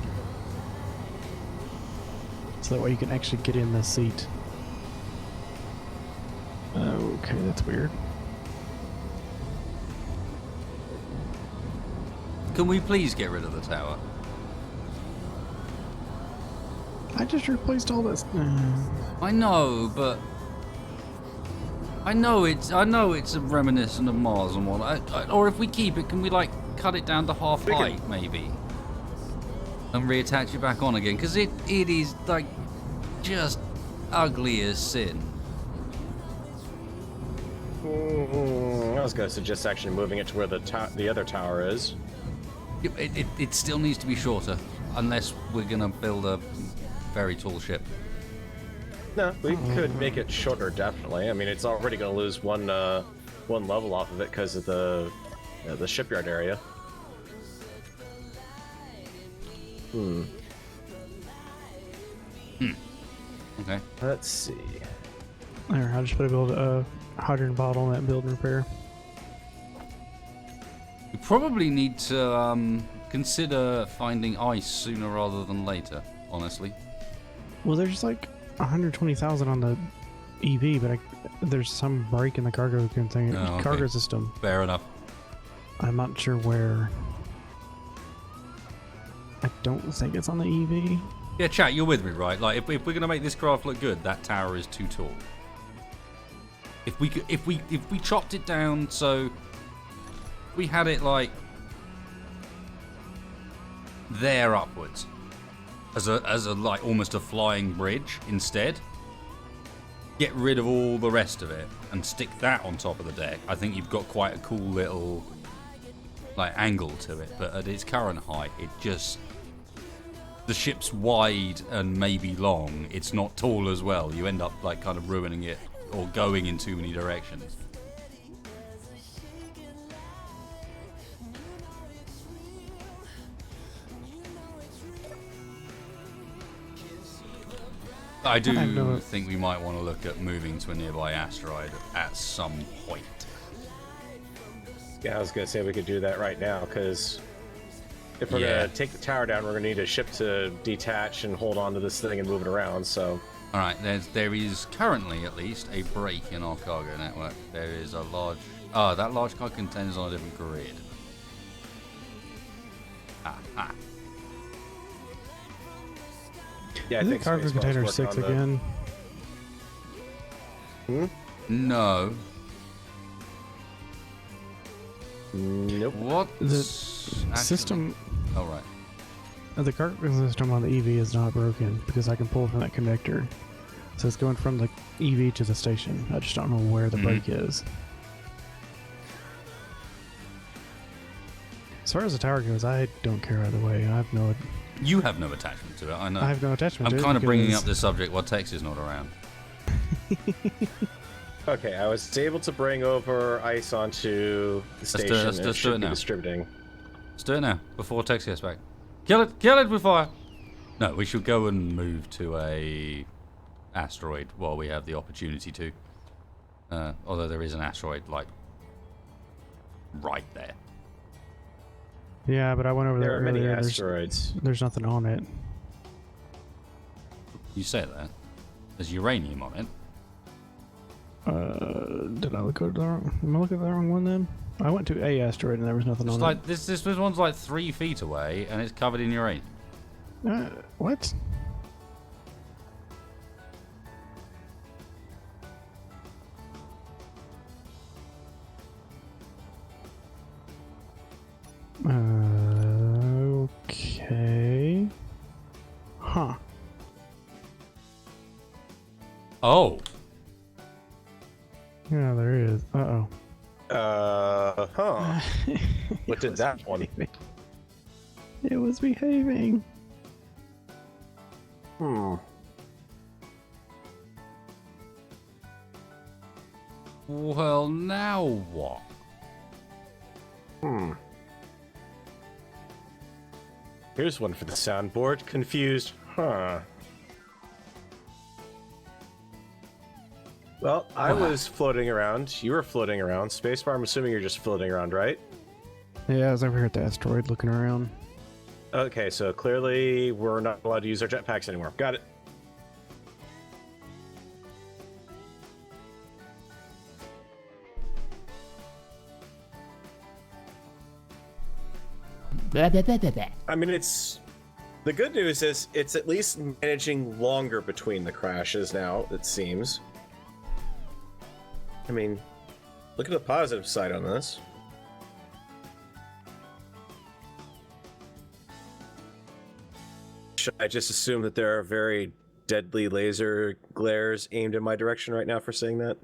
So that way you can actually get in the seat. Okay, that's weird. Can we please get rid of the tower? I just replaced all this. I know, but I know it's a reminiscent of Mars and what. Or if we keep it, can we like cut it down to half We can- height maybe, and reattach it back on again? Because it is like just ugly as sin. I was going to suggest actually moving it to where the other tower is. It still needs to be shorter, unless we're gonna build a very tall ship. No, we could make it shorter, definitely. I mean, it's already going to lose one level off of it because of the shipyard area. Okay. Let's see. There, I just put a build hydrogen bottle in that build and repair. We probably need to consider finding ice sooner rather than later. Honestly. Well, there's like 120,000 on the EV, but there's some break in the cargo thing, Oh, okay. cargo system. Fair enough. I'm not sure where. I don't think it's on the E EV. Yeah, chat, you're with me, right? Like, if we're gonna make this craft look good, that tower is too tall. If we chopped it down, so we had it like there upwards, as a like almost a flying bridge instead. Get rid of all the rest of it and stick that on top of the deck. I think you've got quite a cool little like angle to it, but at its current height, it just. The ship's wide and maybe long. It's not tall as well. You end up like kind of ruining it or going in too many directions. I do I know. think we might want to look at moving to a nearby asteroid at some point. Yeah, I was going to say we could do that right now, because if we're Yeah. going to take the tower down, we're going to need a ship to detach and hold on to this thing and move it around, so... Alright, there is currently at least a break in our cargo network. There is a large... Oh, that large cargo container is on a different grid. Ah. Yeah, I Is think it cargo Spacebar's container working 6 on the- again? No. Nope. What? The system, Oh, right. the cargo system on the EV is not broken because I can pull from that connector. So it's going from the EV to the station. I just don't know where the break is. As far as the tower goes, I don't care either way. You have no attachment to it, I know. I have no attachment to I'm it. kind of bringing because- up this subject while Tex is not around. Okay, I was able to bring over ice onto the station. let's and do it should it be now. distributing. Let's do it now, before Tex gets back. Kill it before... No, we should go and move to a asteroid while we have the opportunity to. Although there is an asteroid, like, right there. Yeah, but I went over There there are many earlier. asteroids. There's nothing on it. You say that. There's uranium on it. Did I look at the wrong? Am I looking at the wrong one then? I went to a asteroid and there was nothing It's on like this one's like 3 feet away and it's covered in uranium. it. What? Okay. Huh. Oh, Yeah, there is. Uh-oh. Huh. What did that one? It was behaving. Hmm. well, now what? Hmm. Here's one for the soundboard. Confused. Huh. Well, I was floating around. You were floating around. Spacebar, I'm assuming you're just floating around, right? Yeah, I was over here at the asteroid looking around. Okay, so clearly we're not allowed to use our jetpacks anymore. Got it. Blah, blah, blah, blah, blah. I mean, the good news is it's at least managing longer between the crashes now, it seems. I mean, look at the positive side on this. Should I just assume that there are very deadly laser glares aimed in my direction right now for saying that?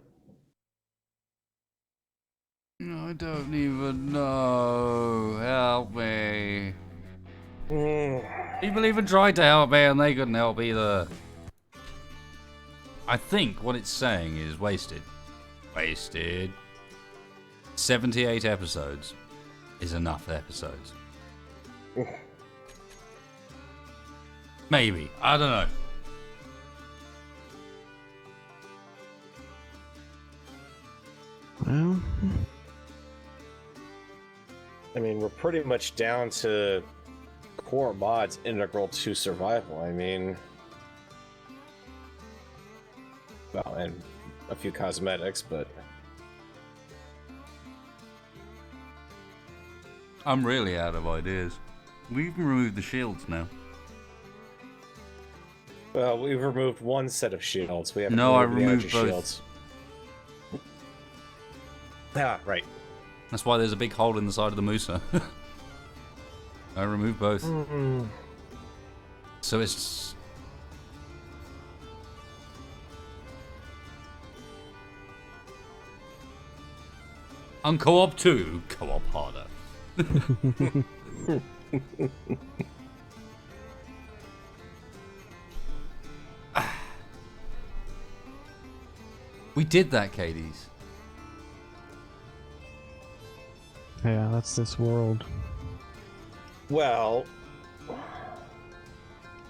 I don't even know. Help me. People even tried to help me and they couldn't help either. I think what it's saying is wasted. Wasted. 78 episodes is enough episodes. Maybe. I don't know. Well, I mean, we're pretty much down to core mods integral to survival. I mean, well, and a few cosmetics, but I'm really out of ideas. We even removed the shields now. well, we've removed one set of shields. We haven't No, I removed the energy removed both. shields. Ah, right. That's why there's a big hole in the side of the Musa. I removed both. So it's... Uncoop 2, co-op harder. We did that, Katie's. yeah, that's this world. Well,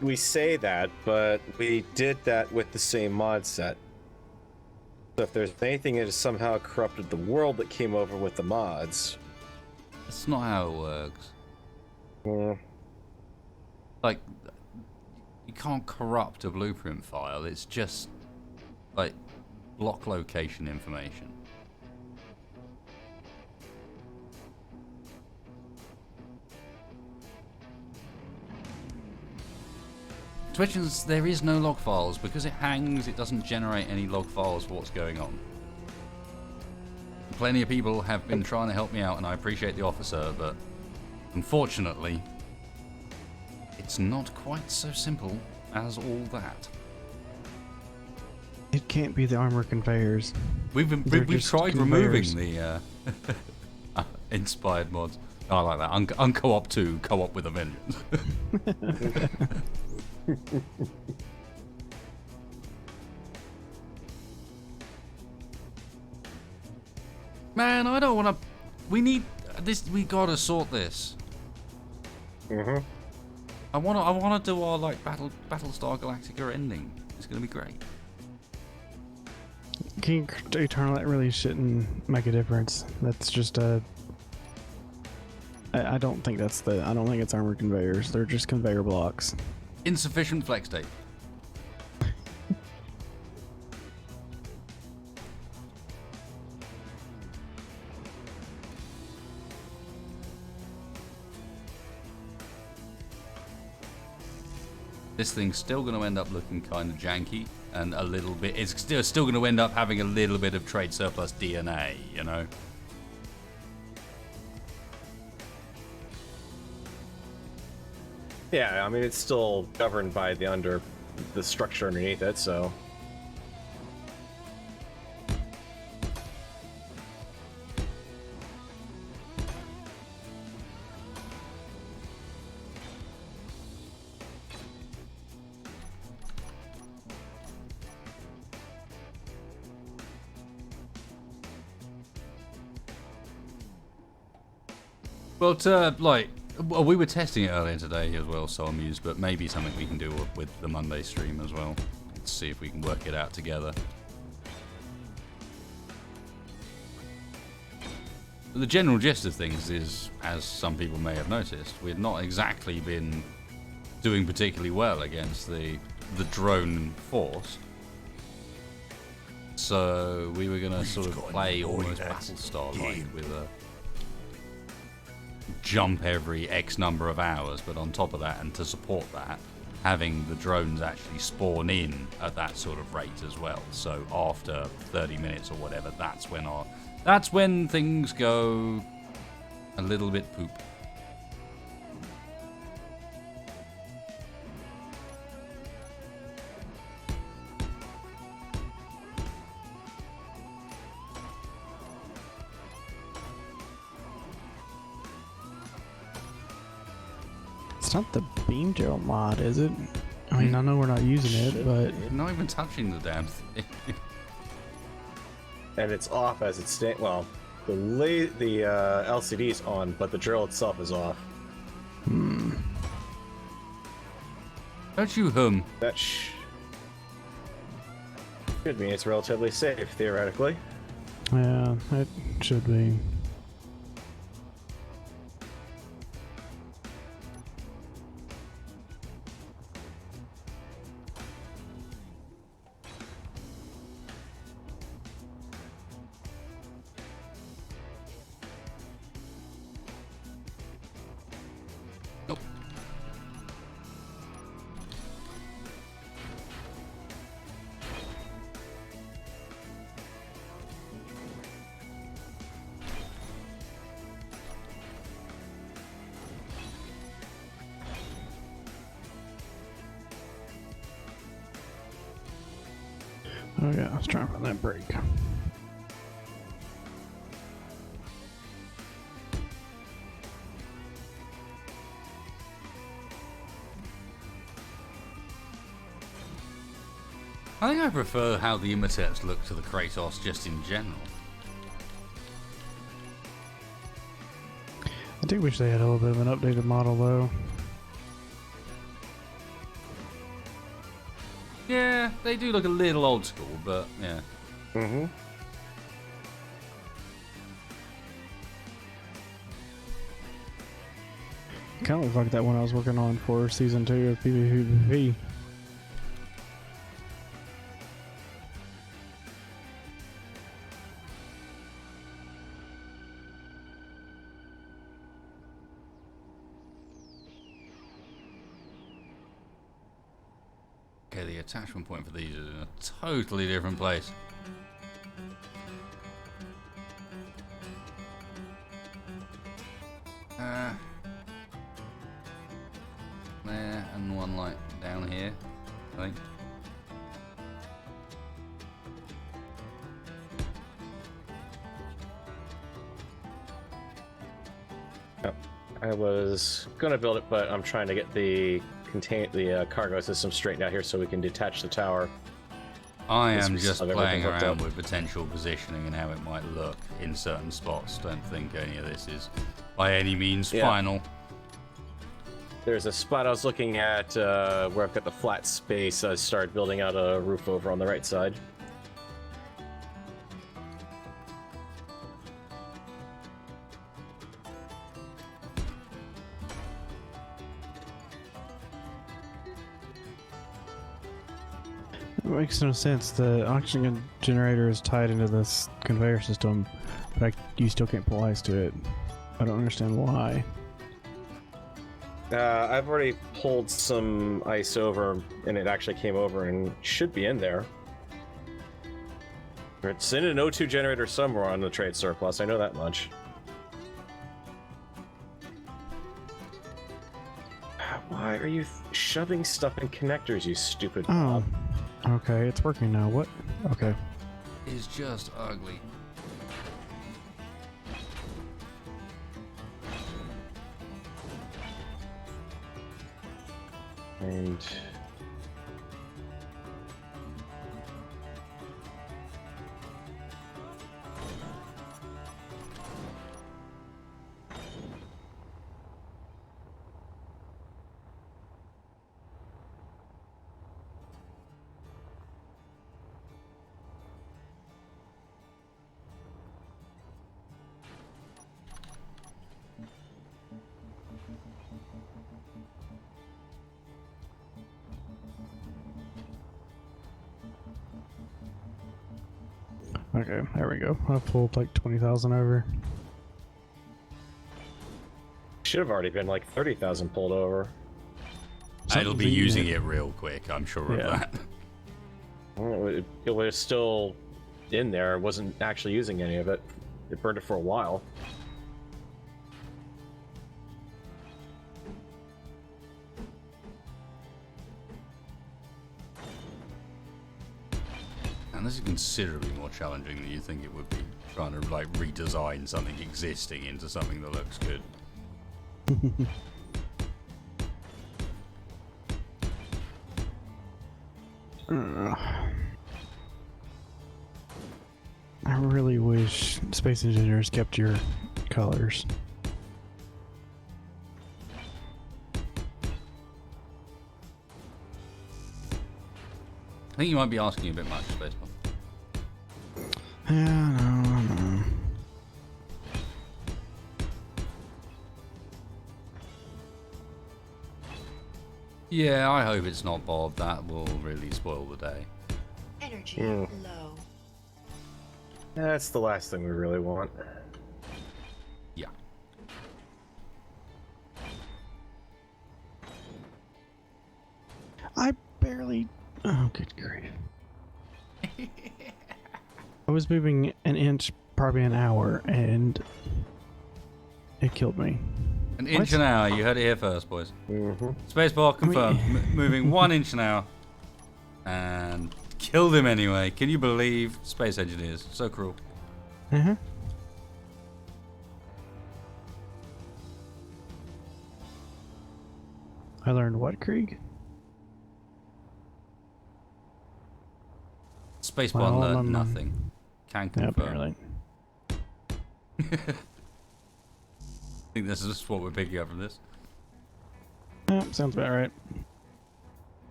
we say that, but we did that with the same mod set. So if there's anything that has somehow corrupted the world that came over with the mods, That's not how it works. mm, Like, you can't corrupt a blueprint file. It's just, like, block location information. Twitchens, there is no log files. Because it hangs, it doesn't generate any log files for what's going on. Plenty of people have been trying to help me out, and I appreciate the offer, sir, but unfortunately, it's not quite so simple as all that. It can't be the armor conveyors. We've They're tried just removing conveyors. the inspired mods. Oh, I like that. Unco-op 2, co-op with a vengeance. Man, I don't want to... We need... this. We gotta sort this. Mm-hmm. I wanna do our, like, Battlestar Galactica ending. It's gonna be great. King Eternal, that really shouldn't make a difference. That's just a... I don't think that's the... I don't think it's armored conveyors. They're just conveyor blocks. Insufficient flex tape. This thing's still going to end up looking kind of janky and a little bit... It's still going to end up having a little bit of trade surplus DNA, you know? Yeah, I mean, it's still governed by the structure underneath it, so... But, well, we were testing it earlier today as well, so I'm used, but maybe something we can do with the Monday stream as well. Let's see if we can work it out together. The general gist of things is, as some people may have noticed, we've not exactly been doing particularly well against the drone force. So we were going to sort of play almost Battlestar-like with a jump every X number of hours, but on top of that, and to support that, having the drones actually spawn in at that sort of rate as well. So after 30 minutes or whatever, that's when things go a little bit poop. It's not the beam gel mod, is it? I mean, I know we're not using it, but... We're not even touching the damn thing. And it's off as it stands. Well, the LCD's on, but the drill itself is off. Don't you hum? That should mean it's relatively safe, theoretically. Yeah, it should be. Nope. Oh yeah, I was trying to find that break. I think I prefer how the Imhotep's look to the Kratos just in general. I do wish they had a little bit of an updated model though. Yeah, they do look a little old school, but yeah. Mm-hmm. Kind of looks like that one I was working on for season 2 of PvP. Okay, the attachment point for these is in a totally different place. There, and one like down here, I think. Yep. I was gonna build it, but I'm trying to get the cargo system straightened out here so we can detach the tower. I Yes, am we just still have playing everything hooked around up. with potential positioning and how it might look in certain spots. Don't think any of this is by any means Yeah. final. There's a spot I was looking at where I've got the flat space. I started building out a roof over on the right side. It makes no sense. The oxygen generator is tied into this conveyor system, but you still can't pull ice to it. I don't understand why. I've already pulled some ice over, and it actually came over and should be in there. It's in an O2 generator somewhere on the trade surplus. I know that much. Why are you shoving stuff in connectors, you stupid Oh, mob? okay, it's working now. What? Okay. It's just ugly. And Okay, there we go. I pulled like 20,000 over. should have already been like 30,000 pulled over. It'll be Something's using eating it real quick, I'm sure of Yeah. that. It was still in there. It wasn't actually using any of it. It burned it for a while. And this is considerably more challenging than you think it would be, trying to like redesign something existing into something that looks good. I really wish Space Engineers kept your colors. I think you might be asking a bit much, Spaceball. Yeah, no. Yeah, I hope it's not Bob. That will really spoil the day. Energy Hmm. low. That's the last thing we really want. Yeah. I barely. Oh, good grief. I was moving an inch, probably an hour, and it killed me. An inch an hour. You heard it here first, boys. Mm-hmm. Spaceball confirmed. Moving 1 inch an hour. And killed him anyway. Can you believe space engineers? So cruel. Uh-huh. I learned what, Krieg? Spaceball Well, learned nothing. Can Yeah, confirm. apparently. I think this is what we're picking up from this. Yeah, sounds about right.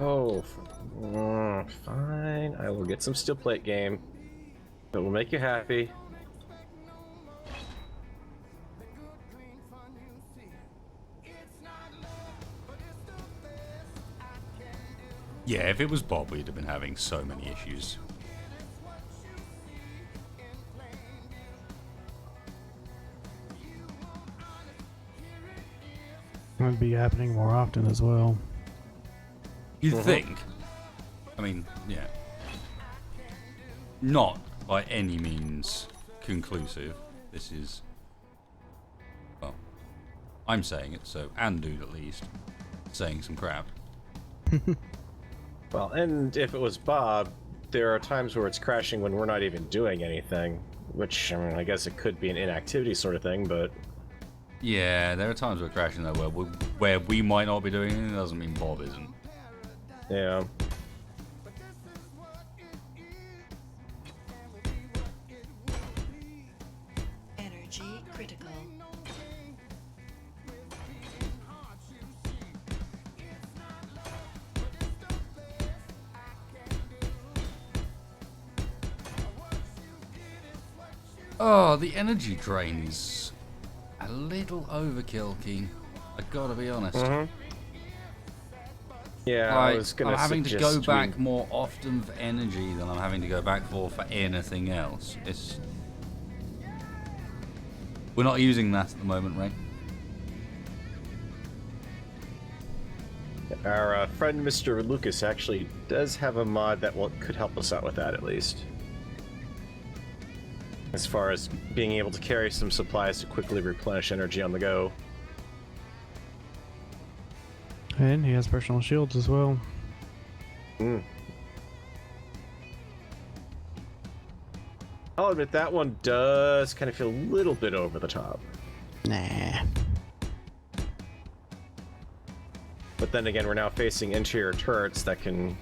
Oh, fine. I will get some steel plate game. It will make you happy. Yeah, if it was Bob, we'd have been having so many issues. It would be happening more often as well. You'd think. I mean, yeah. Not by any means conclusive. This is, well, I'm saying it, so Andude at least saying some crap. Well, and if it was Bob, there are times where it's crashing when we're not even doing anything, which, I mean, I guess it could be an inactivity sort of thing, but... Yeah, there are times we're crashing though where we might not be doing anything, doesn't mean Bob isn't. Yeah. Energy critical. Oh, the energy drain is a little overkill, Keen. I gotta be honest. Yeah, I was gonna I'm having to suggest go we- back more often for energy than I'm having to go back for anything else. We're not using that at the moment, right? Our friend Mr. Lucas actually does have a mod that could help us out with that, at least. As far as being able to carry some supplies to quickly replenish energy on the go. And he has personal shields as well. I'll admit that one does kind of feel a little bit over the top. Nah. But then again, we're now facing interior turrets that can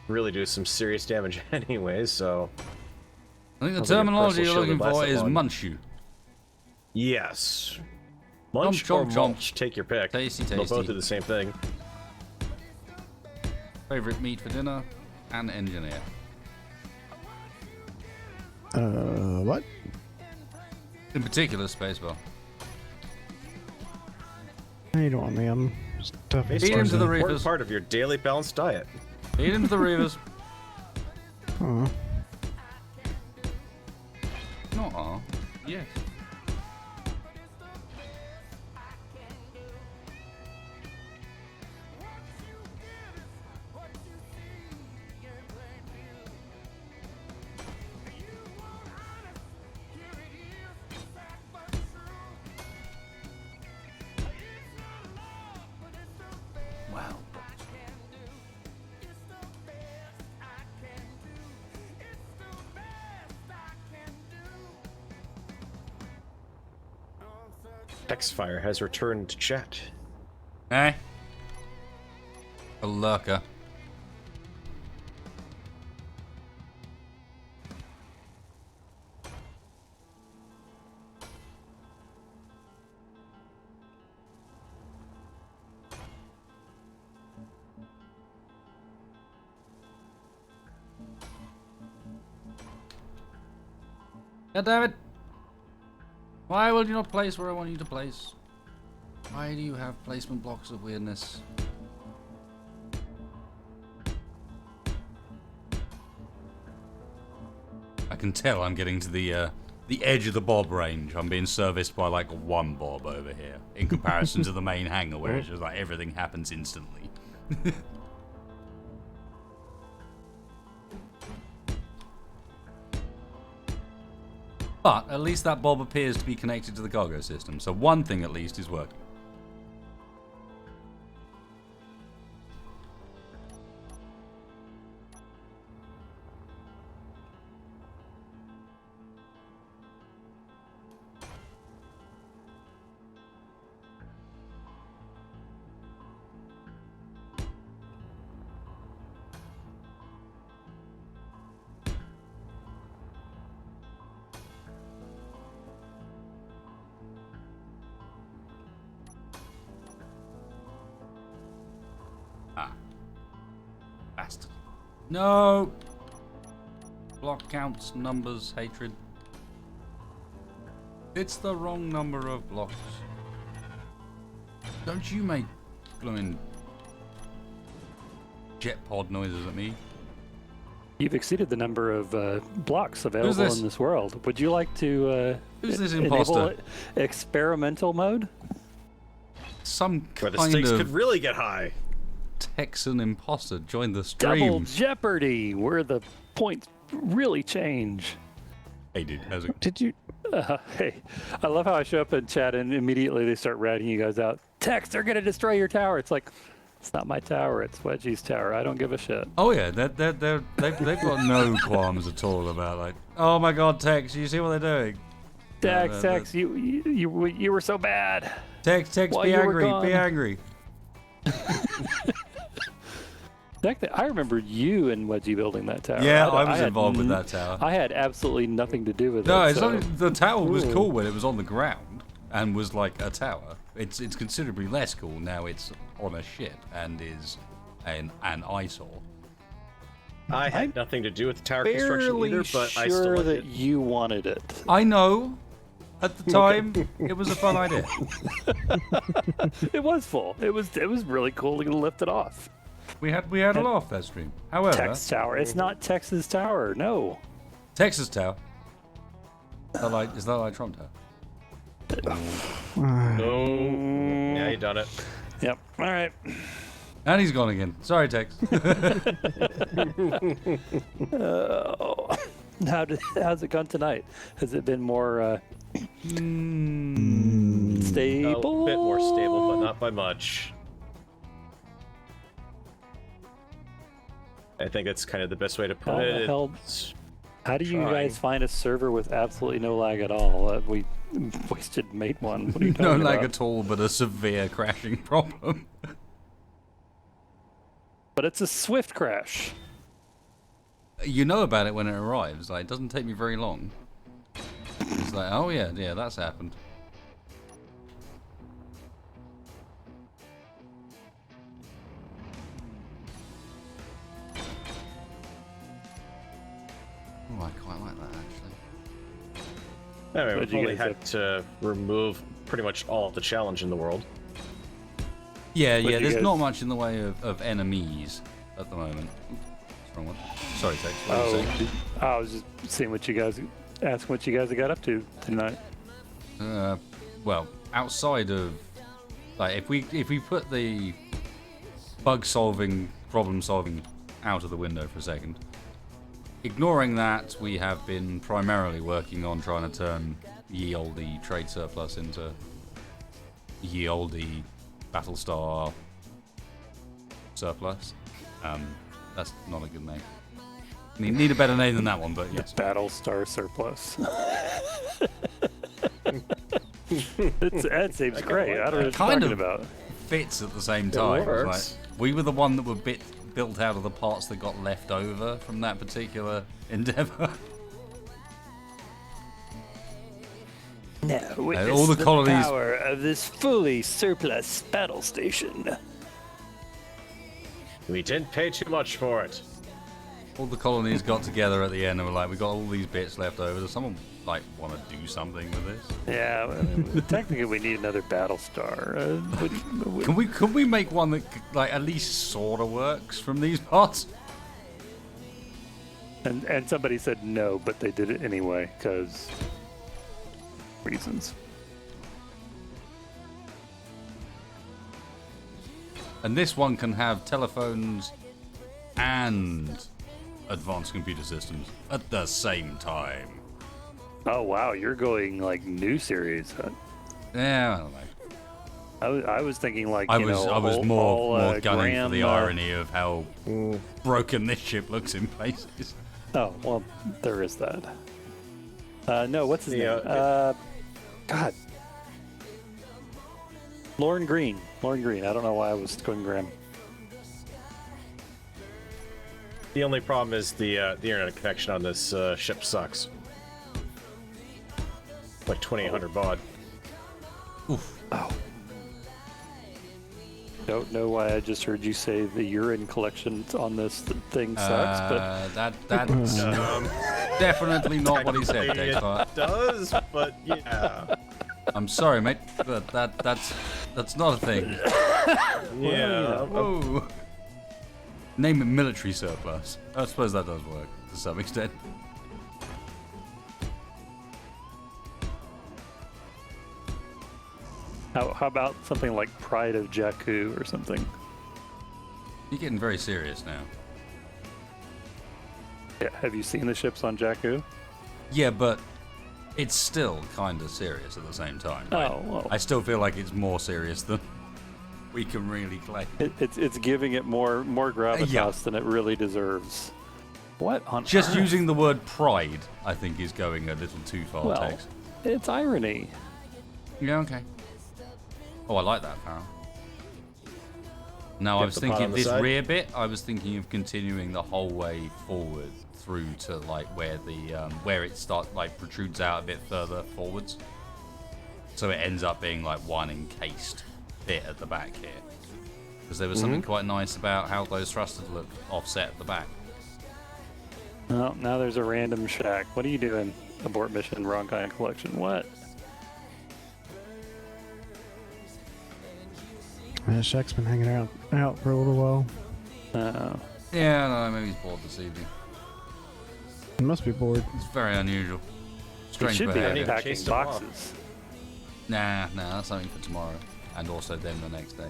really do some serious damage anyways, so... I think the I don't think a terminology personal you're looking shield would for last is that long. munchu. Yes. Munch Chomp, or chomp, chomp. mulch, take your pick. Tasty, They'll both tasty. do the same thing. Favorite meat for dinner and engineer. What? In particular, spacebar. You don't want me. I'm tough as Feed him It's to an the important reefers. part of your daily balanced diet. Feed him to the reavers. Aw. Not are. Yes. Wow. X-Fire has returned to chat. Eh? A lurker. God damn it! Why will you not place where I want you to place? Why do you have placement blocks of weirdness? I can tell I'm getting to the edge of the bob range. I'm being serviced by like one bob over here, in comparison to the main hangar where it's just like everything happens instantly. But at least that bob appears to be connected to the cargo system, so one thing at least is working. Ah. Bastard. No! Block counts, numbers, hatred. It's the wrong number of blocks. Don't you make blooming jet pod noises at me. You've exceeded the number of blocks available this? in this world. Would you like to Who's this enable imposter? experimental mode? Some Where the kind stakes of could really get high. Texan imposter joined the Double stream. Jeopardy, where the points really change. Hey, dude, how's it? Did you? Hey, I love how I show up in chat and immediately they start ratting you guys out. Tex, they're gonna destroy your tower. It's like, it's not my tower. It's Wedgie's tower. I don't give a shit. Oh yeah, they've got no qualms at all about like, oh my God, Tex, you see what they're doing? Tex, you were so bad. Tex, While be you were angry, gone. be angry. I remember you and Wedgie building that tower. Yeah, I was had involved with that tower. I had absolutely nothing to do with No, it. it's so- not, the tower was cool when it was on the ground and was like a tower. It's considerably less cool now. It's on a ship and is an eyesore. I had nothing to do with the tower construction Barely either, but I still sure like that it. you wanted it. I know. At the time, it was a fun idea. It was full. It was really cool to lift it off. We had a laugh that stream. However, Tex Tower. It's not Texas Tower. No. Texas Tower. Is that like Trump Tower? Oh, yeah, you done it. Yep. All right. And he's gone again. Sorry, Tex. How's it gone tonight? Has it been more stable? A bit more stable, but not by much. I think that's kind of the best way to put How the it. hell- It's- How do you trying. guys find a server with absolutely no lag at all? We wasted made one. What are you No talking lag about? at all, but a severe crashing problem. But it's a swift crash. You know about it when it arrives. Like, it doesn't take me very long. It's like, oh yeah, that's happened. Oh, I quite like that actually. Anyway, What'd we've you only guys had to remove pretty much all of the challenge in the world. Yeah, What'd you there's guys- not much in the way of enemies at the moment. Oops, wrong one. Sorry, Tex. What were you saying? I was just seeing what you guys, asking what you guys got up to tonight. Well, outside of like if we put the bug solving, problem solving out of the window for a second, ignoring that, we have been primarily working on trying to turn ye olde trade surplus into ye olde Battlestar surplus. That's not a good name. Need a better name than that one, but yes. Battlestar surplus. That seems great. I don't know what you're Kind talking of. about. Fits at the same time. It's works. like, we were the one that were built out of the parts that got left over from that particular endeavor. Now, all the colonies- power of this fully surplus battle station. We didn't pay too much for it. All the colonies got together at the end and were like, we got all these bits left over. Does someone like want to do something with this? Yeah, well, technically we need another Battlestar. Can we make one that like at least sort of works from these parts? and somebody said no, but they did it anyway because reasons. And this one can have telephones and advanced computer systems at the same time. Oh wow, you're going like new series. Yeah, I don't know. I was thinking like I you was know, more all, gunning Graham, for the irony of how broken this ship looks in places. Oh well, there is that. No, what's his Yeah, name? God, Lauren Green. Lauren Green. I don't know why I was going Graham. The only problem is the internet connection on this ship sucks. Like 2,800 baud. Oof. Oh. Don't know why I just heard you say the urine collection on this thing sucks, but That's definitely not what he said, Technically Dexter. it does, but yeah. I'm sorry, mate, but that's not a thing. Yeah. Whoa. Name it military surplus. I suppose that does work to some extent. how about something like Pride of Jakku or something? You're getting very serious now. Yeah, have you seen the ships on Jakku? Yeah, but it's still kind of serious at the same time. Right? Oh, well. I still feel like it's more serious than we can really claim. It's giving it more gravitas Yeah. than it really deserves. What on Just earth? using the word pride, I think, is going a little too far, Well, Tex. it's irony. Yeah, okay. Oh, I like that, Farrell. No, I Get was the pot thinking on the this side. rear bit. I was thinking of continuing the whole way forward through to like where the where it protrudes out a bit further forwards, so it ends up being like one encased bit at the back here. Because there was something quite nice about how those thrusters look offset at the back. Oh, now there's a random shack. What are you doing? Abort mission, wrong kind of collection. What? Shaq's been hanging out for a little while. Yeah, I don't know, maybe he's bored this evening. He must be bored. It's very unusual. He Strange should be behavior. unpacking Chased him off. boxes. Nah, that's something for tomorrow, and also then the next day.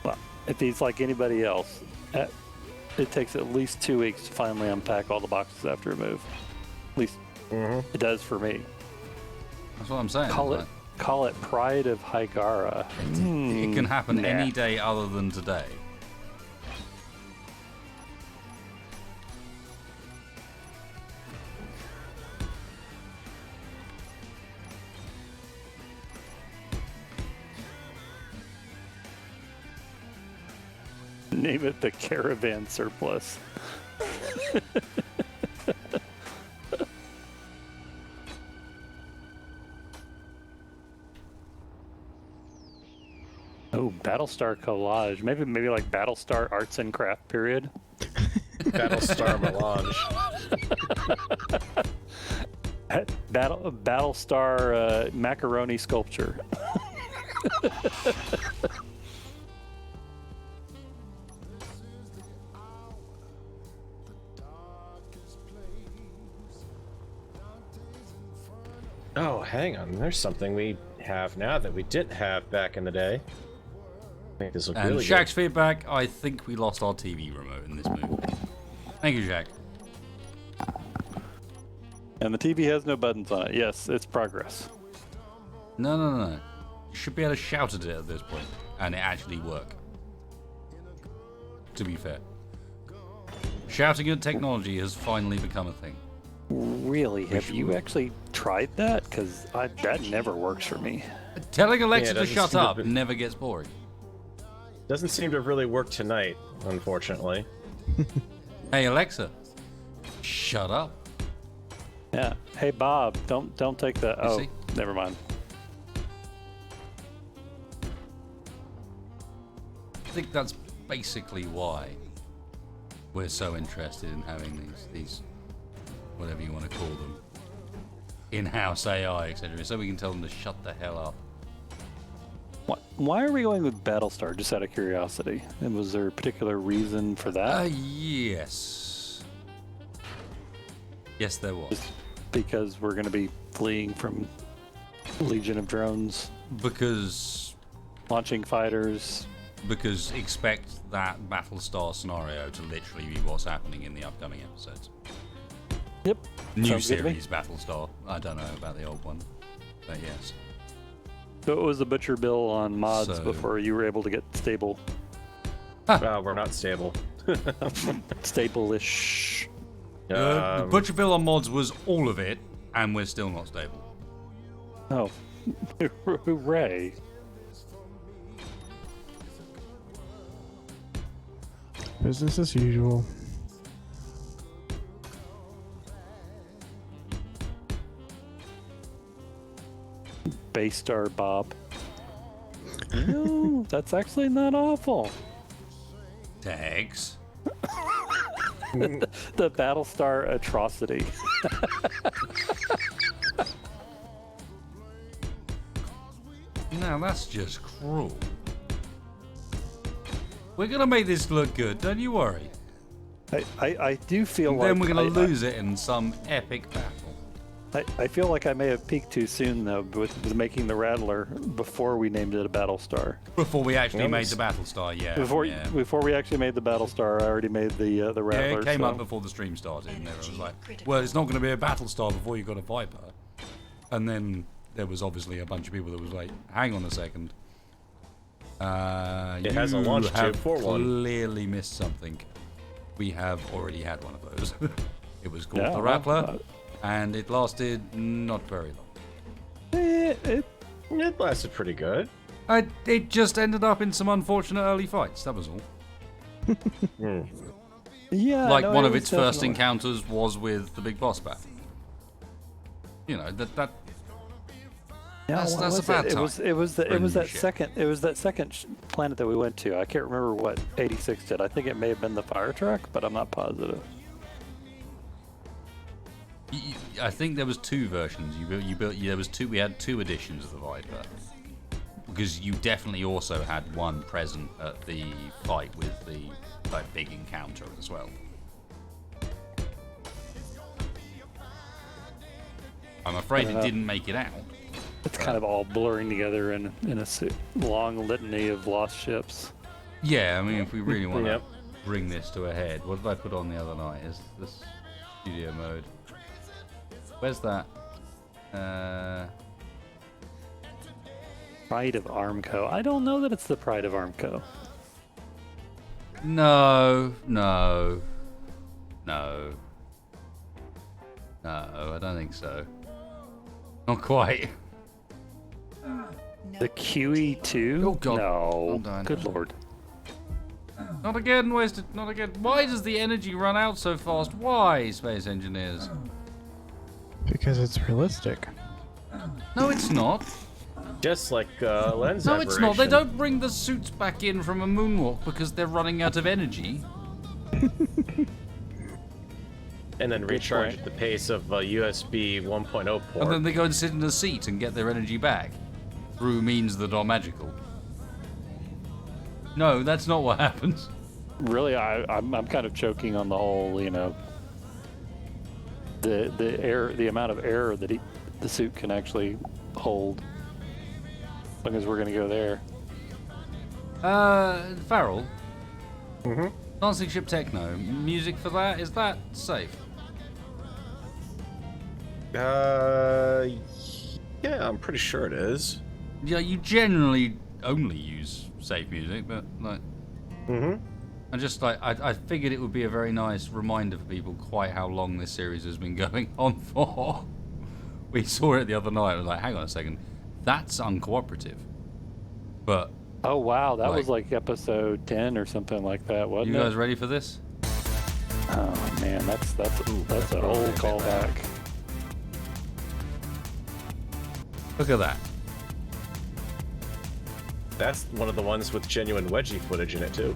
Well, if he's like anybody else, it takes at least 2 weeks to finally unpack all the boxes after a move. At least it does for me. That's what I'm saying. Call it pride of Hygara. It can happen Nah. any day other than today. Name it the caravan surplus. Oh, Battlestar collage. Maybe like Battlestar arts and craft period. Battlestar melange. Battlestar macaroni sculpture. Oh, hang on. There's something we have now that we didn't have back in the day. Make this look And really Shaq's feedback, I think we lost our TV remote in this move. Thank you, Shaq. And the TV has no buttons on it. Yes, it's progress. No. You should be able to shout at it at this point, and it actually work. To be fair. Shouting at technology has finally become a thing. Really? Have you actually tried that? Because that never works for me. Telling Alexa Yeah, it to doesn't shut seem to up be- never gets boring. Doesn't seem to have really worked tonight, unfortunately. Hey Alexa, shut up. Yeah. Hey Bob, don't take the. Oh, see? never mind. I think that's basically why we're so interested in having these whatever you want to call them, in-house AI, etc., so we can tell them to shut the hell up. Why are we going with Battlestar? Just out of curiosity. And was there a particular reason for that? Yes. Yes, there was. Just because we're going to be fleeing from Legion of Drones, Because launching fighters. expect that Battlestar scenario to literally be what's happening in the upcoming episodes. Yep. New Sounds good to me. series Battlestar. I don't know about the old one, but yes. So it was the butcher bill on mods So- before you were able to get stable, We're not stable. stable-ish. The Butcher Bill on mods was all of it, and we're still not stable. Oh, hooray! Business as usual. Baystar Bob. No, that's actually not awful. Tags. The Battlestar atrocity. Now that's just cruel. We're gonna make this look good, don't you worry. I do feel And like then we're gonna I- lose it in some epic battle. I feel like I may have peaked too soon though with making the Rattler before we named it a Battlestar. Before we actually made the Battlestar, yeah. Before we actually made the Battlestar, I already made the Rattler. Yeah, it came so. up before the stream started, and everyone was like, "Well, it's not going to be a Battlestar before you got a Viper." And then there was obviously a bunch of people that was like, "Hang on a second. It has a launch tube for one. Clearly missed something. We have already had one of those. It was called Yeah, the Rattler, and it lasted not very long. It lasted pretty good. It just ended up in some unfortunate early fights. That was all. Yeah, Like no, one it of was its first definitely- encounters was with the big boss battle. You know that. Yeah, That's what a was bad it? time It was for a new that ship. second planet that we went to. I can't remember what 86 did. I think it may have been the fire truck, but I'm not positive. I think there was two versions. You built. There was two. We had two editions of the Viper, because you definitely also had one present at the fight with the big encounter as well. I'm afraid it didn't make it out. It's kind of all blurring together in a long litany of lost ships. Yeah, I mean, if we really want to Yep. bring this to a head, what did I put on the other night? Is this studio mode? Where's that? Pride of Armco. I don't know that it's the Pride of Armco. No, I don't think so. Not quite. The QE2? Oh, God. No. Hold on. Good lord. Not again, wasted. Not again. Why does the energy run out so fast? Why, space engineers? Because it's realistic. No, it's not. Just like lens No, it's not. They aberration. don't bring the suits back in from a moonwalk because they're running out of energy. And then recharge at the pace of a USB 1.0 port. And then they go and sit in a seat and get their energy back through means that are magical. No, that's not what happens. Really, I'm kind of choking on the whole, the amount of air that the suit can actually hold. As long as we're gonna go there. Farrell. Dancing Ship Techno. Music for that, is that safe? Yeah, I'm pretty sure it is. Yeah, you generally only use safe music, but like... I figured it would be a very nice reminder for people quite how long this series has been going on for. We saw it the other night, and was like, hang on a second, that's uncooperative. But... Oh wow, that was like episode 10 or something like that, wasn't You it? guys ready for this? Oh man, that's an old callback. Look at that. That's one of the ones with genuine wedgie footage in it too.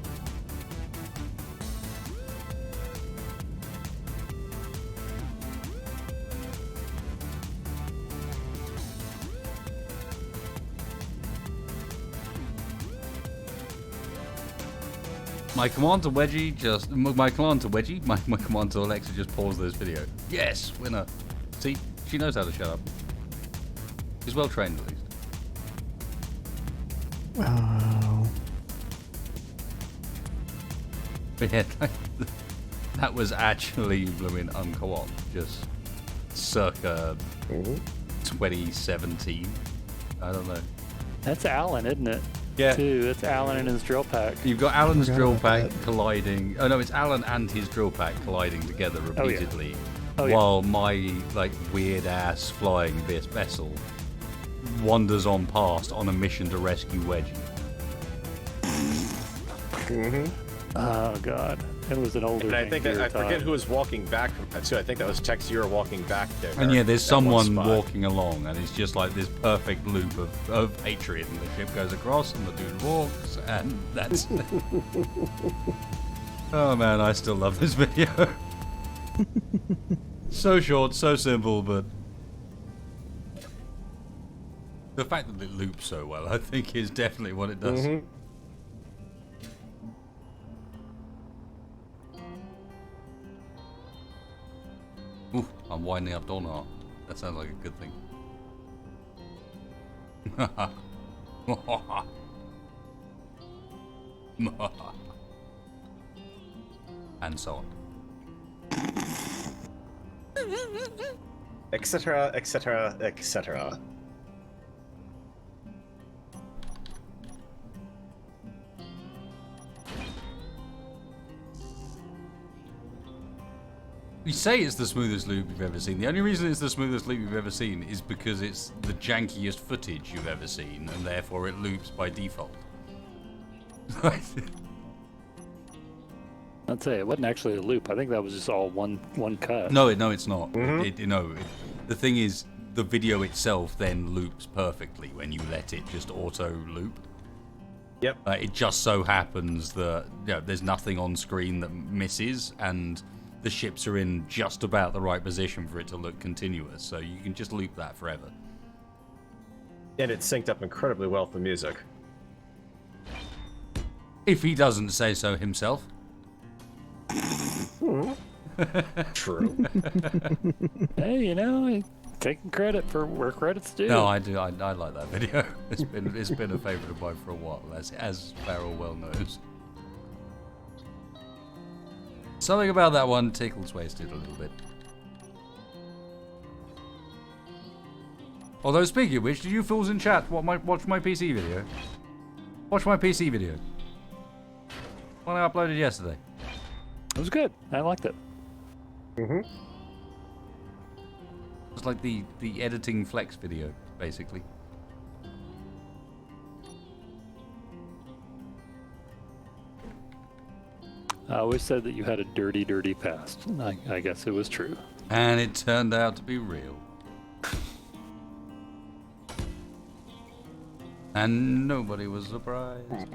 My command to Wedgie just... My command to Wedgie? My command to Alexa just paused this video. Yes, winner. See, she knows how to shut up. She's well trained at least. Oh. But yeah, that was actually blooming unco-op. Just circa 2017. I don't know. That's Alan, isn't it? Yeah. Too. That's Alan and his drill pack. You've got Alan's Forgot drill about pack that. colliding. Oh no, it's Alan and his drill pack colliding together repeatedly, Oh, yeah. while my weird ass flying vessel wanders on past on a mission to rescue Wedgie. Oh god, it was an older. And I think that I forget time. who was walking back from that too. I think that was Tex. You were walking back there. And yeah, there's at one someone spot. walking along, and it's just like this perfect loop of hatred, and the ship goes across, and the dude walks, and that's. Oh man, I still love this video. So short, so simple, but the fact that it loops so well, I think, is definitely what it does. Ooh, I'm winding up Donut. That sounds like a good thing. And so on. Etc. Etc. Etc. We say it's the smoothest loop you've ever seen. The only reason it's the smoothest loop you've ever seen is because it's the jankiest footage you've ever seen, and therefore it loops by default. I'd say it wasn't actually a loop. I think that was just all one cut. No, it's not. The thing is, the video itself then loops perfectly when you let it just auto loop. Yep. It just so happens that there's nothing on screen that misses, and the ships are in just about the right position for it to look continuous. So you can just loop that forever. And it's synced up incredibly well with the music. If he doesn't say so himself. True. Hey, taking credit for where credit's due. No, I do. I like that video. It's been a favourite of mine for a while, as Farrell well knows. Something about that one tickles wasted a little bit. Although, speaking of which, did you fools in chat watch my PC video? Watch my PC video. One I uploaded yesterday. It was good. I liked it. Mm-hmm. It's like the editing flex video, basically. I always said that you had a dirty, dirty past. And I guess it was true. And it turned out to be real. And nobody was surprised.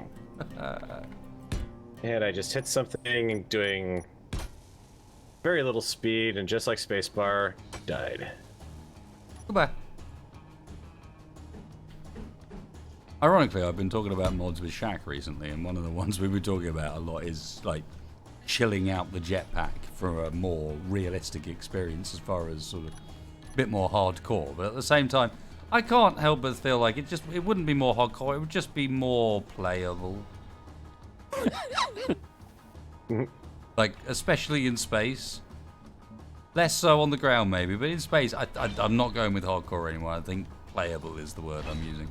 And I just hit something doing very little speed, and just like spacebar, died. Goodbye. Ironically, I've been talking about mods with Shaq recently, and one of the ones we've been talking about a lot is like chilling out the jetpack for a more realistic experience, as far as sort of a bit more hardcore. But at the same time, I can't help but feel like it wouldn't be more hardcore. It would just be more playable. Like, especially in space. Less so on the ground, maybe, but in space, I'm not going with hardcore anymore. I think playable is the word I'm using.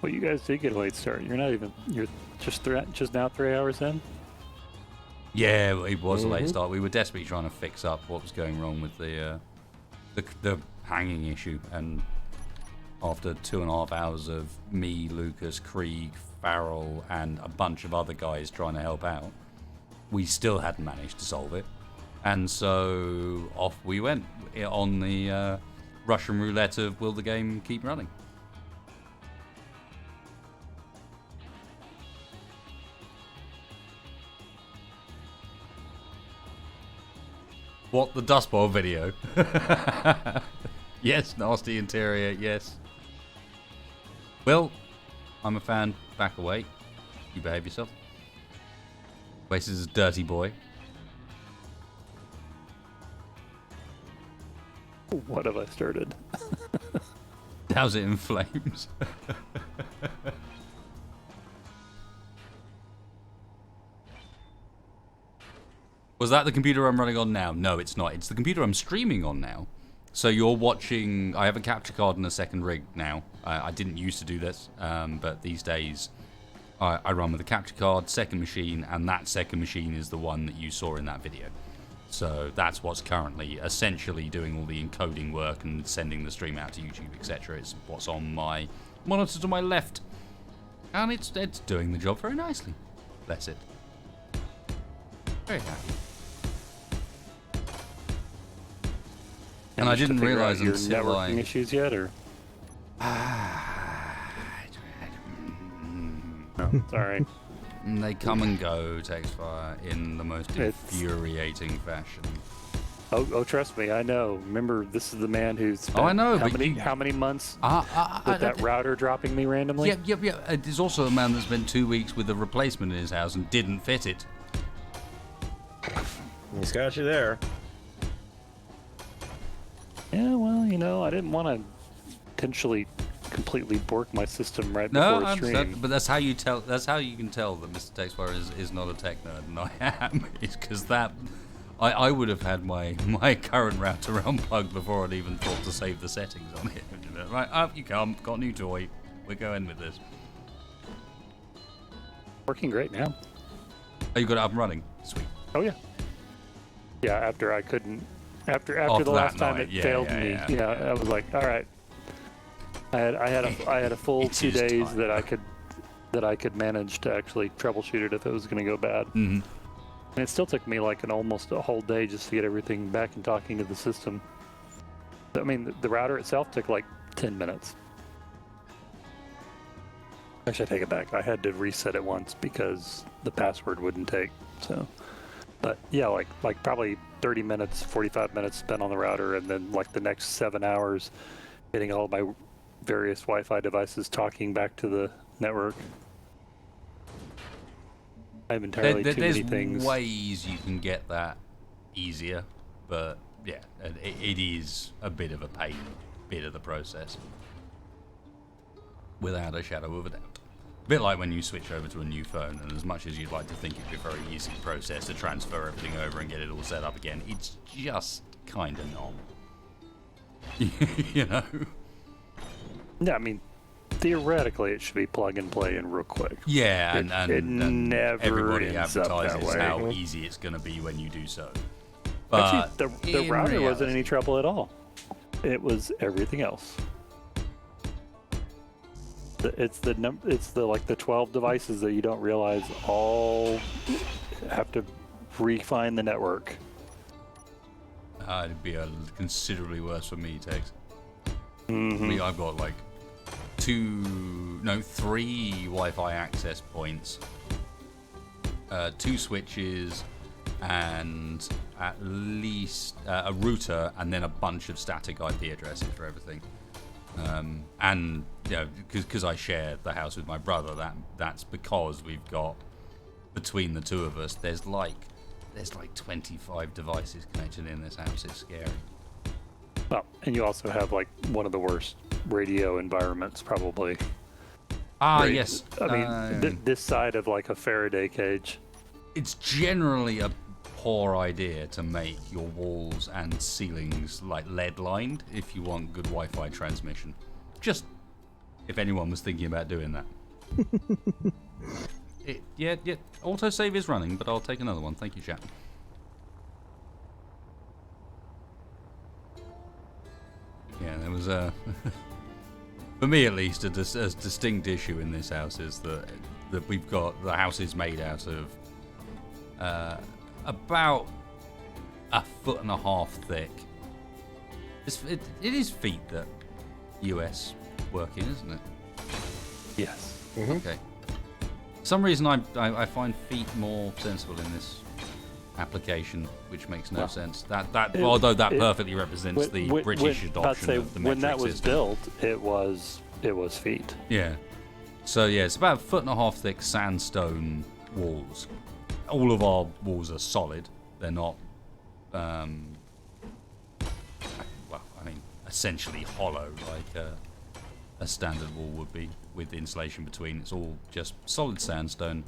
Well, you guys did get a late start. You're just now 3 hours in? Yeah, it was a late start. We were desperately trying to fix up what was going wrong with the hanging issue, and after 2.5 hours of me, Lucas, Krieg, Farrell, and a bunch of other guys trying to help out, we still hadn't managed to solve it. And so off we went on the Russian roulette of will the game keep running. What, the Dust Bowl video? Yes, nasty interior, yes. Well, I'm a fan. Back away. You behave yourself. Waste is a dirty boy. What have I started? Douse it in flames. Was that the computer I'm running on now? No, it's not. It's the computer I'm streaming on now. So you're watching... I have a capture card and a second rig now. I didn't used to do this, but these days I run with a capture card, second machine, and that second machine is the one that you saw in that video. So that's what's currently essentially doing all the encoding work and sending the stream out to YouTube, etc. It's what's on my monitor to my left. And it's doing the job very nicely. Bless it. Very happy. And I didn't realize your until networking issues yet, or? No, sorry. They come and go, Textfire, in the most infuriating fashion. Oh, trust me, I know. Remember, this is the man who's spent I know, how but many how many months I with that router dropping me randomly? Yep. There's also a man that spent 2 weeks with a replacement in his house and didn't fit it. He's got you there. Yeah, well, I didn't want to potentially completely bork my system right No, before I a stream. understand, but that's how you tell. That's how you can tell that Mr. Textbar is not a tech nerd, and I am. It's because I would have had my current router unplugged before I'd even thought to save the settings on it. Right, up you come. Got a new toy. We're going with this. Working great now. Oh, you got it up and running. Sweet. Oh yeah. Yeah, after I couldn't. After After the that last time night, it yeah, failed yeah, me, yeah. I was like, all right. I had a full It's 2 his days time. that I could manage to actually troubleshoot it if it was going to go bad. Mm-hmm. And it still took me like almost a whole day just to get everything back and talking to the system. I mean, the router itself took like 10 minutes. Actually, I take it back. I had to reset it once because the password wouldn't take. So, but yeah, like probably 30 minutes, 45 minutes spent on the router, and then like the next 7 hours getting all of my various Wi-Fi devices talking back to the network. I have entirely too many things. There's ways you can get that easier, but yeah, it is a bit of a pain, bit of the process, without a shadow of a doubt. A bit like when you switch over to a new phone, and as much as you'd like to think it'd be a very easy process to transfer everything over and get it all set up again, it's just kind of not. You know? Yeah, I mean, theoretically, it should be plug and play and real quick. Yeah, It and never everybody ends up that advertises way. how easy it's going to be when you do so. But Actually, the in router wasn't reality- any trouble at all. It was everything else. It's the 12 devices that you don't realize all have to refine the network. It'd be considerably worse for me, Tex. Mm-hmm. I've got like 3 Wi-Fi access points, 2 switches, and at least a router, and then a bunch of static IP addresses for everything. And because I share the house with my brother, that's because we've got, between the two of us, there's like 25 devices connected in this house. It's scary. Well, and you also have like one of the worst radio environments, probably. Yes. I mean, this side of like a Faraday cage. It's generally a poor idea to make your walls and ceilings like lead lined if you want good Wi-Fi transmission. Just if anyone was thinking about doing that. Yeah. Autosave is running, but I'll take another one. Thank you, chat. Yeah, there was a, for me at least, a distinct issue in this house is that we've got, the house is made out of about 1.5 feet thick. It is feet that US work in, isn't it? Yes. Okay. For some reason I find feet more sensible in this application, which makes no sense. Although that perfectly represents the British adoption of the metric when that was system. built, it was feet. Yeah. So yeah, it's about 1.5 feet thick sandstone walls. All of our walls are solid. They're not, essentially hollow like a standard wall would be, with insulation between. It's all just solid sandstone.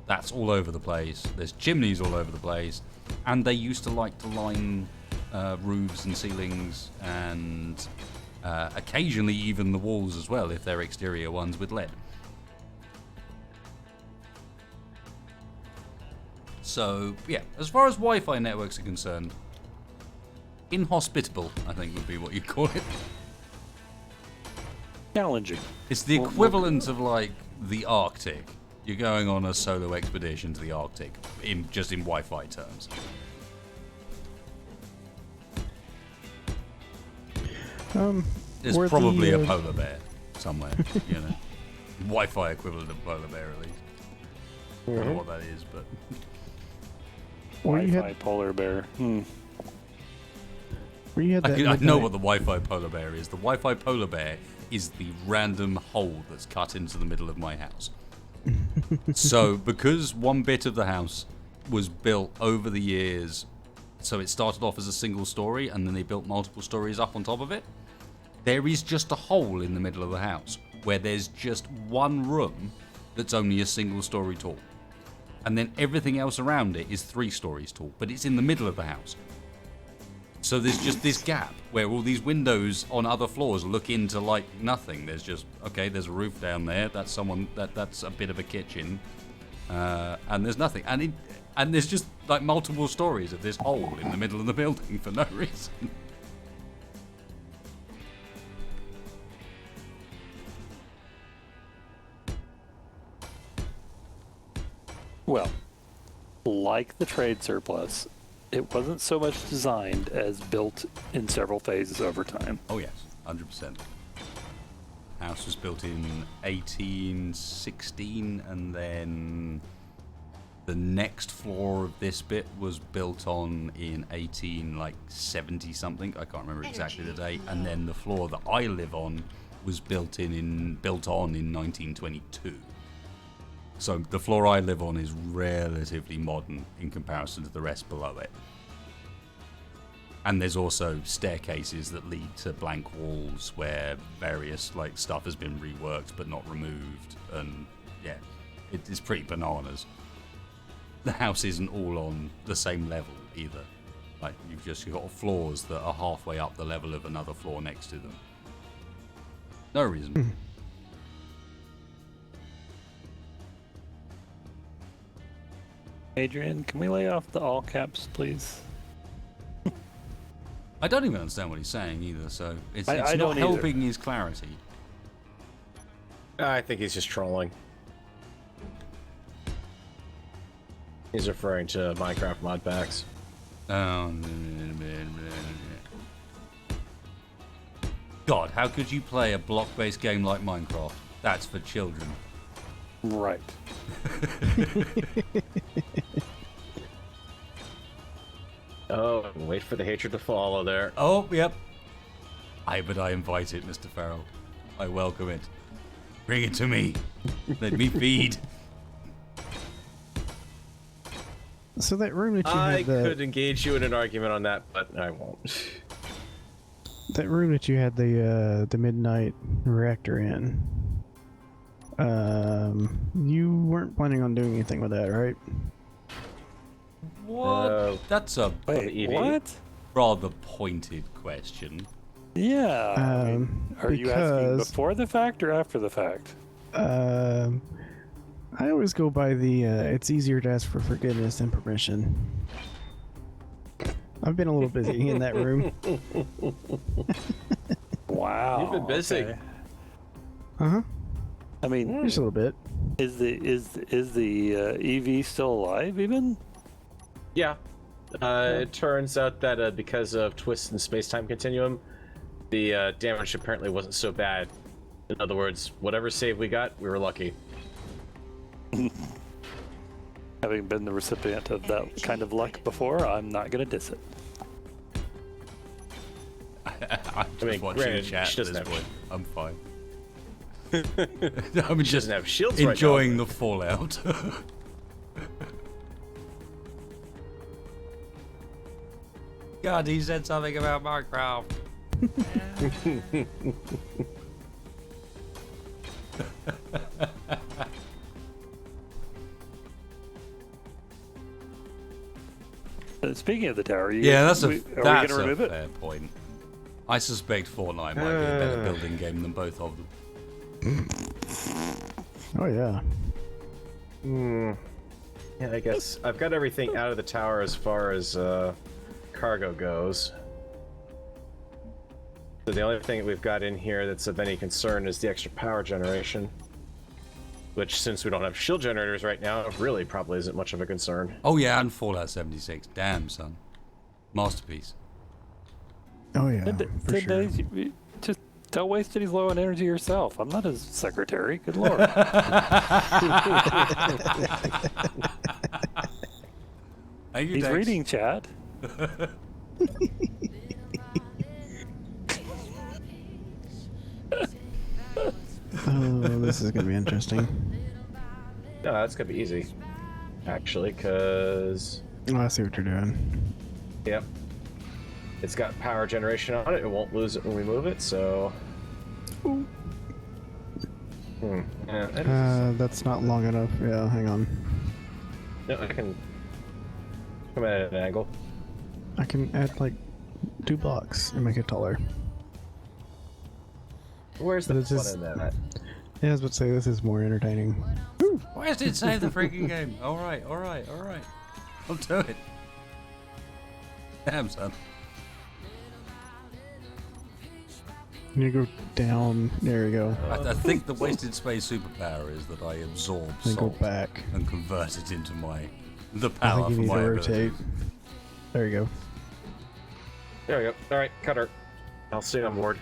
That's all over the place. There's chimneys all over the place, and they used to like to line roofs and ceilings and occasionally even the walls as well, if they're exterior ones, with lead. So yeah, as far as Wi-Fi networks are concerned, inhospitable, I think would be what you'd call it. Challenging. It's the equivalent of like the Arctic. You're going on a solo expedition to the Arctic, in Wi-Fi terms. There's were probably the, a polar bear somewhere, you know. Wi-Fi equivalent of polar bear, at least. I don't know what that is, but Where you Wi-Fi had- polar bear. Where you had that I know midnight- what the Wi-Fi polar bear is. The Wi-Fi polar bear is the random hole that's cut into the middle of my house. So, because one bit of the house was built over the years, so it started off as a single story, and then they built multiple stories up on top of it, there is just a hole in the middle of the house where there's just one room that's only a single story tall. And then everything else around it is 3 stories tall, but it's in the middle of the house. So there's just this gap where all these windows on other floors look into like nothing. There's just, okay, there's a roof down there. That's that's a bit of a kitchen, and there's nothing. And there's just like multiple stories of this hole in the middle of the building for no reason. Well, like the trade surplus, it wasn't so much designed as built in several phases over time. Oh yes, 100%. House was built in 1816, and then the next floor of this bit was built on in 1870 something. I can't remember exactly the date. And then the floor that I live on was built on in 1922. So the floor I live on is relatively modern in comparison to the rest below it. And there's also staircases that lead to blank walls where various like stuff has been reworked but not removed. And yeah, it's pretty bananas. The house isn't all on the same level either. Like you've got floors that are halfway up the level of another floor next to them. No reason. Adrian, can we lay off the all caps, please? I don't even understand what he's saying either, so it's I not don't either. helping his clarity. I think he's just trolling. He's referring to Minecraft mod packs. God, how could you play a block-based game like Minecraft? That's for children. Right. Oh, wait for the hatred to follow there. Oh, yep. But I invite it, Mr. Farrell. I welcome it. Bring it to me. Let me feed. So that room that you I had could engage you in an argument on that, but I won't. that room that you had the midnight reactor in. You weren't planning on doing anything with that, right? What? That's a Wait, what? rather pointed question. Yeah. Are you asking because- before the fact or after the fact? I always go by the it's easier to ask for forgiveness than permission. I've been a little busy in that room. Wow. You've been busy. Okay. Uh-huh. I mean, Just a little bit. is the EV still alive even? Yeah. It turns out that because of twists in the space-time continuum, the damage apparently wasn't so bad. In other words, whatever save we got, we were lucky. Having been the recipient of that kind of luck before, I'm not gonna diss it. I'm just mean, watching granted, chat she at doesn't this have- point. I'm fine. I'm She just doesn't have shields right now. enjoying the fallout. God, he said something about Minecraft. Speaking of the tower, Yeah, that's are we gonna remove it? fair point. I suspect Fortnite might be a better building game than both of them. Oh yeah. Yeah, I guess I've got everything out of the tower as far as cargo goes. So the only thing we've got in here that's of any concern is the extra power generation. Which, since we don't have shield generators right now, really probably isn't much of a concern. Oh yeah, and Fallout 76. Damn, son. Masterpiece. Oh yeah. 10 For sure. days. Just don't waste any low on energy yourself. I'm not his secretary. Good lord. Thank you, He's Dex. reading chat. Oh, this is gonna be interesting. No, that's gonna be easy, actually, because Oh, I see what you're doing. yep, it's got power generation on it. It won't lose it when we move it, so. Yeah, That's not long enough. Yeah, hang on. no, I can come at an angle. I can add like 2 blocks and make it taller. Where's the But it's fun just- in that? Yeah, I was about to say this is more entertaining. Why does it save the freaking game? Alright. I'll do it. Damn, son. You go down. There we go. I think the wasted space superpower is that I absorb Then go salt back. and convert it into the I power think you for need my to ability. rotate. There you go. There we go. All right, cutter. I'll stay on board.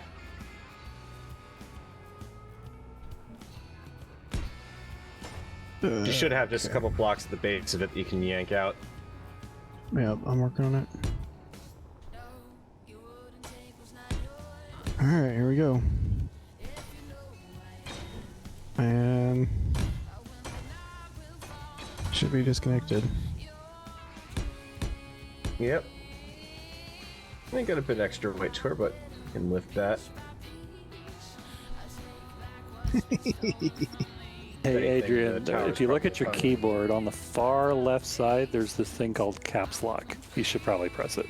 You should have just a couple blocks at the base of it that you can yank out. Yeah, I'm working on it. Alright, here we go. And should be disconnected. Yep. I got a bit extra weight to her, but I can lift that. Hey, Anything, Adrian, the tower's if you look at your probably fine. keyboard, on the far left side, there's this thing called caps lock. You should probably press it.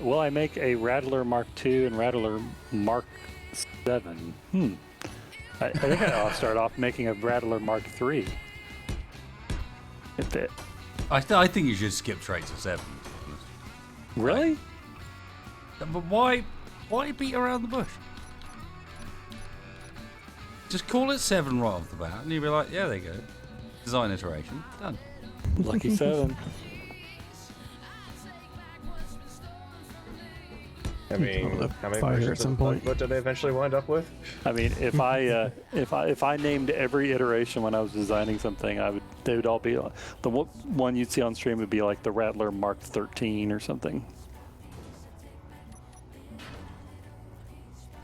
Will I make a Rattler Mark II and Rattler Mark 7? I think I'll start off making a Rattler Mark III. If it, I think you should skip straight to 7. really? But why beat around the bush? Just call it 7 right off the bat, and you'll be like, yeah, there you go. Design iteration, done. Lucky 7. I mean, left how many fire at versions some of point. what did they eventually wind up with? I mean, if I named every iteration when I was designing something, they would all be the one you'd see on stream would be like the Rattler Mark 13 or something.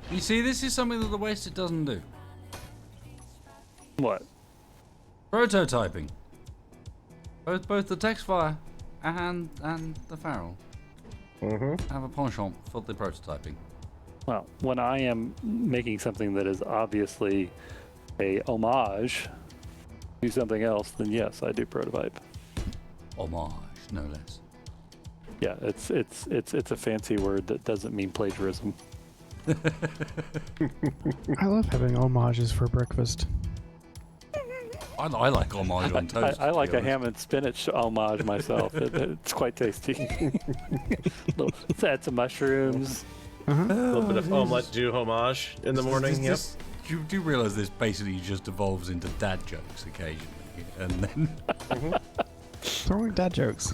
You see, this is something that the Wasted doesn't do. What? Prototyping. Both the text fire and the Farrell have a penchant for the prototyping. Well, when I am making something that is obviously a homage to something else, then yes, I do prototype. Homage, no less. Yeah, it's a fancy word that doesn't mean plagiarism. I love having homages for breakfast. I like homage on toast. I to like be a honest. ham and spinach homage myself. It's quite tasty. Let's add some mushrooms. A little bit of omelette du homage in the morning. Yep. Do you realize this basically just evolves into dad jokes occasionally, and then Throwing dad jokes.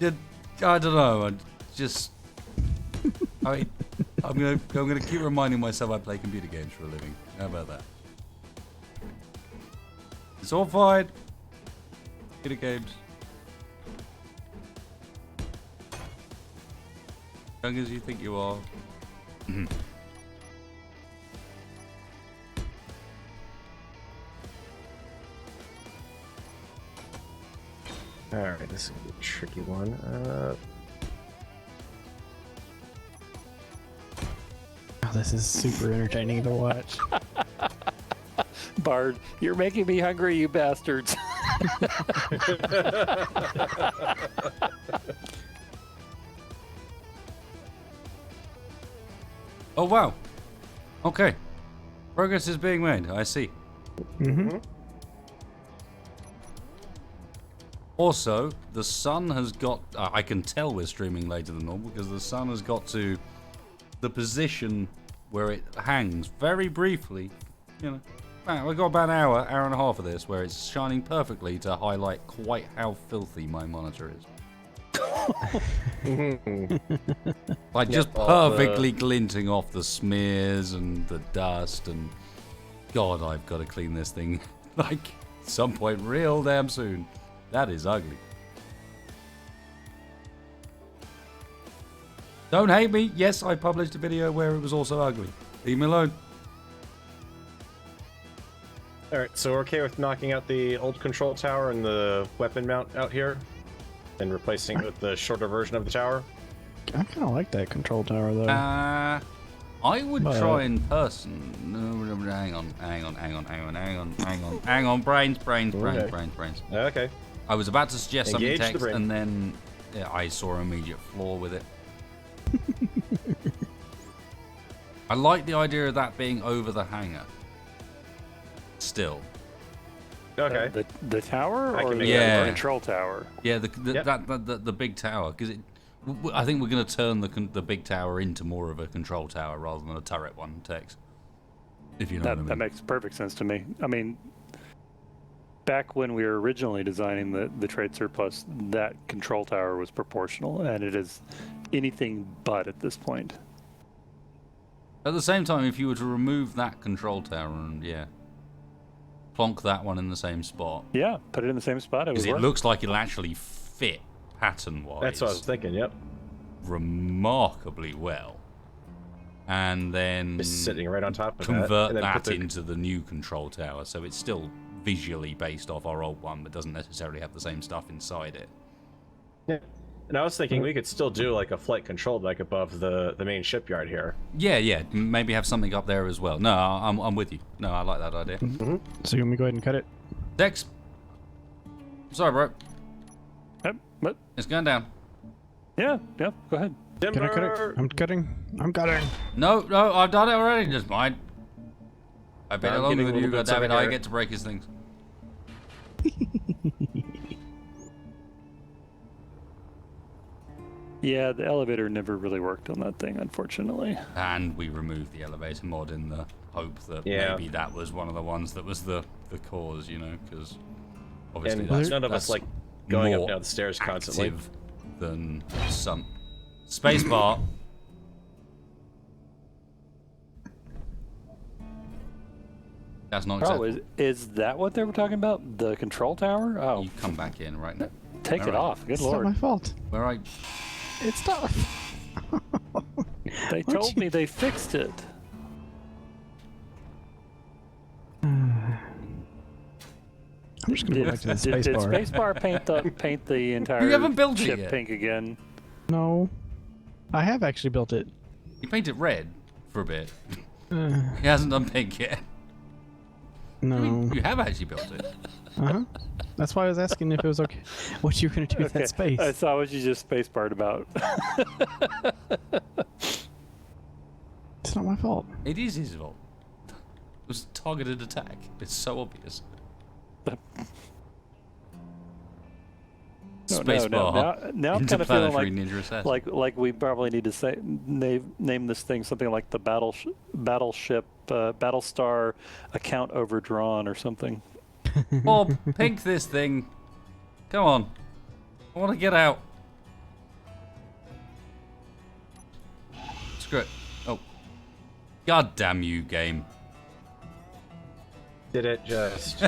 I don't know. I'm gonna keep reminding myself I play computer games for a living. How about that? It's all fine. Computer games. Young as you think you are. All right, this is gonna be a tricky one. Oh, this is super entertaining to watch. Bard, you're making me hungry, you bastards. Oh wow. Okay. Progress is being made. I see. Also, the sun has got. I can tell we're streaming later than normal because the sun has got to the position where it hangs very briefly. You know, we've got about an hour and a half of this where it's shining perfectly to highlight quite how filthy my monitor is. Like just all the- perfectly glinting off the smears and the dust and God, I've got to clean this thing like some point real damn soon. That is ugly. Don't hate me. Yes, I published a video where it was also ugly. Leave me alone. All right, so we're okay with knocking out the old control tower and the weapon mount out here, and replacing it with the shorter version of the tower. I kind of like that control tower though. I would try in person. No, hang on. Brains. Okay. I was about to suggest something Engage the text, brain. and then I saw an immediate flaw with it. I like the idea of that being over the hangar. Still. Okay. The tower I or can the make that work. control tower? Yeah, Yep. the big tower, because I think we're going to turn the big tower into more of a control tower rather than a turret one, Tex. If you know what I mean. That makes perfect sense to me. I mean, back when we were originally designing the trade surplus, that control tower was proportional, and it is anything but at this point. At the same time, if you were to remove that control tower and plonk that one in the same spot, Yeah, put it in the same spot. It would because it work. looks like it'll actually fit pattern-wise. That's what I was thinking. Yep. Remarkably well, and then Just sitting right on top of convert that, and then that put the- into the new control tower, so it's still visually based off our old one, but doesn't necessarily have the same stuff inside it. Yeah. And I was thinking we could still do like a flight control like above the main shipyard here. Yeah, maybe have something up there as well. No, I'm with you. No, I like that idea. So you want me to go ahead and cut it? Dex, sorry, bro, Yep, but it's going down. yeah, go ahead. Can I cut it? Timber! I'm cutting. No, I've done it already. Just mine. I've been I'm longer getting than a you, little bit goddammit. over I here. get to break his things. Yeah, the elevator never really worked on that thing, unfortunately. And we removed the elevator mod in the hope that Yeah. maybe that was one of the ones that was the cause, because obviously And that's, none of us that's like going up more down the stairs constantly. active than some spacebar. That's not Oh, acceptable. is that what they were talking about? The control tower? Oh, You come back in right now. take it alright. off. Good It's not lord. my fault. Where I It's not. They told me they fixed it. I'm just gonna go back to the space Did bar. Spacebar paint the entire haven't built it ship yet. pink again? No, I have actually built it. you paint it red for a bit. Uh, He hasn't done pink yet. no. You have actually built it. Uh-huh. That's why I was asking if it was okay. What you were gonna do with that space? I saw what you just spacebarred about. It's not my fault. It is his fault. It was a targeted attack. It's so obvious. Spacebar. Now I'm kind of feeling Interplanetary like ninja assassin. like we probably need to say name this thing something like the battleship Battlestar account overdrawn or something. Bob, pink this thing. Come on. I want to get out. Screw it. Oh. God damn you, game. Did it just?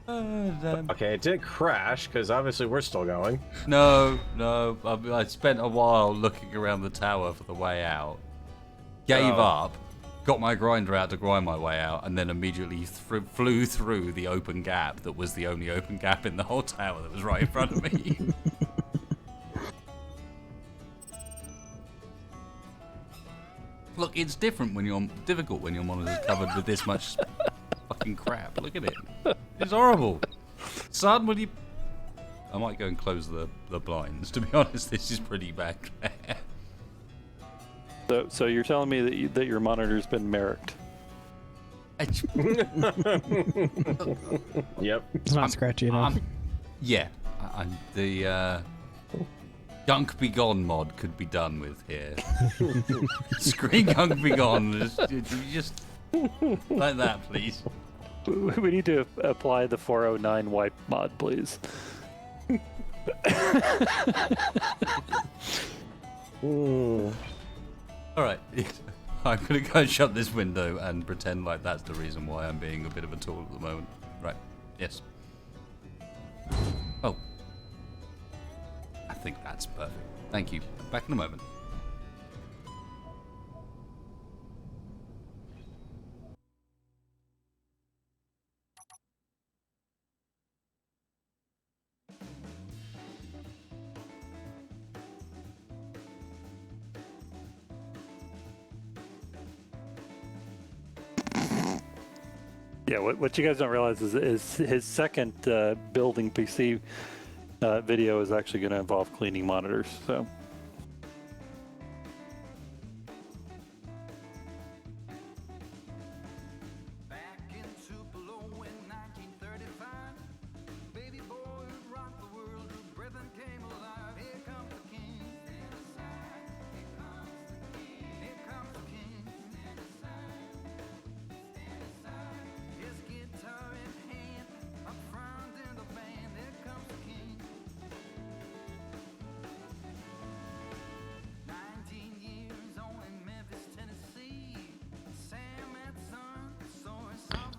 Okay, it did crash because obviously we're still going. No. I spent a while looking around the tower for the way out. Gave up. Got my grinder out to grind my way out, and then immediately flew through the open gap that was the only open gap in the whole tower that was right in front of me. Look, it's different when you're difficult when your monitor's covered with this much fucking crap. Look at it. It's horrible. Son, will you? I might go and close the blinds. To be honest, this is pretty bad. So you're telling me that your monitor's been merricked? Yep. It's not scratchy enough. Yeah, the Gunk Be Gone mod could be done with here. Screen Gunk Be Gone. Just like that, please. We need to apply the 409 wipe mod, please. All right, I'm gonna go and shut this window and pretend like that's the reason why I'm being a bit of a tool at the moment. Right? Yes. Thank you. Back in a moment. Yeah, what you guys don't realize is his second building PC video is actually going to involve cleaning monitors. So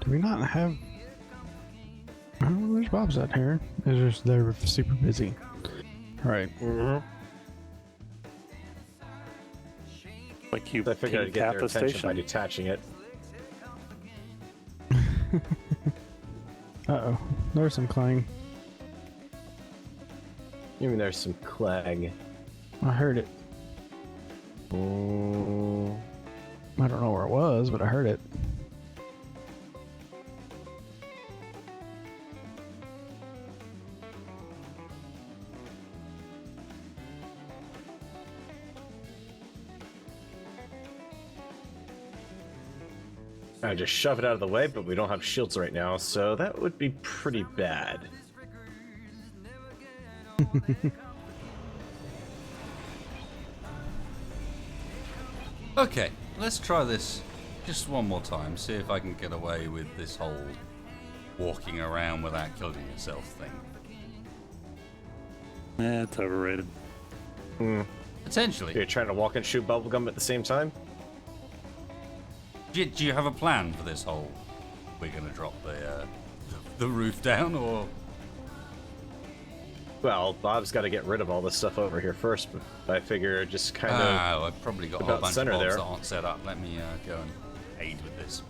Do we not have? Oh, there's Bob's out here. It's just they're super busy. Right. like you I figured I'd get cap their a attention by station. detaching it. Uh-oh. There's some clang. Even there's some clang. I heard it. Mm. I don't know where it was, but I heard it. I just shove it out of the way, but we don't have shields right now, so that would be pretty bad. Okay, let's try this just one more time. See if I can get away with this whole walking around without killing yourself thing. Yeah, it's overrated. Potentially. You're trying to walk and shoot bubblegum at the same time? Do you have a plan for this whole? We're gonna drop the roof down, or Well, Bob's got to get rid of all this stuff over here first, but I figure just kind of... I've probably got a about whole bunch of center mobs there. that aren't set up. Let me go and aid with this.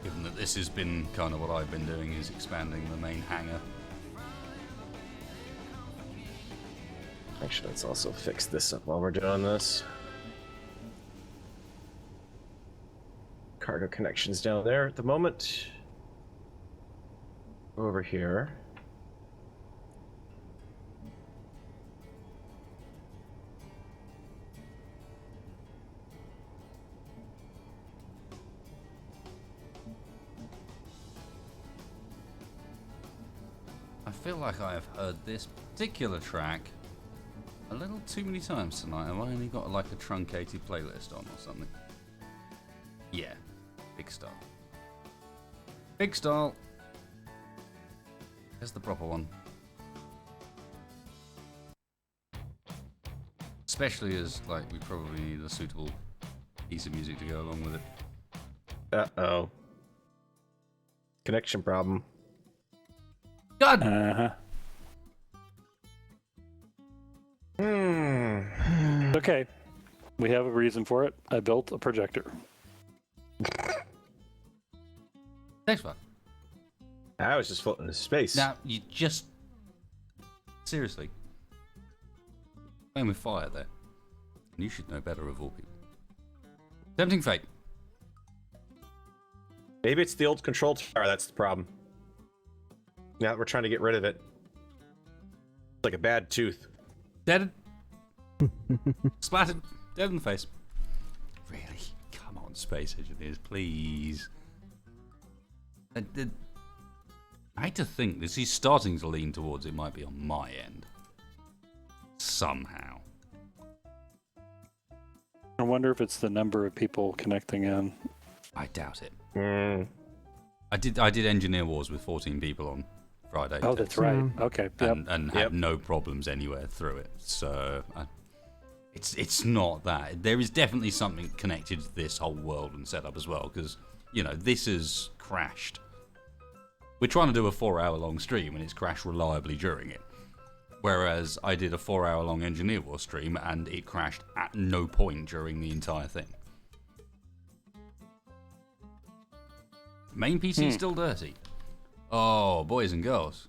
Given that this has been kind of what I've been doing, is expanding the main hangar. Actually, let's also fix this up while we're doing this. Cargo connections down there at the moment. Over here. I feel like I have heard this particular track a little too many times tonight. Have I only got like a truncated playlist on or something? Yeah, big style. Big style. Here's the proper one. Especially as like we probably need a suitable piece of music to go along with it. Uh-oh. Connection problem. God! Uh-huh. Okay. We have a reason for it. I built a projector. Thanks, fuck. I was just floating in space. Now, you just... Seriously. Playing with fire there. And you should know better of all people. Tempting fate. Maybe it's the old control tower that's the problem. Now that we're trying to get rid of it. It's like a bad tooth. Dead. Splattered. Dead in the face. Really? Come on, space engineers, please. I hate to think this is starting to lean towards it might be on my end. Somehow. I wonder if it's the number of people connecting in. I doubt it. Mm. I did Engineer Wars with 14 people on Friday. Oh, that's right. Okay. Yep. And had no problems anywhere through it. So it's not that. There is definitely something connected to this whole world and setup as well, because you know this has crashed. We're trying to do a 4-hour long stream and it's crashed reliably during it. Whereas I did a 4-hour-long Engineer War stream and it crashed at no point during the entire thing. Main PC still dirty. Oh, boys and girls,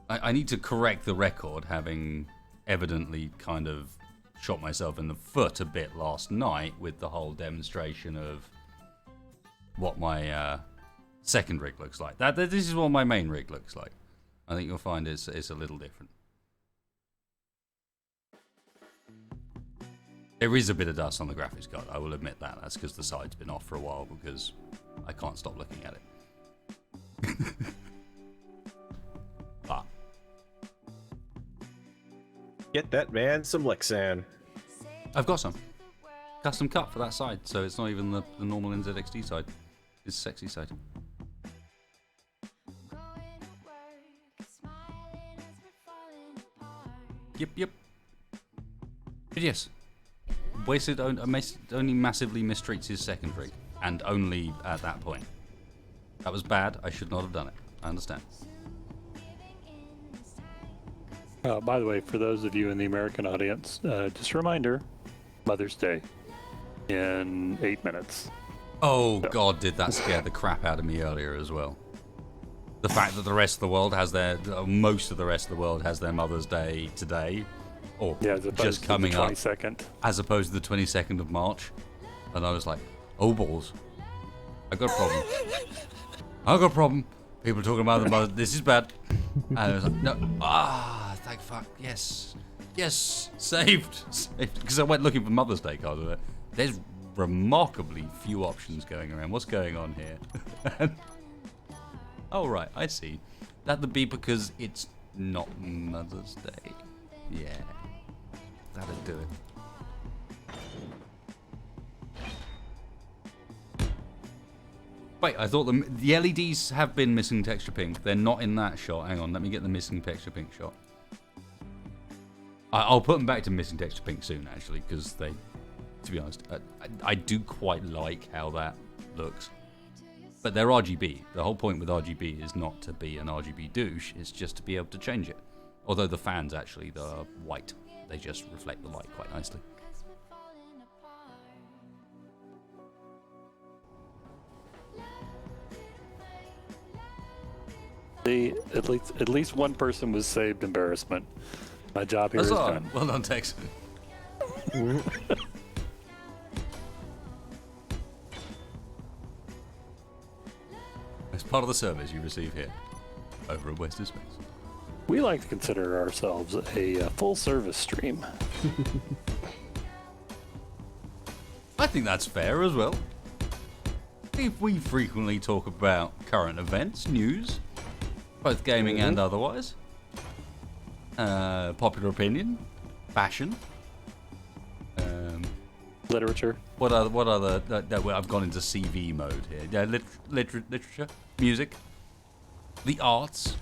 I need to correct the record, having evidently kind of shot myself in the foot a bit last night with the whole demonstration of what my second rig looks like. This is what my main rig looks like. I think you'll find it's a little different. There is a bit of dust on the graphics card, I will admit that. That's because the side's been off for a while because I can't stop looking at it. But Get that man some Lexan. I've got some. Custom cut for that side, so it's not even the normal NZXT side. It's the sexy side. Yep. But yes, Wasted only massively mistreats his second rig, and only at that point. That was bad, I should not have done it. I understand. By the way, for those of you in the American audience, just a reminder, Mother's Day in 8 minutes. Oh God, did that scare the crap out of me earlier as well. The fact that the rest of the world has most of the rest of the world has their Mother's Day today, or just coming up, as opposed to the 22nd of March. And I was like, oh balls, I got a problem. I got a problem. People talking about the mother, this is bad. And I was like, no, thank fuck, yes, saved. Because I went looking for Mother's Day cards with it. There's remarkably few options going around. What's going on here? Oh, right, I see. That'd be because it's not Mother's Day. Yeah, that'd do it. Wait, I thought the LEDs have been missing texture pink. They're not in that shot. Hang on, let me get the missing texture pink shot. I'll put them back to missing texture pink soon, actually, because they, to be honest, I do quite like how that looks. But they're RGB. The whole point with RGB is not to be an RGB douche, it's just to be able to change it. Although the fans actually, they're white. They just reflect the light quite nicely. At least one person was saved embarrassment. My job here is done. Well done, Tex. As part of the service you receive here, over at Western Space. We like to consider ourselves a full service stream. I think that's fair as well. If we frequently talk about current events, news, both gaming and otherwise, popular opinion, fashion, literature. What other? I've gone into CV mode here. Yeah, literature, music, the arts,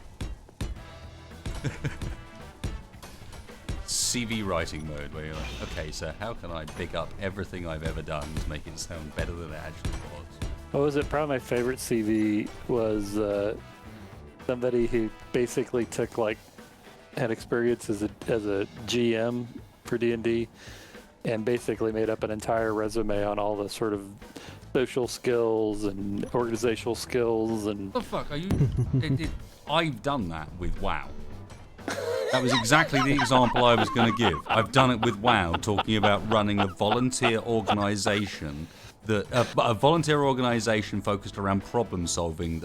CV writing mode, where you're like, okay, so how can I pick up everything I've ever done to make it sound better than it actually was? What was it? Probably my favorite CV was somebody who basically had experience as a GM for D&D, and basically made up an entire resume on all the sort of social skills and organizational skills and. What the fuck are you? I've done that with WoW. That was exactly the example I was going to give. I've done it with WoW, talking about running a volunteer organization. A volunteer organization focused around problem solving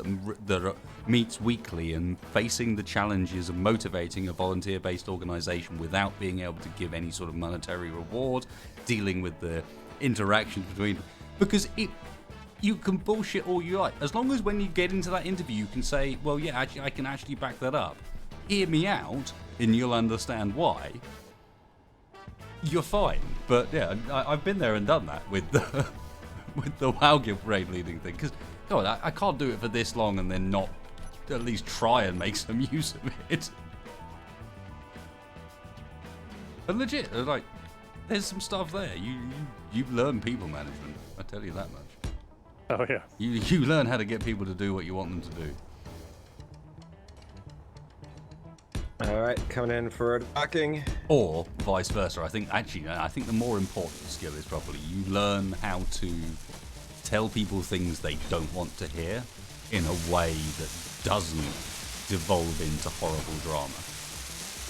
that meets weekly and facing the challenges of motivating a volunteer-based organization without being able to give any sort of monetary reward, dealing with the interactions between. Because you can bullshit all you like, as long as when you get into that interview you can say, well, yeah, actually, I can actually back that up. Hear me out, and you'll understand why. You're fine. But yeah, I've been there and done that with the WoW Guild raid leading thing. Because, God, I can't do it for this long and then not at least try and make some use of it. And legit, like, there's some stuff there. You learn people management. I tell you that much. Oh yeah. You learn how to get people to do what you want them to do. right, coming in for a docking. Or vice versa. I think the more important skill is probably you learn how to tell people things they don't want to hear in a way that doesn't devolve into horrible drama.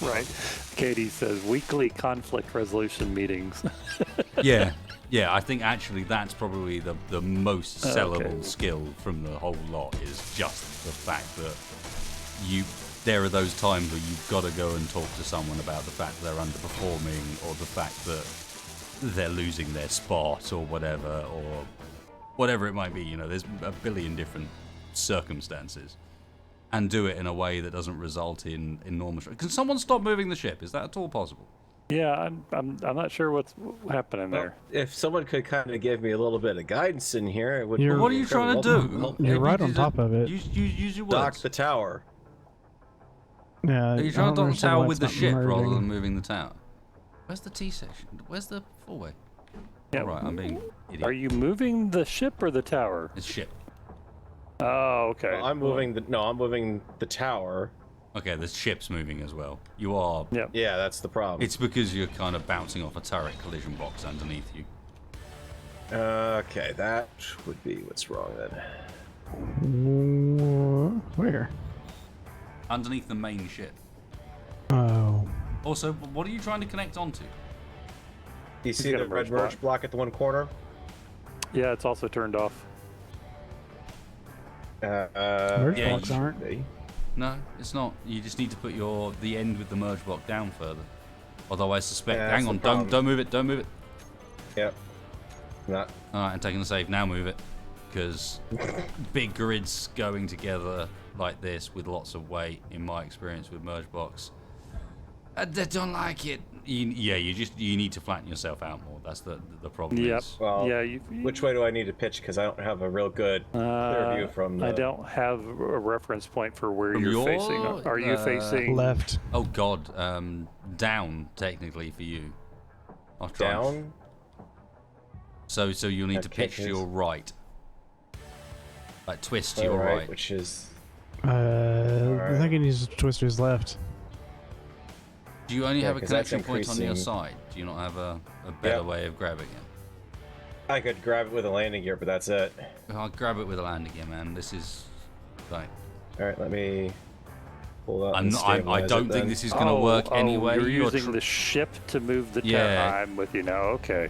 Right. Katie says weekly conflict resolution meetings. Yeah, I think actually that's probably the most sellable skill from the whole lot is just the fact that there are those times where you've got to go and talk to someone about the fact they're underperforming or the fact that they're losing their spot or whatever it might be. You know, there's a billion different circumstances. And do it in a way that doesn't result in enormous. Can someone stop moving the ship? Is that at all possible? Yeah, I'm not sure what's happening there. If someone could kind of give me a little bit of guidance in here, it would. What are you trying to do? You're right on top of it. Use your Dock words. the tower. Yeah. Are you trying to dock the tower with the ship rather moving. than moving the tower? Where's the T section? Where's the four-way? Yeah. All right, I'm being idiot. Are you moving the ship or the tower? It's ship. Oh, okay. Well, I'm moving the tower. Okay, the ship's moving as well. You are. Yep. Yeah, that's the problem. It's because you're kind of bouncing off a turret collision box underneath you. Okay, that would be what's wrong then. Where? Underneath the main ship. Oh. Also, what are you trying to connect onto? You see got the a red merge merge block at the one corner? Yeah, it's also turned off. Merge yeah, blocks aren't. No, it's not. You just need to put the end with the merge block down further. Although I suspect. Yeah, Hang that's on, the problem. don't move it. Don't move it. Yep. Not. All right, I'm taking the save. Now move it, because big grids going together like this with lots of weight, in my experience with merge blocks, I don't like it. You need to flatten yourself out more. That's the problem. Yep. Is. Well, Yeah. which way do I need to pitch? Because I don't have a real good clear view from the... I don't have a reference point for where From you're your, facing. Are you facing Left. Oh God, down technically for you. I'll try. down? So you'll need to Okay, pitch to your right. Like twist to All your right. which is... I think he needs to twist to his left. Do you only Yeah, have a 'cause that's connection point on your increasing. side? Do you not have a better Yep. way of grabbing it? I could grab it with a landing gear, but that's it. I'll grab it with a landing gear, man. This is like All right, let me pull up. I and stabilize don't it think then. this is going to work anyway. You're You're using the ship to move the tower. Yeah. I'm with you now. Okay.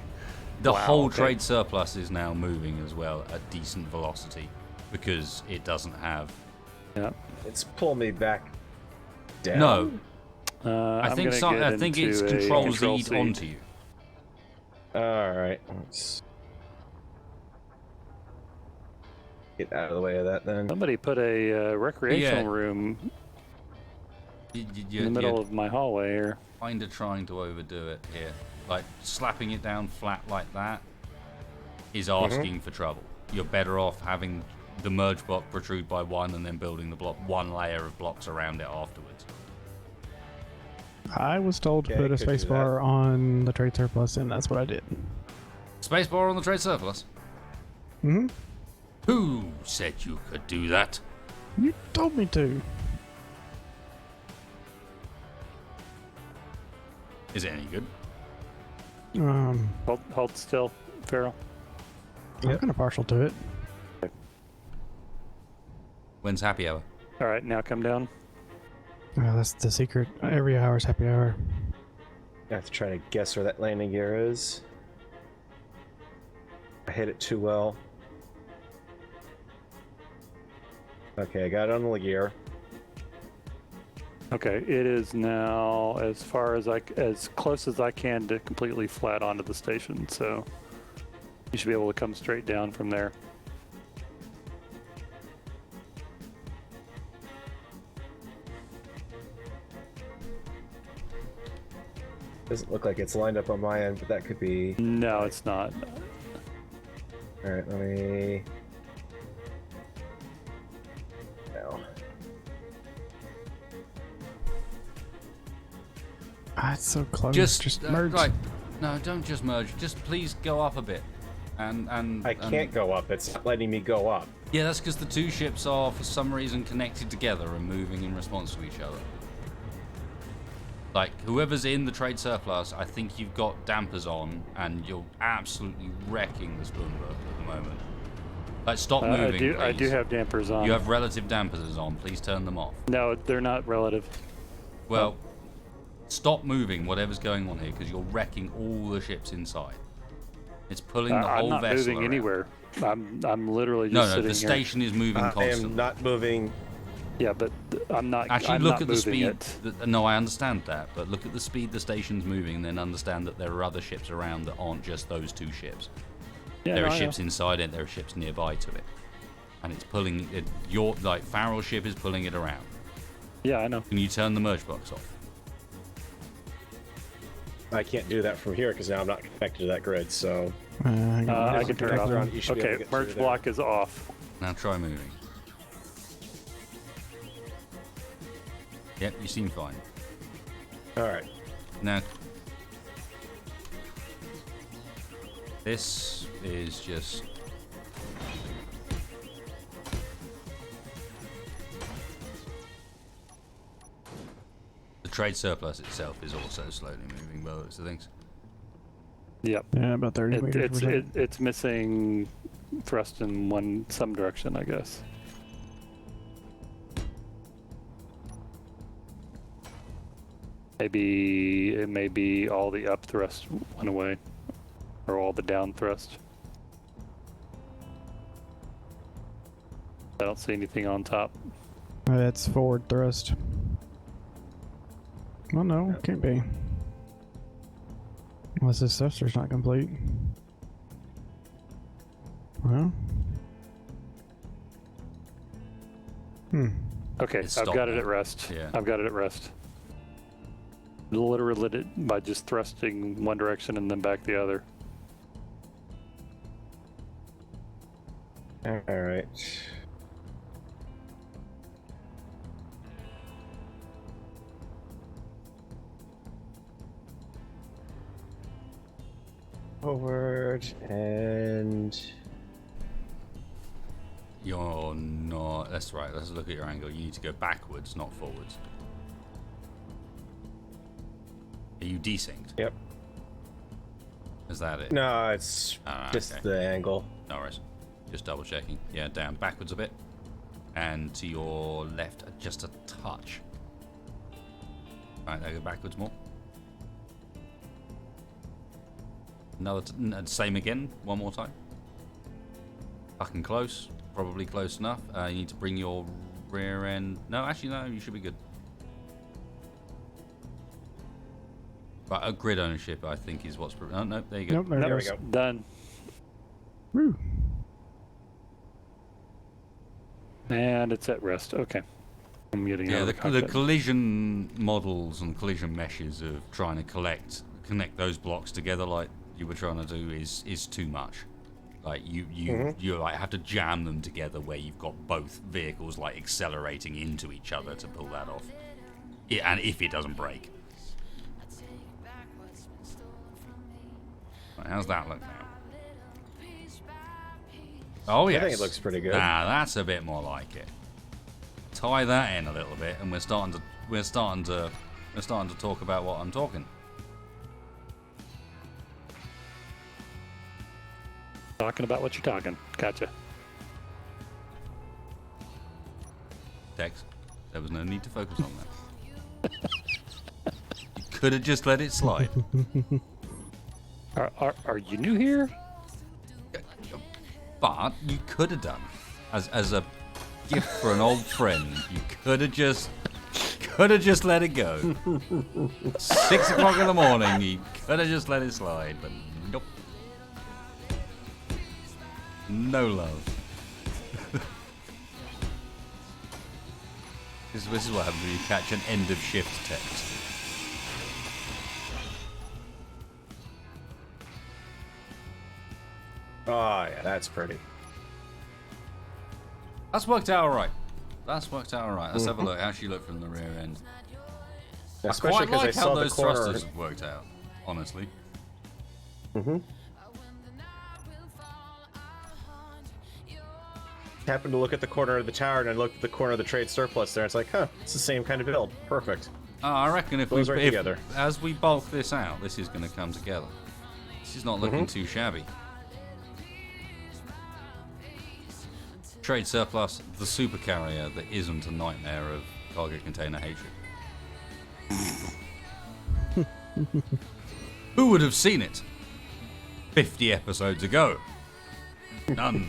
the Wow, whole okay. trade surplus is now moving as well at decent velocity because it doesn't have. Yeah. It's pull me back down. No, I I'm think gonna get I think it's into a Control Control Z C. onto you. All right, let's get out of the way of that then. Somebody put a recreational Yeah. room You, in the middle of my hallway here. kind of trying to overdo it here. Like slapping it down flat like that is asking for trouble. You're better off having the merge block protrude by one and then building the block one layer of blocks around it afterwards. I was told to Okay, put a could do spacebar on the trade surplus, and that's what I did. Spacebar on the trade surplus. Hmm. Who said you could do that? You told me to. Is it any good? Hold still, Farrell. I'm kind of partial to it. When's happy hour? All right, now come down. That's the secret. Every hour is happy hour. I have to try to guess where that landing gear is. I hit it too well. Okay, I got it on the gear. Okay, it is now as close as I can to completely flat onto the station. So you should be able to come straight down from there. Doesn't look like it's lined up on my end, but that could be... No, it's not. Alright, let me... No. It's so close. Just merge. right. No, don't just merge. Just please go up a bit. And I can't go up. It's not letting me go up. Yeah, that's because the two ships are for some reason connected together and moving in response to each other. Like, whoever's in the trade surplus, I think you've got dampers on, and you're absolutely wrecking the Spoonbook at the moment. Like, stop moving, I do please. have dampers on. You have relative dampers on. Please turn them off. No, they're not relative. Well, stop moving, whatever's going on here, because you're wrecking all the ships inside. It's pulling the whole I'm not vessel moving around. anywhere. I'm literally just sitting the here. station is moving I constantly. am not moving. Yeah, but I'm not. Actually, I'm look not at the moving speed. it. No, I understand that, but look at the speed the station's moving, and then understand that there are other ships around that aren't just those two ships. Yeah, There no, are I ships know. inside it. There are ships nearby to it, and it's pulling it. Your Farrell's ship is pulling it around. Yeah, I know. Can you turn the merge box off? I can't do that from here because now I'm not connected to that grid. So I can turn it connector on, off. you should be able to Okay, get through merge there. block is off. Now try moving. Yep, you seem fine. All right. Now, this is just... The trade surplus itself is also slowly moving by the looks of things. Yep. Yeah, about 30 meters per second. It's missing thrust in some direction, I guess. Maybe it may be all the up thrust went away, or all the down thrust. I don't see anything on top. That's forward thrust. Well, no, can't be. Unless this thruster's not complete. Well. Okay, It's I've stopped got it now. at rest. Yeah. I've got it at rest. Literally lit it by just thrusting one direction and then back the other. All right. Forward and You're not... That's right, let's look at your angle. You need to go backwards, not forwards. Are you desynced? yep. Is that it? No, it's Ah, just okay. the angle. No worries. Just double checking. Yeah, down backwards a bit. And to your left, just a touch. Right, now go backwards more. Same again, one more time. Fucking close. Probably close enough. You need to bring your rear end... No, actually, no, you should be good. Right, a grid ownership, I think, is what's... Oh, no, there you go. Nope, there, There it we goes. go. Done. Woo. And it's at rest. Okay. I'm getting out Yeah, of the cockpit. collision models and collision meshes of trying to connect those blocks together like you were trying to do is too much. Like you like have to jam them together where you've got both vehicles like accelerating into each other to pull that off. And if it doesn't break. Right, how's that look now? Oh yes. I think it looks pretty good. Nah, that's a bit more like it. Tie that in a little bit, and we're starting to talk about what I'm talking. Talking about what you're talking. Gotcha. Tex, there was no need to focus on that. You could have just let it slide. Are you new here? But you could have done, as a gift for an old friend, you could have just let it go. 6 o'clock in the morning, you could have just let it slide, but nope. No love. This is what happens when you catch an end of shift text. Oh yeah, that's pretty. That's worked out alright. Let's have a look. How she look from the rear end. Especially I because quite like I how saw the those corner. thrusters have worked out, honestly. Happened to look at the corner of the tower, and I looked at the corner of the trade surplus there. It's like, huh, it's the same kind of build. Perfect. I reckon if Goes right together. as we bulk this out, this is going to come together. This is not looking too shabby. Trade surplus, the super carrier that isn't a nightmare of cargo container hatred. Who would have seen it 50 episodes ago? None.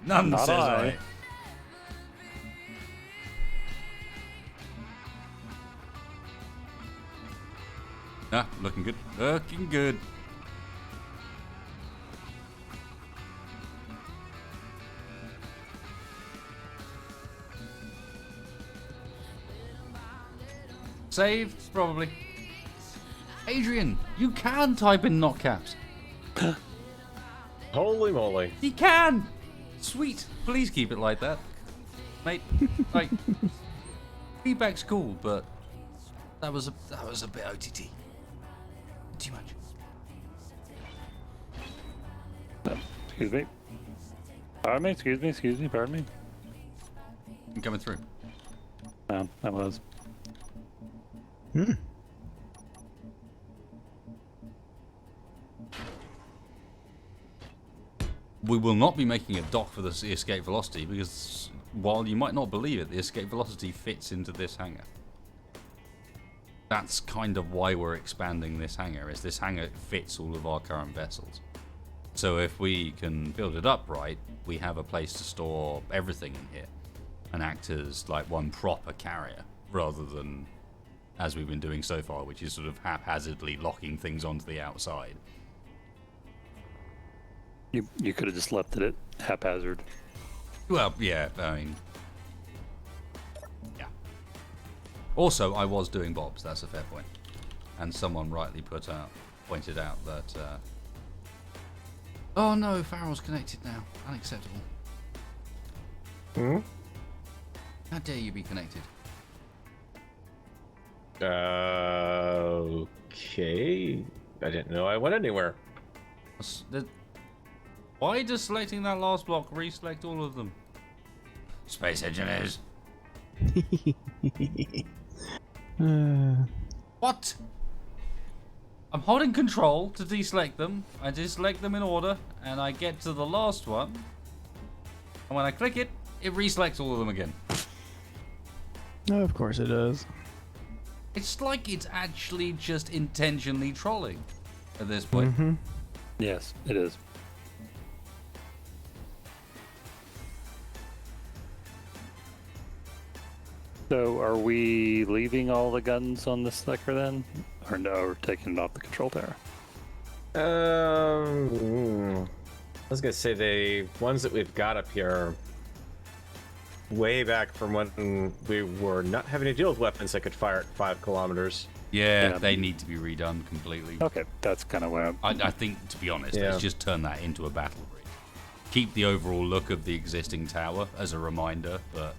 None, Not says I. I. Ah, looking good. Looking good. Saved, probably. Adrian, you can type in not caps. Holy moly. He can! Sweet. Please keep it like that. Mate, like, feedback's cool, but that was a bit OTT. Too much. Excuse me. Pardon me, excuse me, pardon me. I'm coming through. That was. We will not be making a dock for the escape velocity because, while you might not believe it, the escape velocity fits into this hangar. That's kind of why we're expanding this hangar, is this hangar fits all of our current vessels. So if we can build it up right, we have a place to store everything in here and act as like one proper carrier, rather than, as we've been doing so far, which is sort of haphazardly locking things onto the outside. You could have just left it at haphazard. Well, yeah, I mean, yeah. Also, I was doing bobs. That's a fair point. And someone rightly pointed out that. Oh no, Farrell's connected now. Unacceptable. Hmm? How dare you be connected? Okay. I didn't know I went anywhere. Why does selecting that last block reselect all of them? Space engineers. What? I'm holding control to deselect them. I deselect them in order, and I get to the last one. And when I click it, it reselects all of them again. No, of course it does. It's like it's actually just intentionally trolling at this point. Mm-hmm. Yes, it is. So, are we leaving all the guns on the selector then? Or no, we're taking it off the control tower? I was gonna say the ones that we've got up here are way back from when we were not having to deal with weapons that could fire at 5 kilometers. Yeah, Yeah. they need to be redone completely. Okay, that's kind of where I think, to be honest, Yeah. let's just turn that into a battle bridge. Keep the overall look of the existing tower as a reminder, but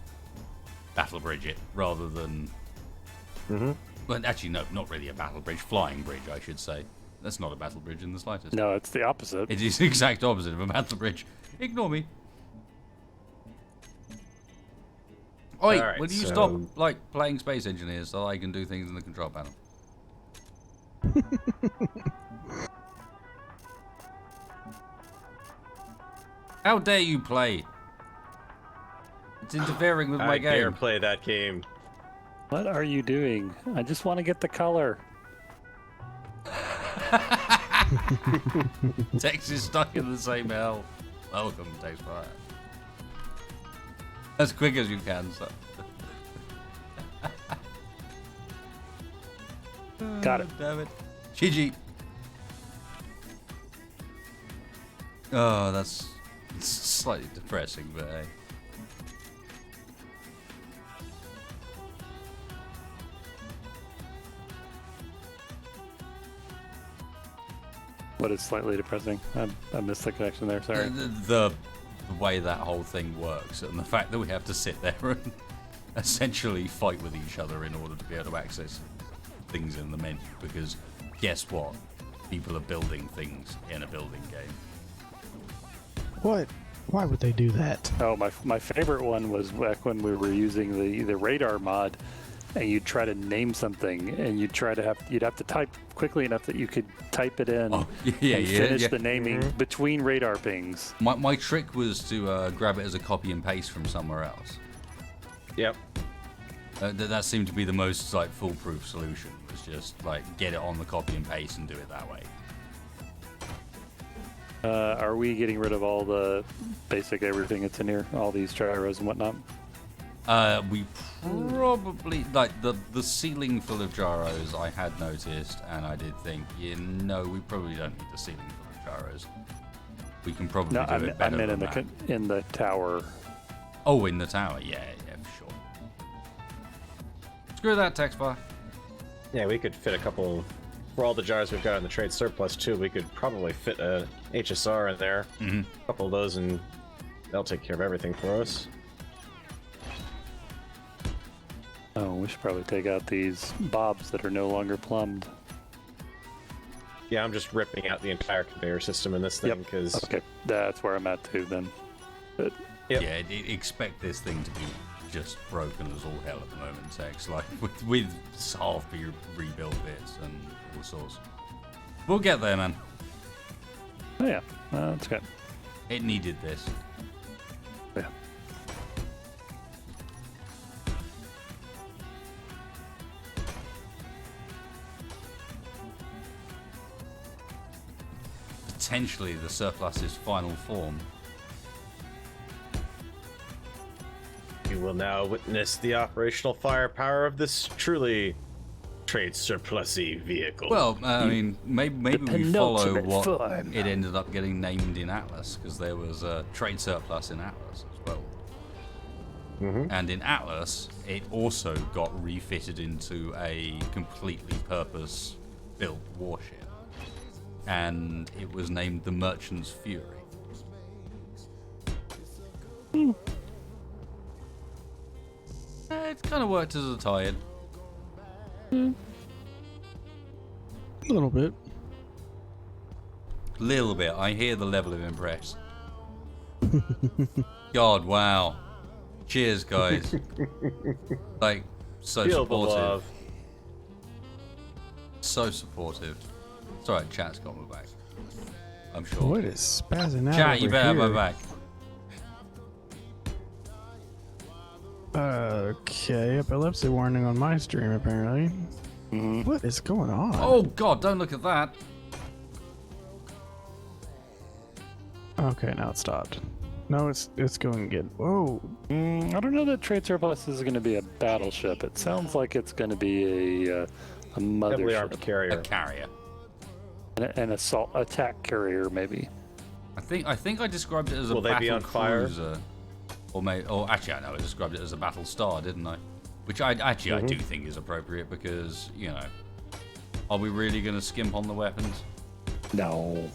battle bridge it rather than. Well, actually, no, not really a battle bridge. Flying bridge, I should say. That's not a battle bridge in the slightest. No, it's the opposite. It is the exact opposite of a battle bridge. Ignore me. Oi, Alright, will you so- stop like playing Space Engineers so I can do things in the control panel? How dare you play? It's interfering with my I dare game. play that game. What are you doing? I just want to get the color. Tex is stuck in the same hell. Welcome, Tex Fire. As quick as you can, so. Got it. Damn it. GG. Oh, that's slightly depressing, but hey. What is slightly depressing? I missed the connection there, sorry. The way that whole thing works, and the fact that we have to sit there and essentially fight with each other in order to be able to access things in the menu, because guess what? People are building things in a building game. What? Why would they do that? Oh, my favorite one was back when we were using the radar mod and you'd try to name something, and you'd have to type quickly enough that you could type it in Oh, and finish the naming Mm-hmm. between radar pings. My trick was to grab it as a copy and paste from somewhere else. Yep. That seemed to be the most like foolproof solution. Was just like get it on the copy and paste and do it that way. Are we getting rid of all the basic everything that's in here, all these gyros and whatnot? We probably like the ceiling full of gyros. I had noticed, and I did think, we probably don't need the ceiling full of gyros. We can probably No, do it better I meant than in that. the tower. Oh, in the tower, yeah, for sure. Screw that text bar. Yeah, we could fit a couple. For all the jars we've got in the trade surplus too, we could probably fit a HSR in there. Mm-hmm. A couple of those, and they'll take care of everything for us. Oh, we should probably take out these bobs that are no longer plumbed. Yeah, I'm just ripping out the entire conveyor system in this thing because Okay, that's where I'm at too then. But Yep. Yeah, expect this thing to be just broken as all hell at the moment, Tex. Like with half the rebuilt bits and all sorts. We'll get there, man. oh yeah, that's good. It needed this. Yeah. Potentially the surplus's final form. you will now witness the operational firepower of this truly trade surplusy vehicle. Well, I mean, maybe we follow penultimate what form. it ended up getting named in Atlas, because there was a trade surplus in Atlas as well. And in Atlas, it also got refitted into a completely purpose-built warship. And it was named the Merchant's Fury. It kind of worked as a tie-in. A little bit. Little bit. I hear the level of impressed. God, wow. Cheers, guys. Like, so Feel the supportive. love. So supportive. It's alright, chat's got my back. I'm sure. What is spazzing out Chat, you over better have here? my back. Okay, epilepsy warning on my stream apparently. What is going on? Oh, God, don't look at that. Okay, now it stopped. No, it's going good. Whoa. I don't know that trade surplus is going to be a battleship. It sounds like it's going to be a Heavily armed mothership, A carrier. carrier. an assault attack carrier, maybe. I think I described it as a Will they be battle on fire? cruiser. Or actually, I know I described it as a Battlestar, didn't I? Which I do think is appropriate because, you know, are we really going to skimp on the weapons? No.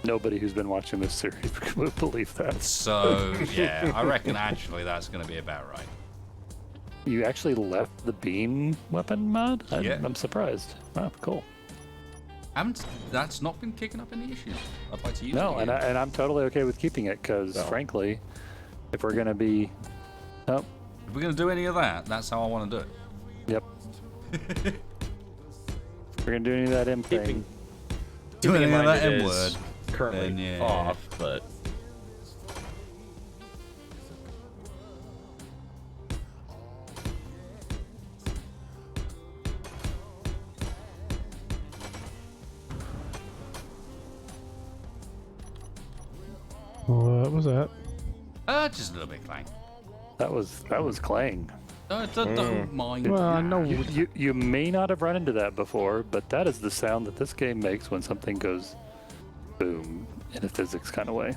Nobody who's been watching this series would believe that. So, yeah, I reckon actually that's going to be about right. You actually left the beam weapon mod? Yeah. I'm surprised. Wow, cool. That's not been kicking up any issues. I'd like to use No, it and, again. I'm totally okay with keeping it because, frankly, if we're going to be... Oh, If we're going to do any of that, that's how I want to do it. yep. If we're going to do any of that M thing. Do any Keeping in of mind that it M is word. currently then yeah. off, but What was that? Just a little bit clang. That was Clang. Don't mind. Well, I that. know. You may not have run into that before, but that is the sound that this game makes when something goes boom in a physics kind of way.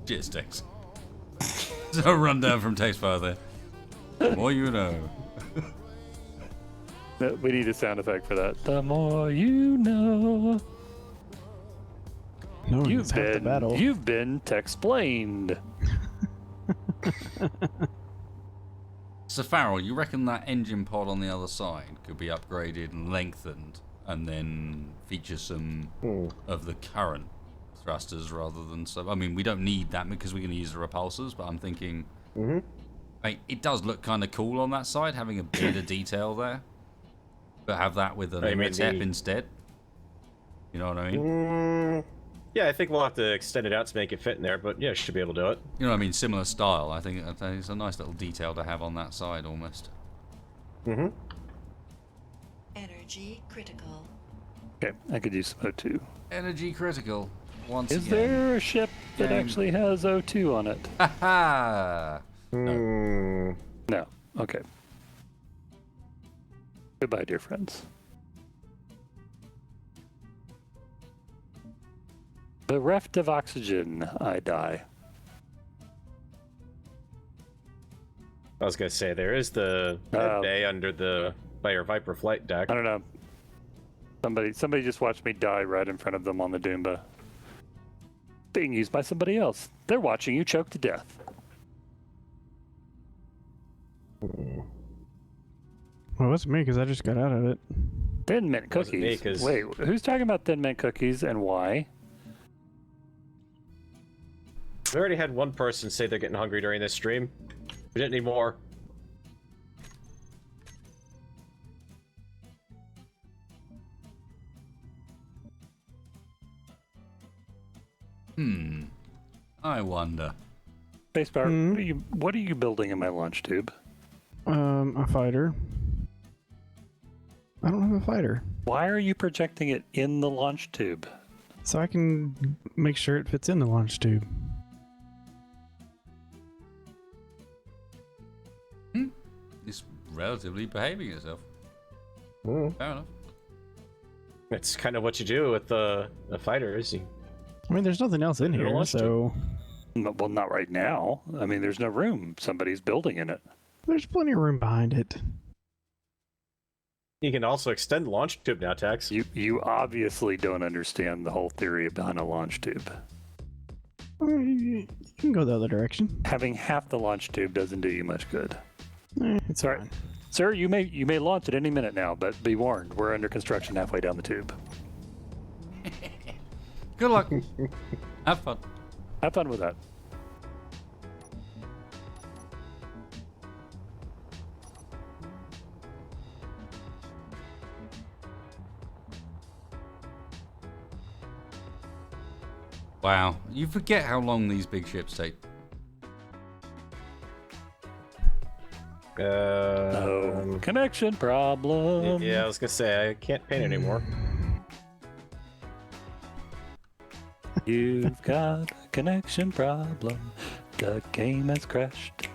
Cheers, Tex. So run down from Tex there. The more you know. We need a sound effect for that. The more you know. No one gets half the battle. You've been Texplained. So Farrell, you reckon that engine pod on the other side could be upgraded and lengthened and then feature some of the current thrusters rather than so? I mean, we don't need that because we're going to use the repulsors, but I'm thinking Mm-hmm. It does look kind of cool on that side, having a bit of detail there. But have that with an immotep instead. You know what I mean? Yeah, I think we'll have to extend it out to make it fit in there, but yeah, should be able to do it. You know what I mean? Similar style. I think it's a nice little detail to have on that side, almost. Mm-hmm. Energy critical. Okay, I could use some O2. Energy critical. Once Is again. there a ship that Game. actually has O2 on it? Ha ha! No. Okay. Goodbye, dear friends. Bereft of oxygen, I die. I was gonna say there is the bay under by your Viper flight deck. I don't know. Somebody just watched me die right in front of them on the Doomba. Being used by somebody else. They're watching you choke to death. Well, it wasn't me because I just got out of it. Thin mint Wasn't me, cookies. 'cause- Wait, who's talking about thin mint cookies and why? We already had one person say they're getting hungry during this stream. We didn't need more. I wonder. Spacebar, what are you building in my launch tube? A fighter. I don't have a fighter, Why are you projecting it in the launch tube? so I can make sure it fits in the launch tube. It's relatively behaving itself. Mm. Fair enough. It's kind of what you do with a fighter, is you? I mean, there's nothing else in It'll here, launch so Well, not right now. I mean, there's no room. Somebody's building in it. there's plenty of room behind it. You can also extend the launch tube now, Tex. You obviously don't understand the whole theory behind a launch tube. You can go the other direction. Having half the launch tube doesn't do you much good. It's Sorry. fine. Sir, you may launch at any minute now, but be warned, we're under construction halfway down the tube. Good luck. Have fun. Have fun with that. Wow. You forget how long these big ships take. Connection problem. Yeah, I was gonna say I can't paint anymore. You've got a connection problem. The game has crashed.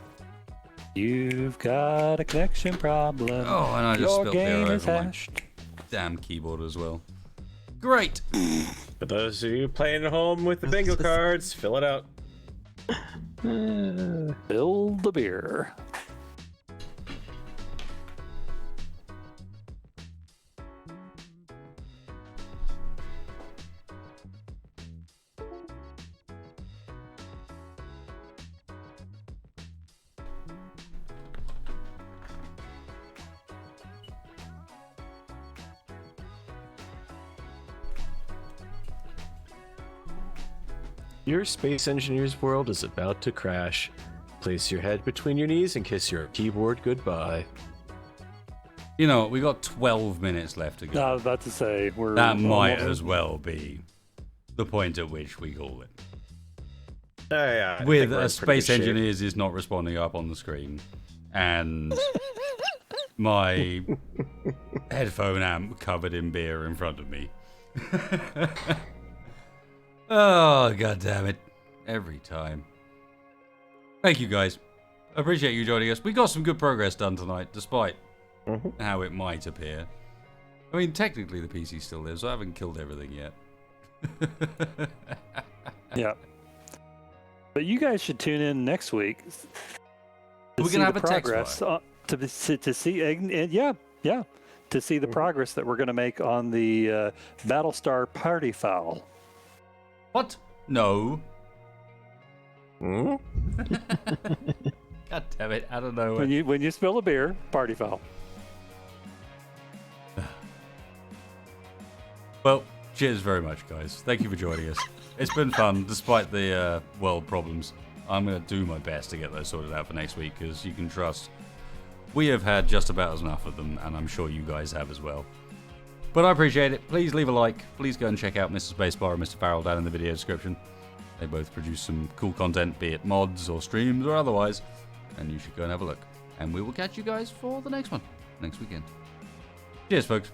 You've got a connection problem. Oh, and I just Your spilled beer game is over my hashed. damn keyboard as well. Great. For those of you playing at home with the bingo cards, fill it out. Fill the beer. Your space engineer's world is about to crash. Place your head between your knees and kiss your keyboard goodbye. You know, we got 12 minutes left to go. I was about to say we're That might almost- as well be the point at which we call it. Yeah, I With think we're a in pretty space good shape. engineers is not responding up on the screen, and my headphone amp covered in beer in front of me. Oh, god damn it. Every time. Thank you guys. I appreciate you joining us. We got some good progress done tonight, despite how it might appear. I mean, technically the PC still lives, so I haven't killed everything yet. Yeah. But you guys should tune in next week. We're see gonna have the a text progress file. to see and yeah to see the progress that we're going to make on the Battlestar party foul. What? No. Hmm? God damn it, I don't know. When you spill a beer, party foul. Well, cheers very much, guys. Thank you for joining us. It's been fun, despite the world problems. I'm going to do my best to get those sorted out for next week, because you can trust we have had just about as enough of them, and I'm sure you guys have as well. But I appreciate it. Please leave a like. Please go and check out Mr. Spacebar and Mr. Farrell down in the video description. They both produce some cool content, be it mods or streams or otherwise, and you should go and have a look. And we will catch you guys for the next one, next weekend. Cheers, folks.